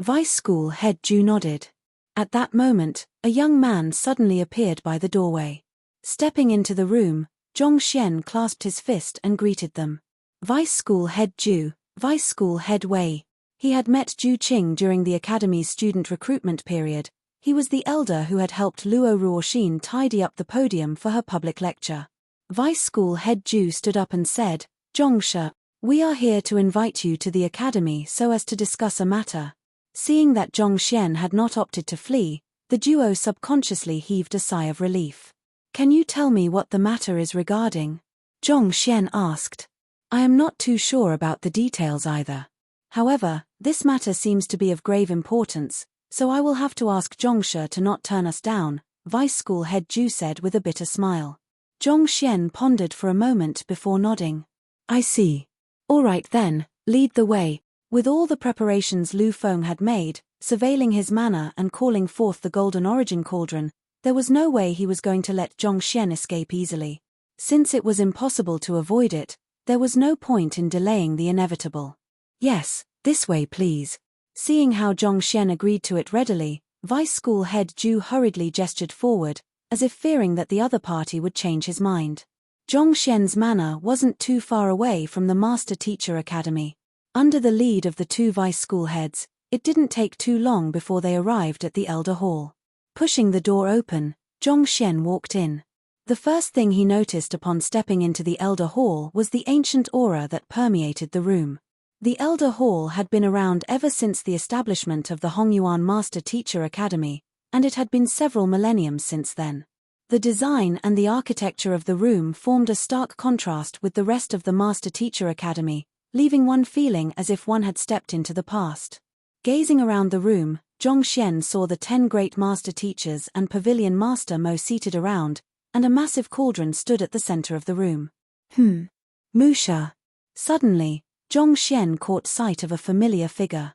Vice School Head Ju nodded. At that moment, a young man suddenly appeared by the doorway. Stepping into the room, Zhongxian clasped his fist and greeted them. Vice School Head Ju, Vice School Head Wei. He had met Ju Qing during the academy's student recruitment period. He was the elder who had helped Luo Ruoxin tidy up the podium for her public lecture. Vice School Head Ju stood up and said, Zhongshe, we are here to invite you to the academy so as to discuss a matter. Seeing that Zhongxian had not opted to flee, the duo subconsciously heaved a sigh of relief. Can you tell me what the matter is regarding? Zhongxian asked. I am not too sure about the details either. However, this matter seems to be of grave importance, so I will have to ask Zhongshe to not turn us down, Vice School Head Ju said with a bitter smile. Zhongxian pondered for a moment before nodding. I see. All right then, lead the way. With all the preparations Lu Feng had made, surveilling his manor and calling forth the Golden Origin Cauldron, there was no way he was going to let Zhongxian escape easily. Since it was impossible to avoid it, there was no point in delaying the inevitable. Yes, this way please. Seeing how Zhongxian agreed to it readily, Vice School Head Ju hurriedly gestured forward, as if fearing that the other party would change his mind. Zhongxian's manor wasn't too far away from the Master Teacher Academy. Under the lead of the two vice school heads, it didn't take too long before they arrived at the Elder Hall. Pushing the door open, Zhongxian walked in. The first thing he noticed upon stepping into the Elder Hall was the ancient aura that permeated the room. The Elder Hall had been around ever since the establishment of the Hongyuan Master Teacher Academy, and it had been several millenniums since then. The design and the architecture of the room formed a stark contrast with the rest of the Master Teacher Academy, leaving one feeling as if one had stepped into the past. Gazing around the room, Zhongxian saw the 10 great master teachers and pavilion master Mo seated around, and a massive cauldron stood at the center of the room. Musha. Suddenly, Zhongxian caught sight of a familiar figure.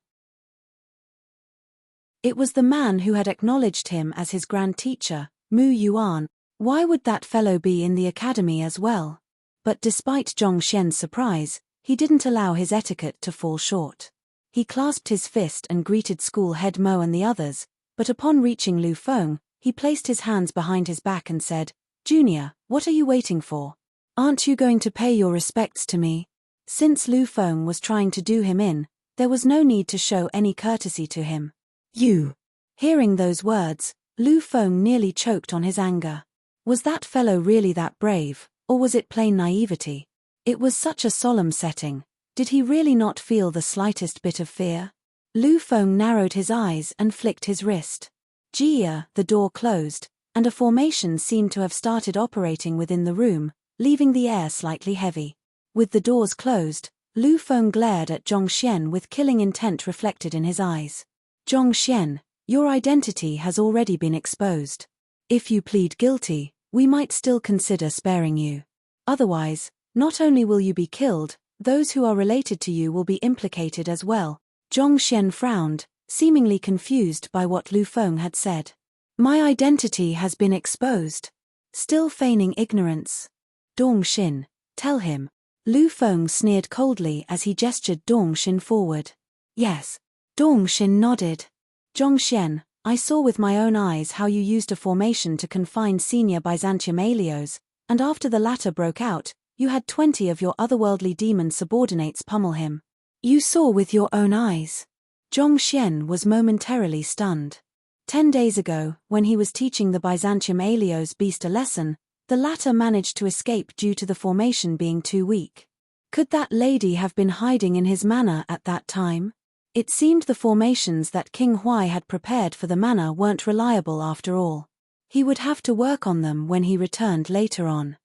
It was the man who had acknowledged him as his grand teacher, Mu Yuan. Why would that fellow be in the academy as well? But despite Zhongxian's surprise, he didn't allow his etiquette to fall short. He clasped his fist and greeted School Head Mo and the others, but upon reaching Lu Feng, he placed his hands behind his back and said, Junior, what are you waiting for? Aren't you going to pay your respects to me? Since Lu Feng was trying to do him in, there was no need to show any courtesy to him. You. Hearing those words, Lu Feng nearly choked on his anger. Was that fellow really that brave, or was it plain naivety? It was such a solemn setting. Did he really not feel the slightest bit of fear? Lu Feng narrowed his eyes and flicked his wrist. Jia, the door closed, and a formation seemed to have started operating within the room, leaving the air slightly heavy. With the doors closed, Lu Feng glared at Zhongxian with killing intent reflected in his eyes. Zhongxian, your identity has already been exposed. If you plead guilty, we might still consider sparing you. Otherwise, not only will you be killed, those who are related to you will be implicated as well. Zhongxian frowned, seemingly confused by what Lu Feng had said. My identity has been exposed. Still feigning ignorance. Dongxin, tell him. Lu Feng sneered coldly as he gestured Dongxin forward. Yes. Dongxin nodded. Zhongxian, I saw with my own eyes how you used a formation to confine senior Byzantium Alios, and after the latter broke out, you had 20 of your otherworldly demon subordinates pummel him. You saw with your own eyes. Zhongxian was momentarily stunned. 10 days ago, when he was teaching the Byzantium Alios beast a lesson, the latter managed to escape due to the formation being too weak. Could that lady have been hiding in his manor at that time? It seemed the formations that King Huai had prepared for the manor weren't reliable after all. He would have to work on them when he returned later on.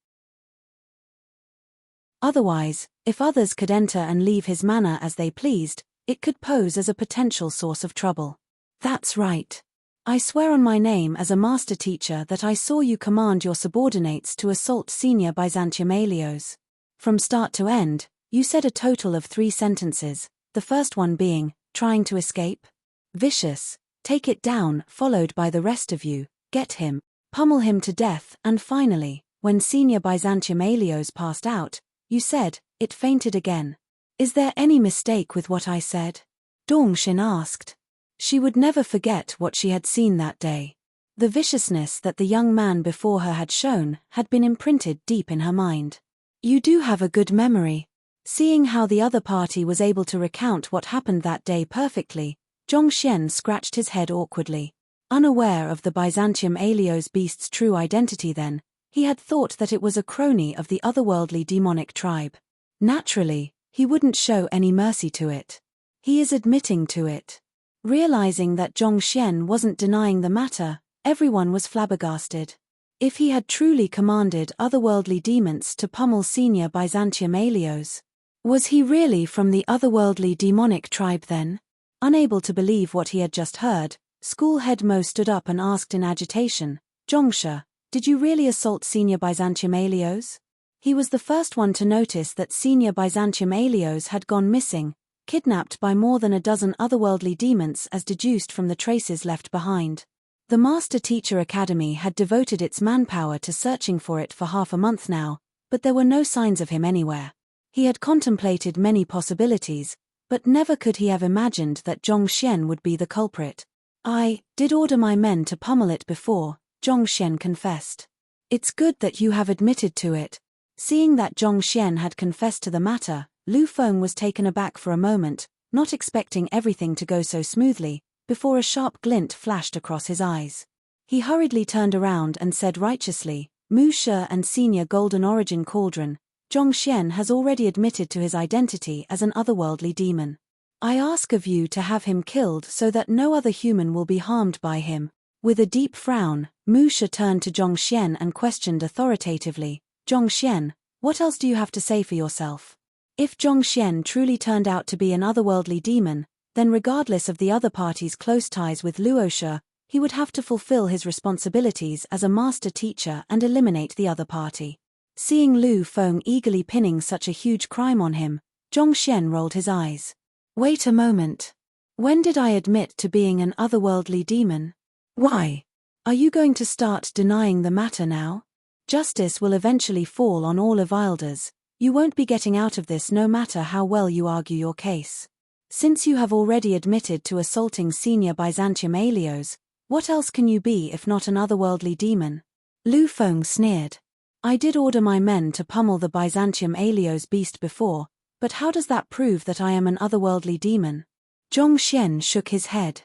Otherwise, if others could enter and leave his manor as they pleased, it could pose as a potential source of trouble. That's right. I swear on my name as a master teacher that I saw you command your subordinates to assault senior Byzantium Alios. From start to end, you said a total of 3 sentences, the first one being, trying to escape? Vicious, take it down, followed by the rest of you, get him, pummel him to death, and finally, when senior Byzantium Alios passed out, you said, it fainted again. Is there any mistake with what I said? Dongxin asked. She would never forget what she had seen that day. The viciousness that the young man before her had shown had been imprinted deep in her mind. You do have a good memory. Seeing how the other party was able to recount what happened that day perfectly, Zhongxian scratched his head awkwardly. Unaware of the Byzantium Alios beast's true identity then, he had thought that it was a crony of the otherworldly demonic tribe. Naturally, he wouldn't show any mercy to it. He is admitting to it. Realizing that Zhongxian wasn't denying the matter, everyone was flabbergasted. If he had truly commanded otherworldly demons to pummel senior Byzantium Alios, was he really from the otherworldly demonic tribe then? Unable to believe what he had just heard, school head Mo stood up and asked in agitation, Zhongsha, did you really assault senior Byzantium Alios? He was the first one to notice that senior Byzantium Alios had gone missing, kidnapped by more than a dozen otherworldly demons as deduced from the traces left behind. The Master Teacher Academy had devoted its manpower to searching for it for half a month now, but there were no signs of him anywhere. He had contemplated many possibilities, but never could he have imagined that Zhongxian would be the culprit. I did order my men to pummel it before, Zhongxian confessed. It's good that you have admitted to it. Seeing that Zhongxian had confessed to the matter, Lu Feng was taken aback for a moment, not expecting everything to go so smoothly, before a sharp glint flashed across his eyes. He hurriedly turned around and said righteously, Mu She and Senior Golden Origin Cauldron, Zhongxian has already admitted to his identity as an otherworldly demon. I ask of you to have him killed so that no other human will be harmed by him. With a deep frown, Mu She turned to Zhongxian and questioned authoritatively, Zhongxian, what else do you have to say for yourself? If Zhongxian truly turned out to be an otherworldly demon, then regardless of the other party's close ties with Luosha, he would have to fulfill his responsibilities as a master teacher and eliminate the other party. Seeing Lu Feng eagerly pinning such a huge crime on him, Zhongxian rolled his eyes. Wait a moment. When did I admit to being an otherworldly demon? Why? Are you going to start denying the matter now? Justice will eventually fall on all Avilders. You won't be getting out of this no matter how well you argue your case. Since you have already admitted to assaulting senior Byzantium Alios, what else can you be if not an otherworldly demon? Lu Feng sneered. I did order my men to pummel the Byzantium Alios beast before, but how does that prove that I am an otherworldly demon? Zhongxian shook his head.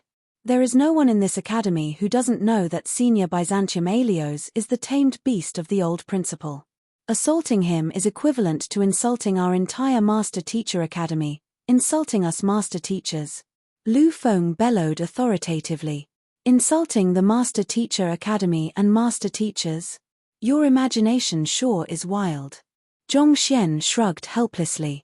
There is no one in this academy who doesn't know that Senior Byzantium Alios is the tamed beast of the old principal. Assaulting him is equivalent to insulting our entire Master Teacher Academy, insulting us Master Teachers. Lu Feng bellowed authoritatively. Insulting the Master Teacher Academy and Master Teachers? Your imagination sure is wild. Zhongxian shrugged helplessly.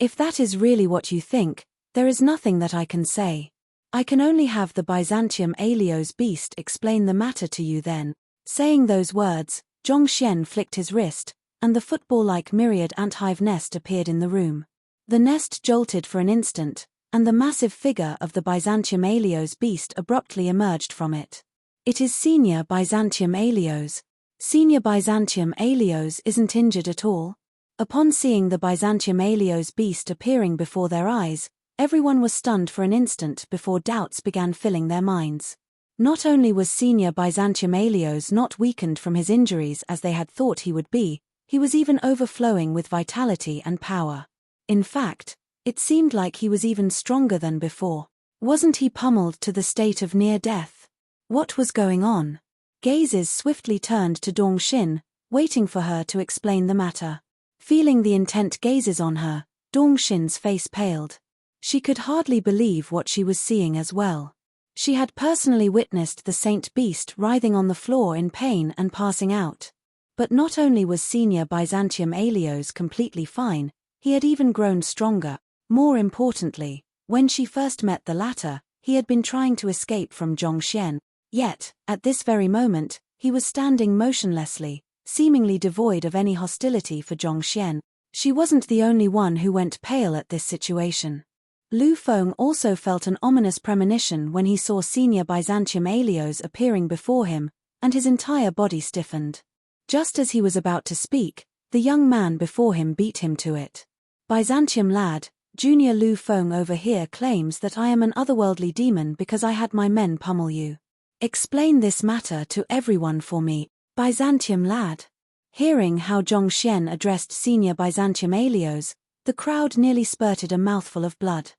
If that is really what you think, there is nothing that I can say. I can only have the Byzantium Alios beast explain the matter to you then. Saying those words, Zhongxian flicked his wrist, and the football-like myriad anthive nest appeared in the room. The nest jolted for an instant, and the massive figure of the Byzantium Alios beast abruptly emerged from it. It is Senior Byzantium Alios. Senior Byzantium Alios isn't injured at all. Upon seeing the Byzantium Alios beast appearing before their eyes, everyone was stunned for an instant before doubts began filling their minds. Not only was Senior Byzantium Alios not weakened from his injuries as they had thought he would be, he was even overflowing with vitality and power. In fact, it seemed like he was even stronger than before. Wasn't he pummeled to the state of near death? What was going on? Gazes swiftly turned to Dongxin, waiting for her to explain the matter. Feeling the intent gazes on her, Dongxin's face paled. She could hardly believe what she was seeing as well. She had personally witnessed the Saint Beast writhing on the floor in pain and passing out. But not only was Senior Byzantium Alios completely fine, he had even grown stronger. More importantly, when she first met the latter, he had been trying to escape from Zhongxian. Yet, at this very moment, he was standing motionlessly, seemingly devoid of any hostility for Zhongxian. She wasn't the only one who went pale at this situation. Lu Feng also felt an ominous premonition when he saw Senior Byzantium Alios appearing before him, and his entire body stiffened. Just as he was about to speak, the young man before him beat him to it. Byzantium lad, Junior Lu Feng over here claims that I am an otherworldly demon because I had my men pummel you. Explain this matter to everyone for me, Byzantium lad. Hearing how Zhongxian addressed Senior Byzantium Alios, the crowd nearly spurted a mouthful of blood.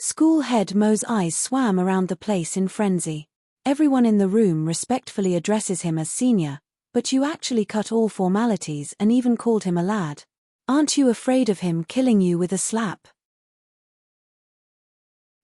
School head Mo's eyes swam around the place in frenzy. Everyone in the room respectfully addresses him as senior, but you actually cut all formalities and even called him a lad. Aren't you afraid of him killing you with a slap?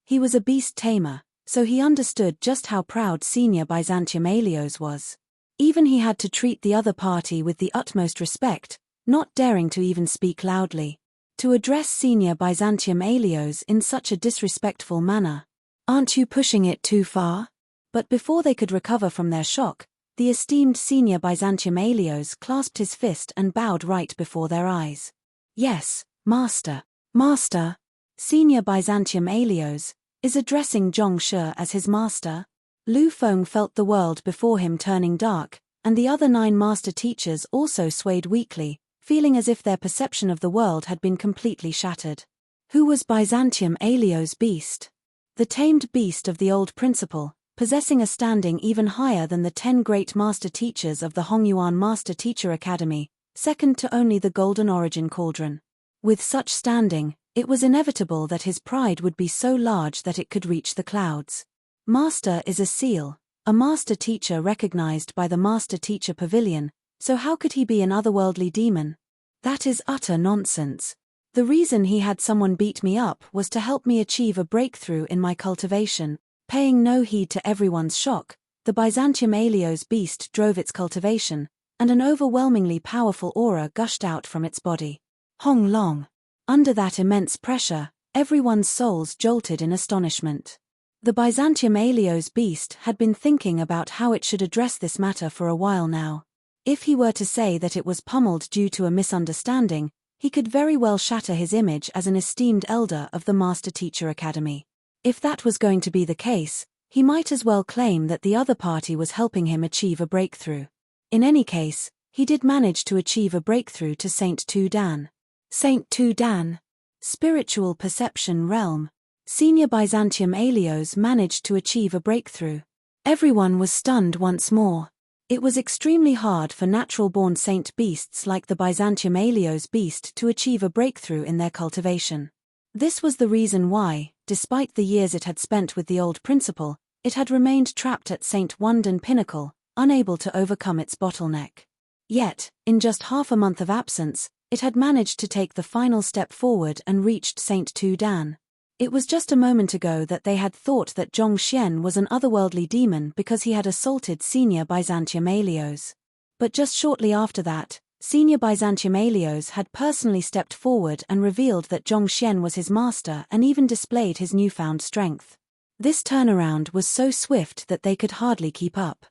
He was a beast tamer, so he understood just how proud Senior Byzantium Alios was. Even he had to treat the other party with the utmost respect, not daring to even speak loudly. To address Senior Byzantium Alios in such a disrespectful manner. Aren't you pushing it too far? But before they could recover from their shock, the esteemed Senior Byzantium Alios clasped his fist and bowed right before their eyes. Yes, Master. Master. Senior Byzantium Alios is addressing Zhongxi as his master. Lu Feng felt the world before him turning dark, and the other 9 master teachers also swayed weakly, feeling as if their perception of the world had been completely shattered. Who was Byzantium Alios beast? The tamed beast of the old principal, possessing a standing even higher than the 10 great master teachers of the Hongyuan Master Teacher Academy, second to only the Golden Origin Cauldron. With such standing, it was inevitable that his pride would be so large that it could reach the clouds. Master is a seal, a master teacher recognized by the Master Teacher Pavilion, so how could he be an otherworldly demon? That is utter nonsense. The reason he had someone beat me up was to help me achieve a breakthrough in my cultivation. Paying no heed to everyone's shock, the Byzantium Alios beast drove its cultivation, and an overwhelmingly powerful aura gushed out from its body. Hong Long. Under that immense pressure, everyone's souls jolted in astonishment. The Byzantium Alios beast had been thinking about how it should address this matter for a while now. If he were to say that it was pummeled due to a misunderstanding, he could very well shatter his image as an esteemed elder of the Master Teacher Academy. If that was going to be the case, he might as well claim that the other party was helping him achieve a breakthrough. In any case, he did manage to achieve a breakthrough to Saint Tu Dan. Saint Tu Dan. Spiritual Perception Realm. Senior Byzantium Alios managed to achieve a breakthrough. Everyone was stunned once more. It was extremely hard for natural-born saint beasts like the Byzantium Alios beast to achieve a breakthrough in their cultivation. This was the reason why, despite the years it had spent with the old principal, it had remained trapped at St. Wandon Pinnacle, unable to overcome its bottleneck. Yet, in just half a month of absence, it had managed to take the final step forward and reached St. Tu-Dan. It was just a moment ago that they had thought that Zhongxian was an otherworldly demon because he had assaulted Senior Byzantium Alios. But just shortly after that, Senior Byzantium Alios had personally stepped forward and revealed that Zhongxian was his master and even displayed his newfound strength. This turnaround was so swift that they could hardly keep up.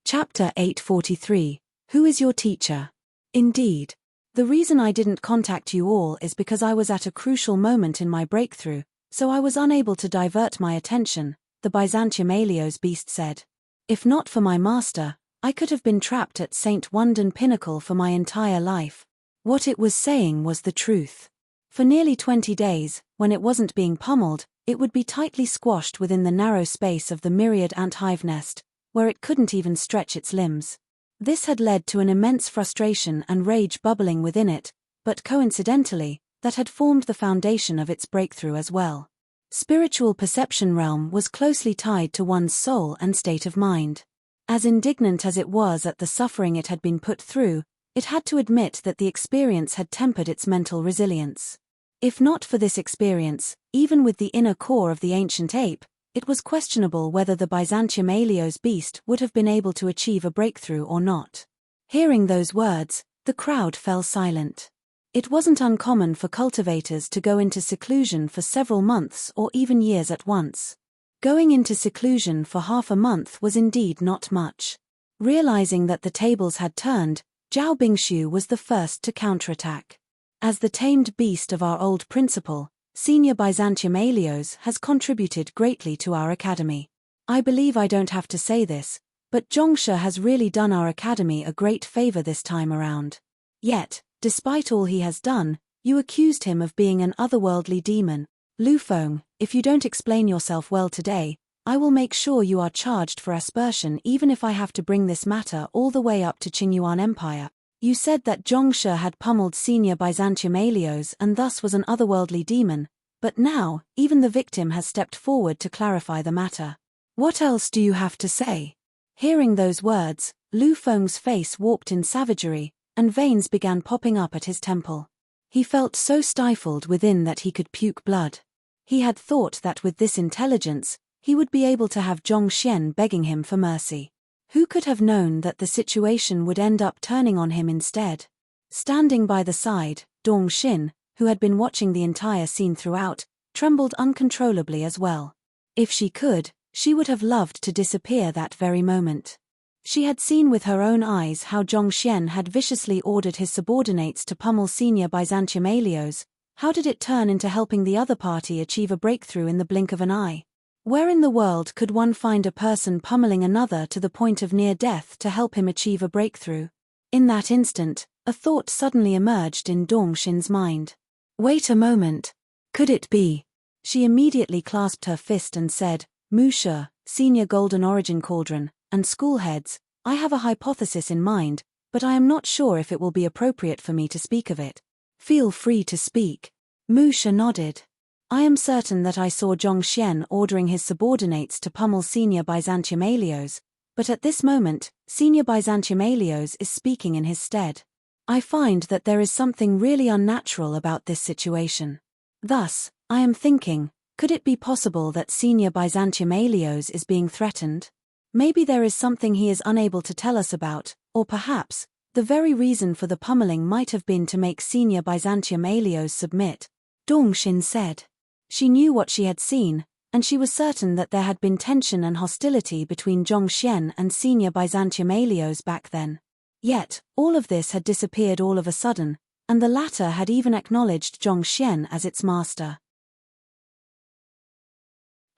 Chapter 843. Who is your teacher? Indeed. The reason I didn't contact you all is because I was at a crucial moment in my breakthrough, so I was unable to divert my attention, the Byzantium Alios beast said. If not for my master, I could have been trapped at St. Wandon Pinnacle for my entire life. What it was saying was the truth. For nearly 20 days, when it wasn't being pummeled, it would be tightly squashed within the narrow space of the myriad ant hive nest, where it couldn't even stretch its limbs. This had led to an immense frustration and rage bubbling within it, but coincidentally, that had formed the foundation of its breakthrough as well. Spiritual perception realm was closely tied to one's soul and state of mind. As indignant as it was at the suffering it had been put through, it had to admit that the experience had tempered its mental resilience. If not for this experience, even with the inner core of the ancient ape, it was questionable whether the Byzantium Alios beast would have been able to achieve a breakthrough or not. Hearing those words, the crowd fell silent. It wasn't uncommon for cultivators to go into seclusion for several months or even years at once. Going into seclusion for half a month was indeed not much. Realizing that the tables had turned, Zhao Bingshu was the first to counterattack. As the tamed beast of our old principal, Senior Byzantium Alios has contributed greatly to our academy. I believe I don't have to say this, but Zhongshe has really done our academy a great favor this time around. Yet, despite all he has done, you accused him of being an otherworldly demon. Lu Feng, if you don't explain yourself well today, I will make sure you are charged for aspersion even if I have to bring this matter all the way up to Qingyuan Empire. You said that Zhongshe had pummeled Senior Byzantium Alios and thus was an otherworldly demon, but now, even the victim has stepped forward to clarify the matter. What else do you have to say? Hearing those words, Lu Feng's face warped in savagery, and veins began popping up at his temple. He felt so stifled within that he could puke blood. He had thought that with this intelligence, he would be able to have Zhongxian begging him for mercy. Who could have known that the situation would end up turning on him instead? Standing by the side, Dong Xin, who had been watching the entire scene throughout, trembled uncontrollably as well. If she could, she would have loved to disappear that very moment. She had seen with her own eyes how Zhongxian had viciously ordered his subordinates to pummel Senior Byzantium Alios. How did it turn into helping the other party achieve a breakthrough in the blink of an eye? Where in the world could one find a person pummeling another to the point of near death to help him achieve a breakthrough? In that instant, a thought suddenly emerged in Dongxin's mind. Wait a moment. Could it be? She immediately clasped her fist and said, Musha, Senior Golden Origin Cauldron, and schoolheads, I have a hypothesis in mind, but I am not sure if it will be appropriate for me to speak of it. Feel free to speak. Musha nodded. I am certain that I saw Zhongxian ordering his subordinates to pummel Senior Byzantium Alios, but at this moment, Senior Byzantium Alios is speaking in his stead. I find that there is something really unnatural about this situation. Thus, I am thinking, could it be possible that Senior Byzantium Alios is being threatened? Maybe there is something he is unable to tell us about, or perhaps, the very reason for the pummeling might have been to make Senior Byzantium Alios submit. Dongxin said. She knew what she had seen, and she was certain that there had been tension and hostility between Zhongxian and Senior Byzantium Alios back then. Yet, all of this had disappeared all of a sudden, and the latter had even acknowledged Zhongxian as its master.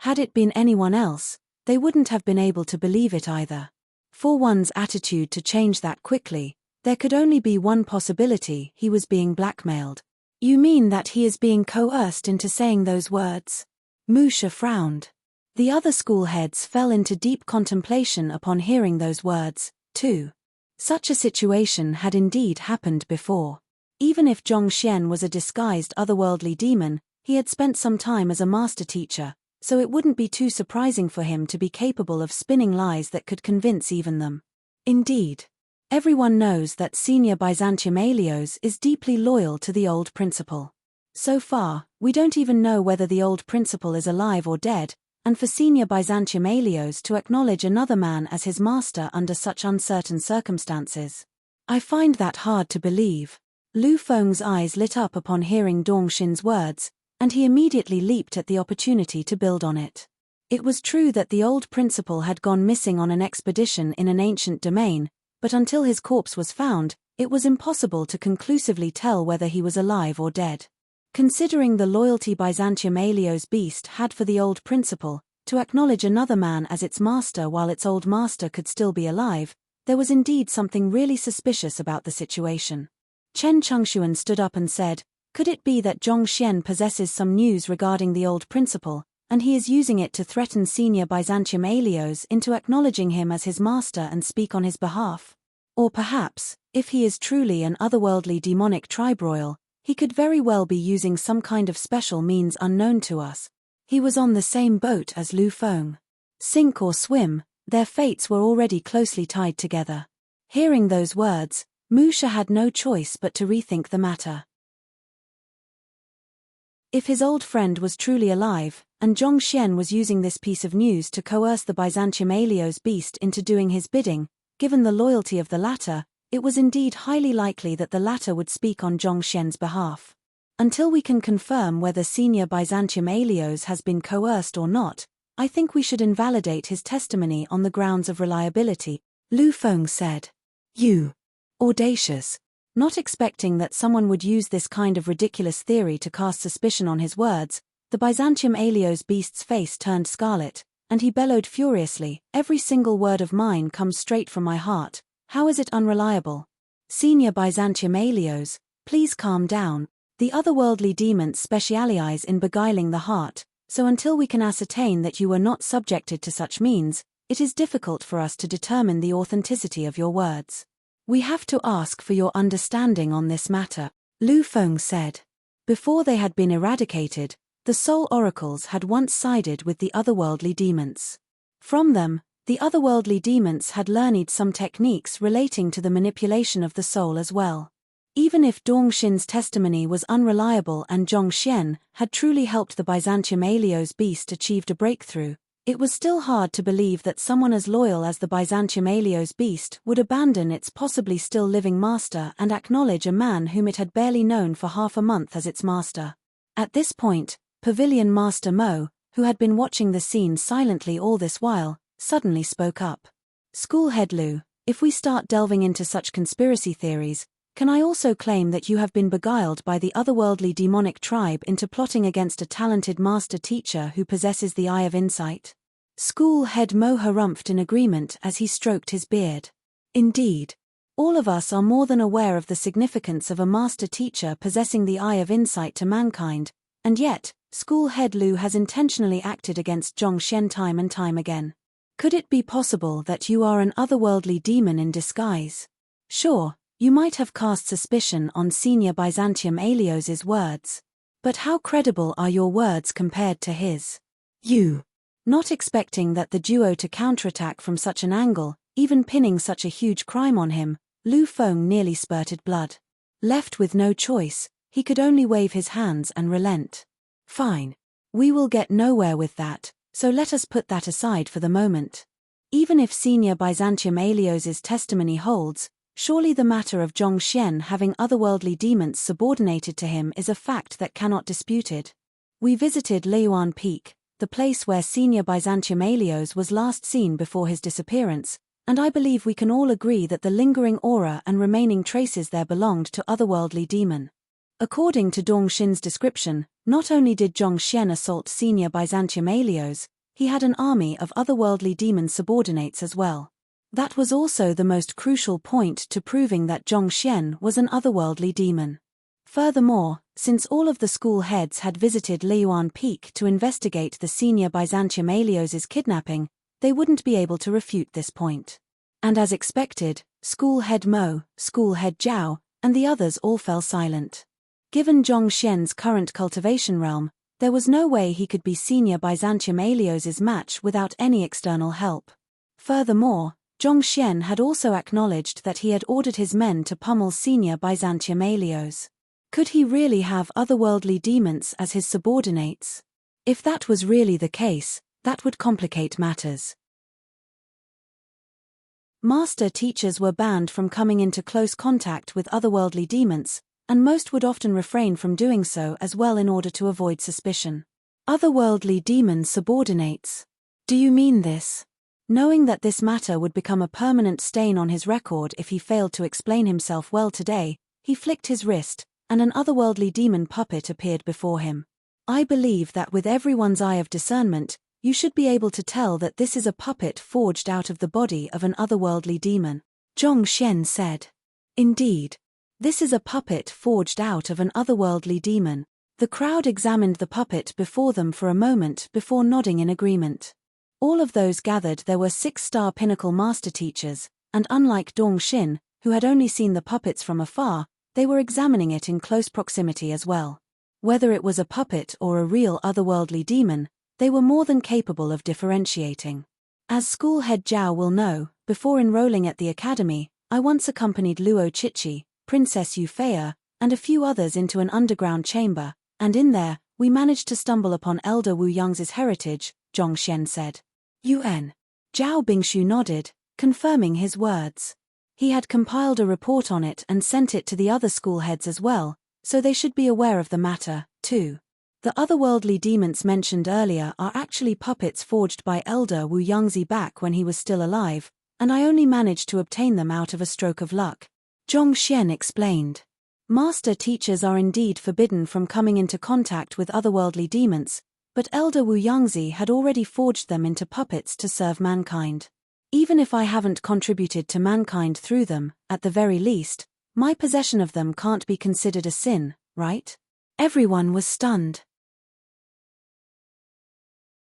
Had it been anyone else, they wouldn't have been able to believe it either. For one's attitude to change that quickly, there could only be one possibility: he was being blackmailed. You mean that he is being coerced into saying those words? Musha frowned. The other school heads fell into deep contemplation upon hearing those words, too. Such a situation had indeed happened before. Even if Zhongxian was a disguised otherworldly demon, he had spent some time as a master teacher, so it wouldn't be too surprising for him to be capable of spinning lies that could convince even them. Indeed, everyone knows that Senior Byzantium Aelios is deeply loyal to the old principal. So far, we don't even know whether the old principal is alive or dead, and for Senior Byzantium Aelios to acknowledge another man as his master under such uncertain circumstances, I find that hard to believe. Lu Feng's eyes lit up upon hearing Dongxin's words, and he immediately leaped at the opportunity to build on it. It was true that the old principal had gone missing on an expedition in an ancient domain, but until his corpse was found, it was impossible to conclusively tell whether he was alive or dead. Considering the loyalty Byzantium Aelios beast had for the old principal, to acknowledge another man as its master while its old master could still be alive, there was indeed something really suspicious about the situation. Chen Chengxuan stood up and said, "Could it be that Zhongxian possesses some news regarding the old principal, and he is using it to threaten Senior Byzantium Aelios into acknowledging him as his master and speak on his behalf? Or perhaps, if he is truly an otherworldly demonic tribe royal, he could very well be using some kind of special means unknown to us. He was on the same boat as Lu Feng. Sink or swim, their fates were already closely tied together." Hearing those words, Musha had no choice but to rethink the matter. If his old friend was truly alive, and Zhongxian was using this piece of news to coerce the Byzantium Aelios beast into doing his bidding, given the loyalty of the latter, it was indeed highly likely that the latter would speak on Zhongxian's behalf. Until we can confirm whether Senior Byzantium Aelios has been coerced or not, I think we should invalidate his testimony on the grounds of reliability, Lu Feng said. "You. Audacious." Not expecting that someone would use this kind of ridiculous theory to cast suspicion on his words, the Byzantium Aelios beast's face turned scarlet, and he bellowed furiously, "Every single word of mine comes straight from my heart. How is it unreliable? Senior Byzantium Aelios, please calm down. The otherworldly demons specialize in beguiling the heart, so until we can ascertain that you were not subjected to such means, it is difficult for us to determine the authenticity of your words. We have to ask for your understanding on this matter," Lu Feng said. Before they had been eradicated, the soul oracles had once sided with the otherworldly demons. From them, the otherworldly demons had learned some techniques relating to the manipulation of the soul as well. Even if Dongxin's testimony was unreliable and Zhongxian had truly helped the Byzantium Aelios beast achieve a breakthrough, it was still hard to believe that someone as loyal as the Byzantium Aelios beast would abandon its possibly still living master and acknowledge a man whom it had barely known for half a month as its master. At this point, Pavilion Master Mo, who had been watching the scene silently all this while, suddenly spoke up. "Schoolhead Lu, if we start delving into such conspiracy theories, can I also claim that you have been beguiled by the otherworldly demonic tribe into plotting against a talented master teacher who possesses the Eye of Insight?" School head Mo harumphed in agreement as he stroked his beard. "Indeed. All of us are more than aware of the significance of a master teacher possessing the Eye of Insight to mankind, and yet, School head Lu has intentionally acted against Zhongxian time and time again. Could it be possible that you are an otherworldly demon in disguise? Sure, you might have cast suspicion on Senior Byzantium Aelios's words. But how credible are your words compared to his? You." Not expecting that the duo to counterattack from such an angle, even pinning such a huge crime on him, Lu Feng nearly spurted blood. Left with no choice, he could only wave his hands and relent. "Fine. We will get nowhere with that, so let us put that aside for the moment. Even if Senior Byzantium Aelios's testimony holds, surely the matter of Zhongxian having otherworldly demons subordinated to him is a fact that cannot be disputed. We visited Leyuan Peak, the place where Senior Byzantium Aelios was last seen before his disappearance, and I believe we can all agree that the lingering aura and remaining traces there belonged to otherworldly demon. According to Dongxin's description, not only did Zhongxian assault Senior Byzantium Aelios, he had an army of otherworldly demon subordinates as well. That was also the most crucial point to proving that Zhongxian was an otherworldly demon. Furthermore, since all of the school heads had visited Leyuan Peak to investigate the Senior Byzantium Aelios's kidnapping, they wouldn't be able to refute this point. And as expected, School Head Mo, School Head Zhao, and the others all fell silent. Given Zhongxian's current cultivation realm, there was no way he could be senior Byzantium Alios's match without any external help. Furthermore, Zhongxian had also acknowledged that he had ordered his men to pummel senior Byzantium Alios. Could he really have otherworldly demons as his subordinates? If that was really the case, that would complicate matters. Master teachers were banned from coming into close contact with otherworldly demons, and most would often refrain from doing so as well in order to avoid suspicion. Otherworldly demon subordinates. Do you mean this? Knowing that this matter would become a permanent stain on his record if he failed to explain himself well today, he flicked his wrist, and an otherworldly demon puppet appeared before him. I believe that with everyone's eye of discernment, you should be able to tell that this is a puppet forged out of the body of an otherworldly demon, Zhongxian said. Indeed. This is a puppet forged out of an otherworldly demon. The crowd examined the puppet before them for a moment before nodding in agreement. All of those gathered there were 6-star pinnacle master teachers, and unlike Dongxin, who had only seen the puppets from afar, they were examining it in close proximity as well. Whether it was a puppet or a real otherworldly demon, they were more than capable of differentiating. As school head Zhao will know, before enrolling at the academy, I once accompanied Luo Chichi, Princess Yufei, and a few others into an underground chamber, and in there, we managed to stumble upon Elder Wu Yang's heritage, Zhongxian said. Yuan. Zhao Bingshu nodded, confirming his words. He had compiled a report on it and sent it to the other school heads as well, so they should be aware of the matter, too. The otherworldly demons mentioned earlier are actually puppets forged by Elder Wu Yangzi back when he was still alive, and I only managed to obtain them out of a stroke of luck. Zhongxian explained. Master teachers are indeed forbidden from coming into contact with otherworldly demons, but Elder Wu Yangzi had already forged them into puppets to serve mankind. Even if I haven't contributed to mankind through them, at the very least, my possession of them can't be considered a sin, right? Everyone was stunned.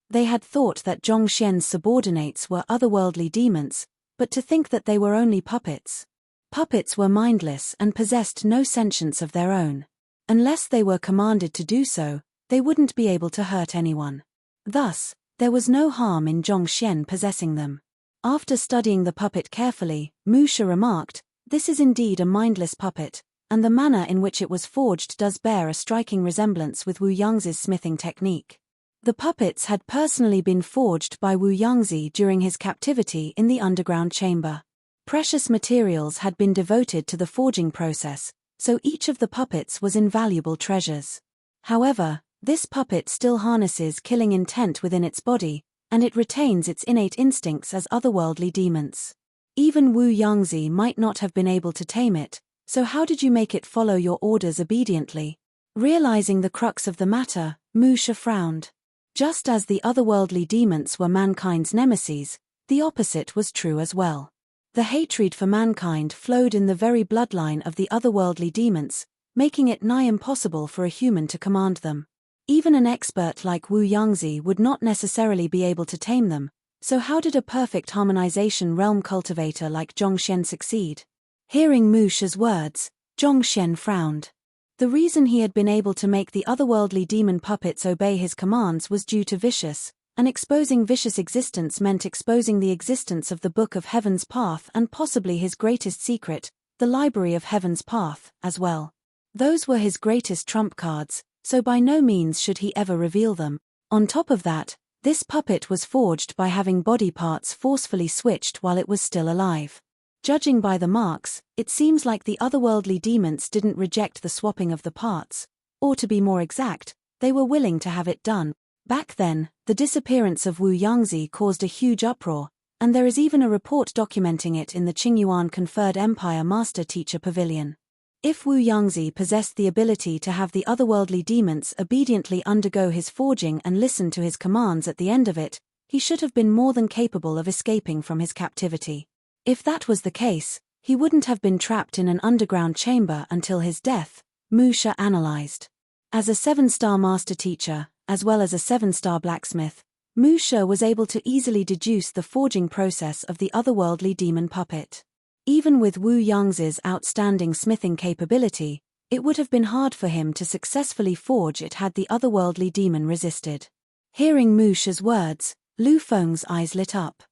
They had thought that Zhongxian's subordinates were otherworldly demons, but to think that they were only puppets. Puppets were mindless and possessed no sentience of their own. Unless they were commanded to do so, they wouldn't be able to hurt anyone. Thus, there was no harm in Zhongxian possessing them. After studying the puppet carefully, Mu Shi remarked, "This is indeed a mindless puppet, and the manner in which it was forged does bear a striking resemblance with Wu Yangzi's smithing technique." The puppets had personally been forged by Wu Yangzi during his captivity in the underground chamber. Precious materials had been devoted to the forging process, so each of the puppets was invaluable treasures. However, this puppet still harnesses killing intent within its body, and it retains its innate instincts as otherworldly demons. Even Wu Yangzi might not have been able to tame it, so how did you make it follow your orders obediently? Realizing the crux of the matter, Mu Shi frowned. Just as the otherworldly demons were mankind's nemesis, the opposite was true as well. The hatred for mankind flowed in the very bloodline of the otherworldly demons, making it nigh impossible for a human to command them. Even an expert like Wu Yangzi would not necessarily be able to tame them, so how did a perfect harmonization realm cultivator like Zhongxian succeed? Hearing Mu Shi's words, Zhongxian frowned. The reason he had been able to make the otherworldly demon puppets obey his commands was due to Vicious, and exposing Vicious' existence meant exposing the existence of the Book of Heaven's Path and possibly his greatest secret, the Library of Heaven's Path, as well. Those were his greatest trump cards, so by no means should he ever reveal them. On top of that, this puppet was forged by having body parts forcefully switched while it was still alive. Judging by the marks, it seems like the otherworldly demons didn't reject the swapping of the parts, or to be more exact, they were willing to have it done. Back then, the disappearance of Wu Yangzi caused a huge uproar, and there is even a report documenting it in the Qingyuan Conferred Empire Master Teacher Pavilion. If Wu Yangzi possessed the ability to have the otherworldly demons obediently undergo his forging and listen to his commands at the end of it, he should have been more than capable of escaping from his captivity. If that was the case, he wouldn't have been trapped in an underground chamber until his death, Mu Shi analyzed. As a 7-star master teacher, as well as a 7-star blacksmith, Mu Shi was able to easily deduce the forging process of the otherworldly demon puppet. Even with Wu Yangzi's outstanding smithing capability, it would have been hard for him to successfully forge it had the otherworldly demon resisted. Hearing Mu She's words, Lu Feng's eyes lit up.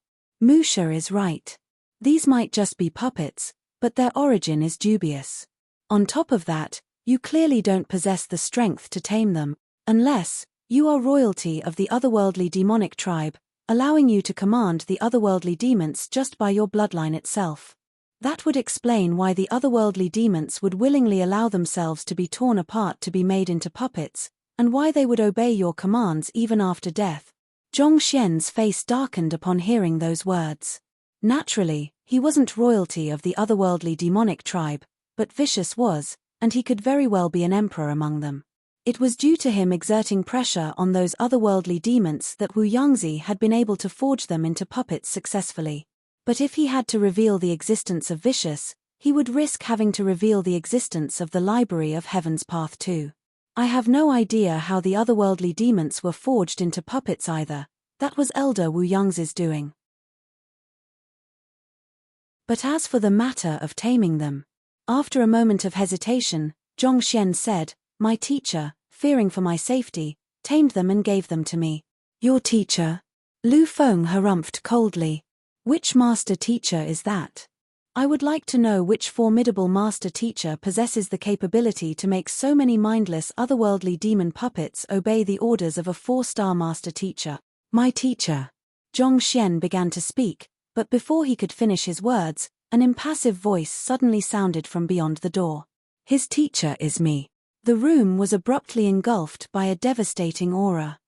Mu She is right. These might just be puppets, but their origin is dubious. On top of that, you clearly don't possess the strength to tame them, unless you are royalty of the otherworldly demonic tribe, allowing you to command the otherworldly demons just by your bloodline itself. That would explain why the otherworldly demons would willingly allow themselves to be torn apart to be made into puppets, and why they would obey your commands even after death. Zhong Xian's face darkened upon hearing those words. Naturally, he wasn't royalty of the otherworldly demonic tribe, but vicious was, and he could very well be an emperor among them. It was due to him exerting pressure on those otherworldly demons that Wu Yangzi had been able to forge them into puppets successfully. But if he had to reveal the existence of Vicious, he would risk having to reveal the existence of the Library of Heaven's Path too. I have no idea how the otherworldly demons were forged into puppets either. That was Elder Wu Yangzi's doing. But as for the matter of taming them, after a moment of hesitation, Zhong Xian said, "My teacher, fearing for my safety, tamed them and gave them to me." "Your teacher?" Lu Feng harumphed coldly. "Which master teacher is that? I would like to know which formidable master teacher possesses the capability to make so many mindless otherworldly demon puppets obey the orders of a 4-star master teacher." "My teacher." Zhong Xian began to speak, but before he could finish his words, an impassive voice suddenly sounded from beyond the door. "His teacher is me." The room was abruptly engulfed by a devastating aura.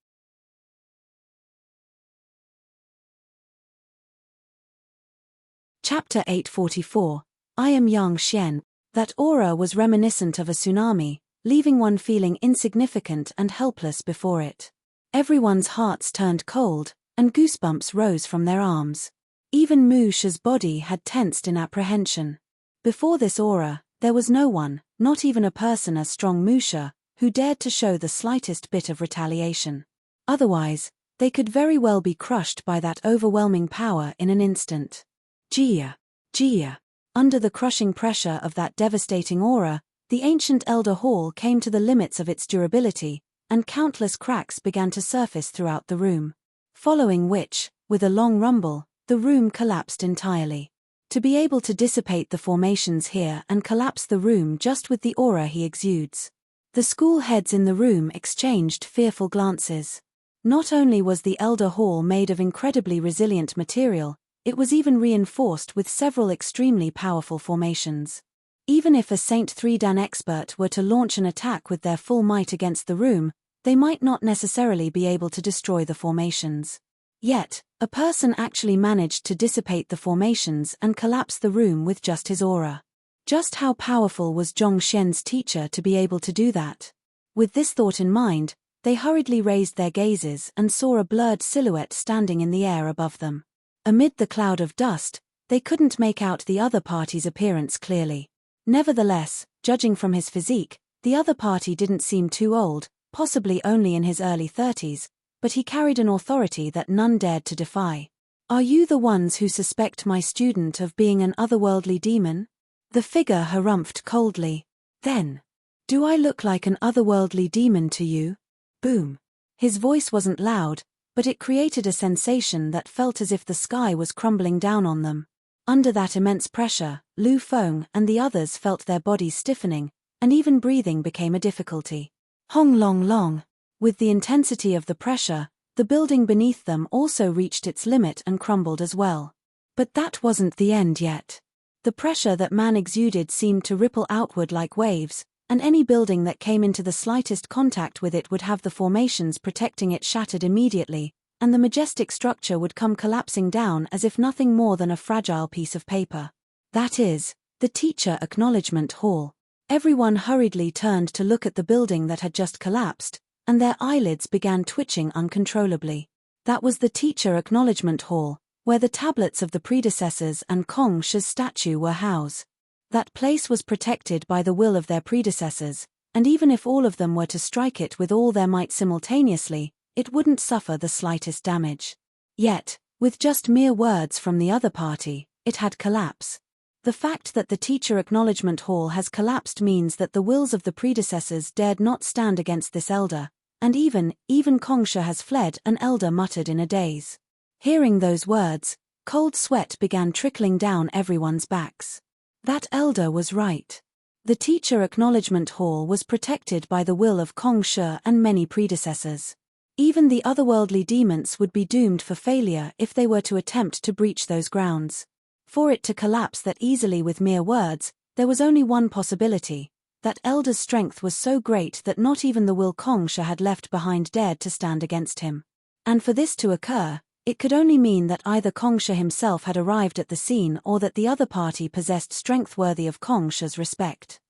Chapter 844, I am Yang Xian. That aura was reminiscent of a tsunami, leaving one feeling insignificant and helpless before it. Everyone's hearts turned cold, and goosebumps rose from their arms. Even Mu She's body had tensed in apprehension. Before this aura, there was no one, not even a person as strong Mu She, who dared to show the slightest bit of retaliation. Otherwise, they could very well be crushed by that overwhelming power in an instant. Jia, Jia. Under the crushing pressure of that devastating aura, the ancient Elder Hall came to the limits of its durability, and countless cracks began to surface throughout the room. Following which, with a long rumble, the room collapsed entirely. To be able to dissipate the formations here and collapse the room just with the aura he exudes. The school heads in the room exchanged fearful glances. Not only was the Elder Hall made of incredibly resilient material, it was even reinforced with several extremely powerful formations. Even if a Saint 3 Dan expert were to launch an attack with their full might against the room, they might not necessarily be able to destroy the formations. Yet, a person actually managed to dissipate the formations and collapse the room with just his aura. Just how powerful was Zhong Xian's teacher to be able to do that? With this thought in mind, they hurriedly raised their gazes and saw a blurred silhouette standing in the air above them. Amid the cloud of dust, they couldn't make out the other party's appearance clearly. Nevertheless, judging from his physique, the other party didn't seem too old, possibly only in his early 30s, but he carried an authority that none dared to defy. "Are you the ones who suspect my student of being an otherworldly demon?" The figure harumphed coldly. "Then, do I look like an otherworldly demon to you?" Boom. His voice wasn't loud, but it created a sensation that felt as if the sky was crumbling down on them. Under that immense pressure, Lu Feng and the others felt their bodies stiffening, and even breathing became a difficulty. Hong long long. With the intensity of the pressure, the building beneath them also reached its limit and crumbled as well. But that wasn't the end yet. The pressure that man exuded seemed to ripple outward like waves, and any building that came into the slightest contact with it would have the formations protecting it shattered immediately, and the majestic structure would come collapsing down as if nothing more than a fragile piece of paper. That is, the Teacher Acknowledgement Hall. Everyone hurriedly turned to look at the building that had just collapsed, and their eyelids began twitching uncontrollably. That was the Teacher Acknowledgement Hall, where the tablets of the predecessors and Kong Shi's statue were housed. That place was protected by the will of their predecessors, and even if all of them were to strike it with all their might simultaneously, it wouldn't suffer the slightest damage. Yet, with just mere words from the other party, it had collapsed. The fact that the teacher acknowledgement hall has collapsed means that the wills of the predecessors dared not stand against this elder, and even Kongsha has fled, an elder muttered in a daze. Hearing those words, cold sweat began trickling down everyone's backs. That elder was right. The teacher acknowledgement hall was protected by the will of Kongsha and many predecessors. Even the otherworldly demons would be doomed for failure if they were to attempt to breach those grounds. For it to collapse that easily with mere words, there was only one possibility: that elder's strength was so great that not even the will Kongsha had left behind dared to stand against him. And for this to occur, it could only mean that either Kongsha himself had arrived at the scene or that the other party possessed strength worthy of Kongsha's respect.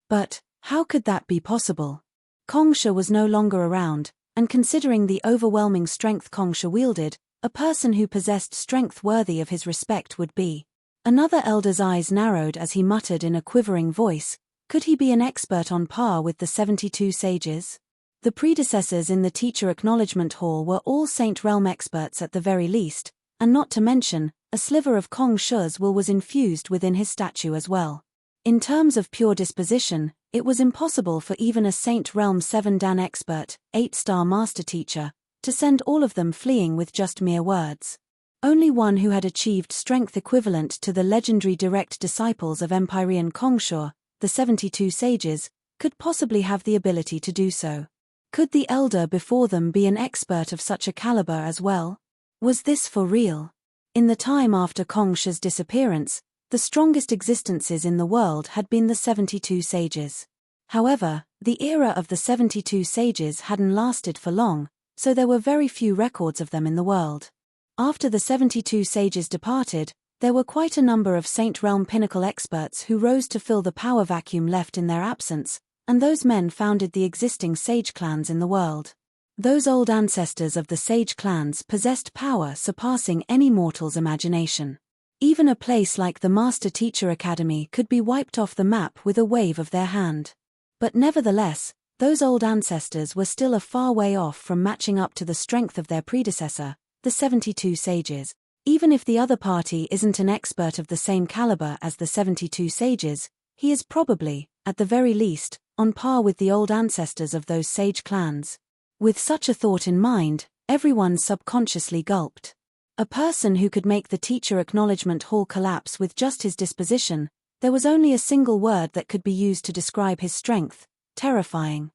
But how could that be possible? Kongsha was no longer around, and considering the overwhelming strength Kongsha wielded, a person who possessed strength worthy of his respect would be. Another elder's eyes narrowed as he muttered in a quivering voice, could he be an expert on par with the 72 sages? The predecessors in the teacher acknowledgement hall were all Saint Realm experts at the very least, and not to mention, a sliver of Kongsha's will was infused within his statue as well. In terms of pure disposition, it was impossible for even a Saint Realm 7 Dan expert, 8-star master teacher, to send all of them fleeing with just mere words. Only one who had achieved strength equivalent to the legendary direct disciples of Empyrean Kongsha, the 72 sages, could possibly have the ability to do so. Could the elder before them be an expert of such a caliber as well? Was this for real? In the time after Kongsha's disappearance, the strongest existences in the world had been the 72 sages. However, the era of the 72 sages hadn't lasted for long, so there were very few records of them in the world. After the 72 sages departed, there were quite a number of Saint Realm pinnacle experts who rose to fill the power vacuum left in their absence, and those men founded the existing sage clans in the world. Those old ancestors of the sage clans possessed power surpassing any mortal's imagination. Even a place like the Master Teacher Academy could be wiped off the map with a wave of their hand. But nevertheless, those old ancestors were still a far way off from matching up to the strength of their predecessor, the 72 sages. Even if the other party isn't an expert of the same caliber as the 72 sages, he is probably, at the very least, on par with the old ancestors of those sage clans. With such a thought in mind, everyone subconsciously gulped. A person who could make the teacher acknowledgement hall collapse with just his disposition, there was only a single word that could be used to describe his strength: terrifying.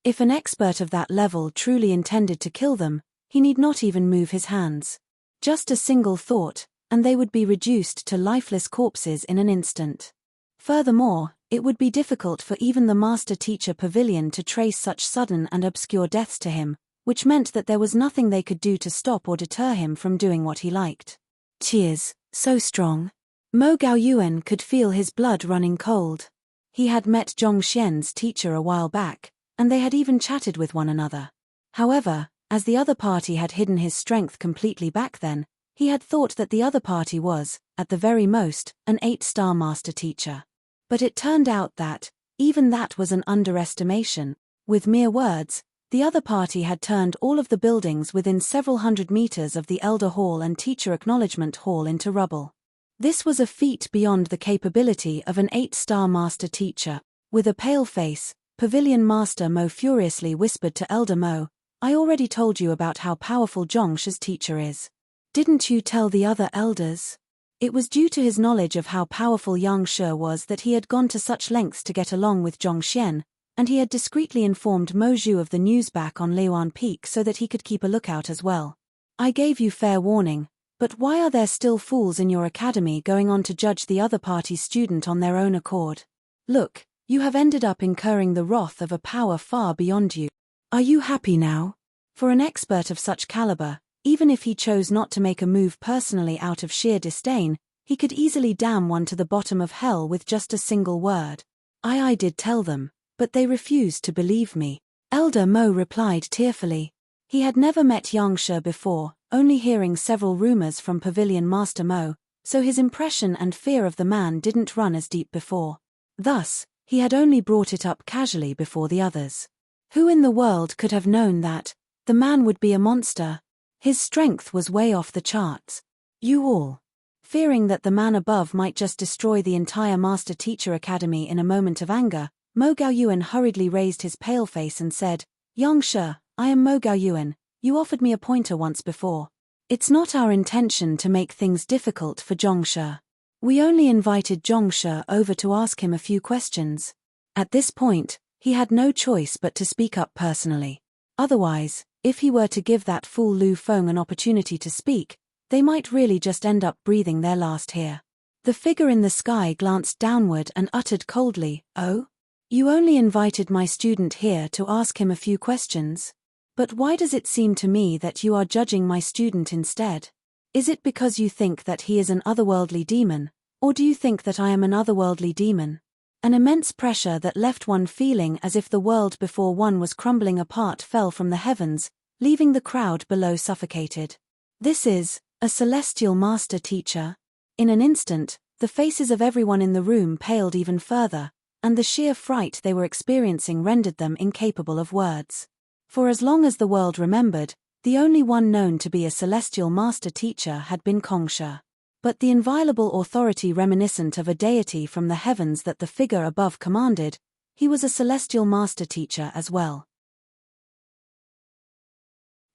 If an expert of that level truly intended to kill them, he need not even move his hands. Just a single thought, and they would be reduced to lifeless corpses in an instant. Furthermore, it would be difficult for even the Master Teacher Pavilion to trace such sudden and obscure deaths to him, which meant that there was nothing they could do to stop or deter him from doing what he liked. Cheers, so strong. Mo Gaoyuan could feel his blood running cold. He had met Zhongxian's teacher a while back, and they had even chatted with one another. However, as the other party had hidden his strength completely back then, he had thought that the other party was, at the very most, an 8-star master teacher. But it turned out that, even that was an underestimation. With mere words, the other party had turned all of the buildings within several hundred meters of the Elder Hall and Teacher Acknowledgement Hall into rubble. This was a feat beyond the capability of an 8-star master teacher. With a pale face, Pavilion Master Mo furiously whispered to Elder Mo, "I already told you about how powerful Zhongsha's teacher is. Didn't you tell the other elders?" It was due to his knowledge of how powerful Yang Shi was that he had gone to such lengths to get along with Zhongxian, and he had discreetly informed Mo Zhu of the news back on Leiyuan Peak so that he could keep a lookout as well. "I gave you fair warning, but why are there still fools in your academy going on to judge the other party's student on their own accord? Look, you have ended up incurring the wrath of a power far beyond you. Are you happy now?" For an expert of such caliber, even if he chose not to make a move personally out of sheer disdain, he could easily damn one to the bottom of hell with just a single word. I did tell them, but they refused to believe me." Elder Mo replied tearfully. He had never met Yang Shi before, only hearing several rumors from Pavilion Master Mo, so his impression and fear of the man didn't run as deep before. Thus, he had only brought it up casually before the others. Who in the world could have known that the man would be a monster? His strength was way off the charts. You all. Fearing that the man above might just destroy the entire Master-Teacher Academy in a moment of anger, Mo Gaoyuan hurriedly raised his pale face and said, Yongshe, I am Mo Gaoyuan, you offered me a pointer once before. It's not our intention to make things difficult for Zhongshe. We only invited Zhongshe over to ask him a few questions. At this point, he had no choice but to speak up personally. Otherwise, if he were to give that fool Lu Feng an opportunity to speak, they might really just end up breathing their last here. The figure in the sky glanced downward and uttered coldly, Oh? You only invited my student here to ask him a few questions? But why does it seem to me that you are judging my student instead? Is it because you think that he is an otherworldly demon, or do you think that I am an otherworldly demon? An immense pressure that left one feeling as if the world before one was crumbling apart fell from the heavens, leaving the crowd below suffocated. This is a celestial master teacher. In an instant, the faces of everyone in the room paled even further, and the sheer fright they were experiencing rendered them incapable of words. For as long as the world remembered, the only one known to be a celestial master teacher had been Kongshe. But the inviolable authority reminiscent of a deity from the heavens that the figure above commanded, he was a celestial master teacher as well.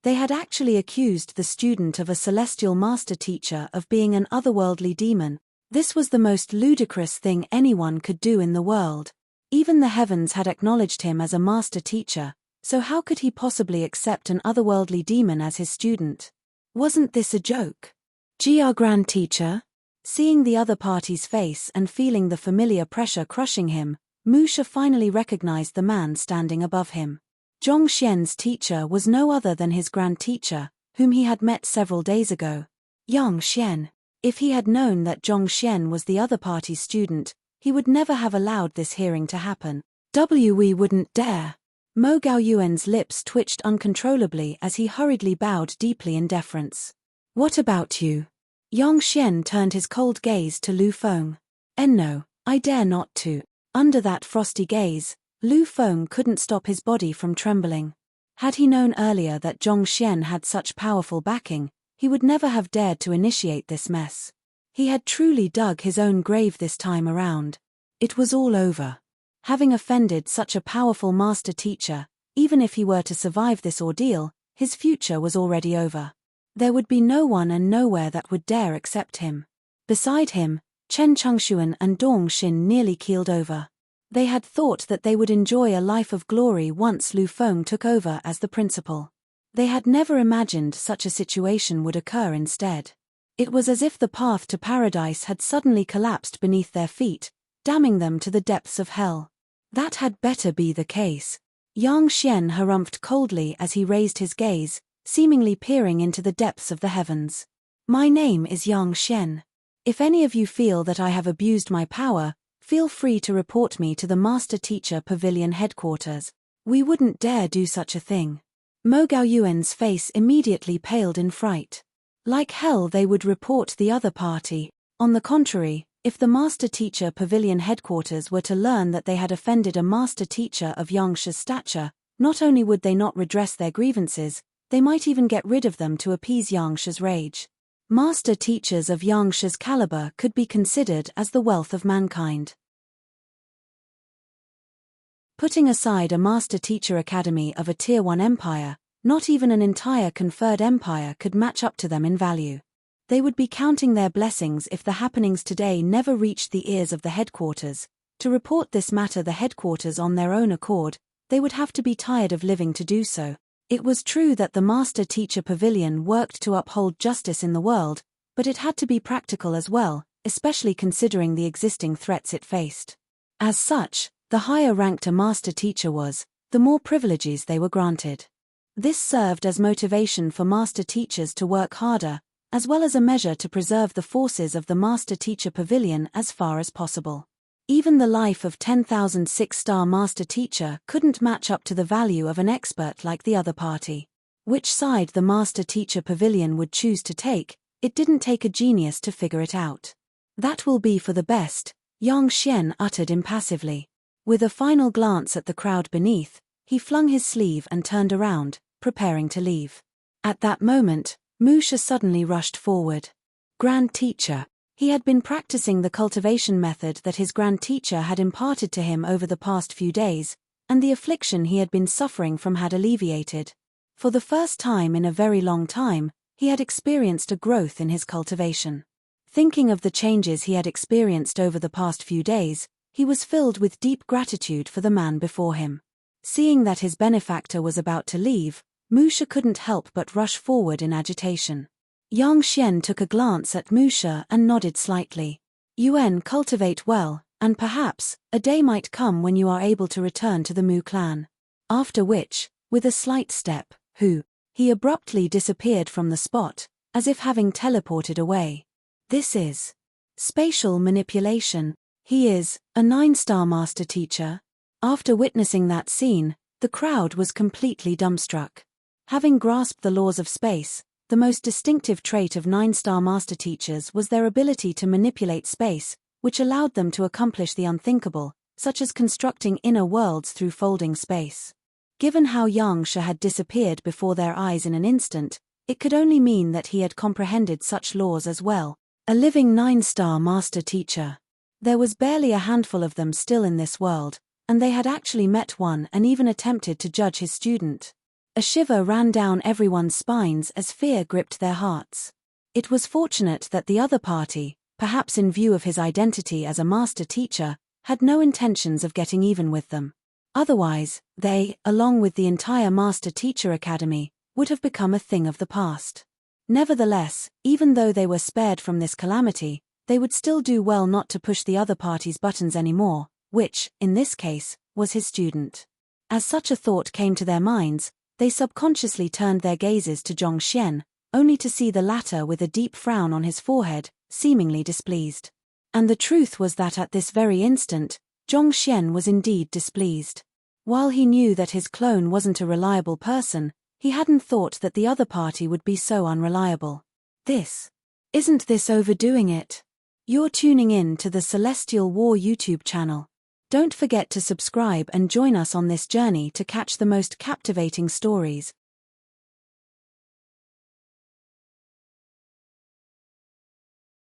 They had actually accused the student of a celestial master teacher of being an otherworldly demon. This was the most ludicrous thing anyone could do in the world. Even the heavens had acknowledged him as a master teacher, so how could he possibly accept an otherworldly demon as his student? Wasn't this a joke? Our grand teacher? Seeing the other party's face and feeling the familiar pressure crushing him, Musha finally recognized the man standing above him. Zhongxian's teacher was no other than his grand teacher, whom he had met several days ago. Yang Xian. If he had known that Zhongxian was the other party's student, he would never have allowed this hearing to happen. We wouldn't dare. Mo Gaoyuan's lips twitched uncontrollably as he hurriedly bowed deeply in deference. What about you? Yang Xian turned his cold gaze to Lu Feng. No, I dare not to. Under that frosty gaze, Lu Feng couldn't stop his body from trembling. Had he known earlier that Zhongxian had such powerful backing, he would never have dared to initiate this mess. He had truly dug his own grave this time around. It was all over. Having offended such a powerful master teacher, even if he were to survive this ordeal, his future was already over. There would be no one and nowhere that would dare accept him. Beside him, Chen Chengxuan and Dong Xin nearly keeled over. They had thought that they would enjoy a life of glory once Lu Feng took over as the principal. They had never imagined such a situation would occur instead. It was as if the path to paradise had suddenly collapsed beneath their feet, damning them to the depths of hell. That had better be the case. Yang Xian harumphed coldly as he raised his gaze, seemingly peering into the depths of the heavens. My name is Yang Xian. If any of you feel that I have abused my power, feel free to report me to the Master Teacher Pavilion headquarters. We wouldn't dare do such a thing. Mo Gaoyuan's face immediately paled in fright. Like hell they would report the other party. On the contrary, if the Master Teacher Pavilion headquarters were to learn that they had offended a Master Teacher of Yangshe's stature, not only would they not redress their grievances, they might even get rid of them to appease Yangshe's rage. Master teachers of Yangshe's caliber could be considered as the wealth of mankind. Putting aside a Master Teacher Academy of a Tier 1 empire, not even an entire conferred empire could match up to them in value. They would be counting their blessings if the happenings today never reached the ears of the headquarters. To report this matter the headquarters on their own accord, they would have to be tired of living to do so. It was true that the Master Teacher Pavilion worked to uphold justice in the world, but it had to be practical as well, especially considering the existing threats it faced. As such, the higher ranked a Master Teacher was, the more privileges they were granted. This served as motivation for Master Teachers to work harder, as well as a measure to preserve the forces of the Master Teacher Pavilion as far as possible. Even the life of 10,000 six-star Master Teacher couldn't match up to the value of an expert like the other party. Which side the Master Teacher Pavilion would choose to take, it didn't take a genius to figure it out. That will be for the best, Yang Xian uttered impassively. With a final glance at the crowd beneath, he flung his sleeve and turned around, preparing to leave. At that moment, Musha suddenly rushed forward. Grand Teacher. He had been practicing the cultivation method that his Grand Teacher had imparted to him over the past few days, and the affliction he had been suffering from had alleviated. For the first time in a very long time, he had experienced a growth in his cultivation. Thinking of the changes he had experienced over the past few days, he was filled with deep gratitude for the man before him. Seeing that his benefactor was about to leave, Musha couldn't help but rush forward in agitation. Yang Xian took a glance at Musha and nodded slightly. "Yuan, cultivate well, and perhaps a day might come when you are able to return to the Mu clan." After which, with a slight step, he abruptly disappeared from the spot, as if having teleported away. This is spatial manipulation. He is a 9-star master teacher. After witnessing that scene, the crowd was completely dumbstruck. Having grasped the laws of space, the most distinctive trait of 9-star master teachers was their ability to manipulate space, which allowed them to accomplish the unthinkable, such as constructing inner worlds through folding space. Given how Yang She had disappeared before their eyes in an instant, it could only mean that he had comprehended such laws as well. A living 9-star master teacher. There was barely a handful of them still in this world, and they had actually met one and even attempted to judge his student. A shiver ran down everyone's spines as fear gripped their hearts. It was fortunate that the other party, perhaps in view of his identity as a master teacher, had no intentions of getting even with them. Otherwise, they, along with the entire Master Teacher Academy, would have become a thing of the past. Nevertheless, even though they were spared from this calamity, they would still do well not to push the other party's buttons anymore, which, in this case, was his student. As such a thought came to their minds, they subconsciously turned their gazes to Zhong Xian, only to see the latter with a deep frown on his forehead, seemingly displeased. And the truth was that at this very instant, Zhong Xian was indeed displeased. While he knew that his clone wasn't a reliable person, he hadn't thought that the other party would be so unreliable. Isn't this overdoing it? You're tuning in to the Celestial War YouTube channel. Don't forget to subscribe and join us on this journey to catch the most captivating stories.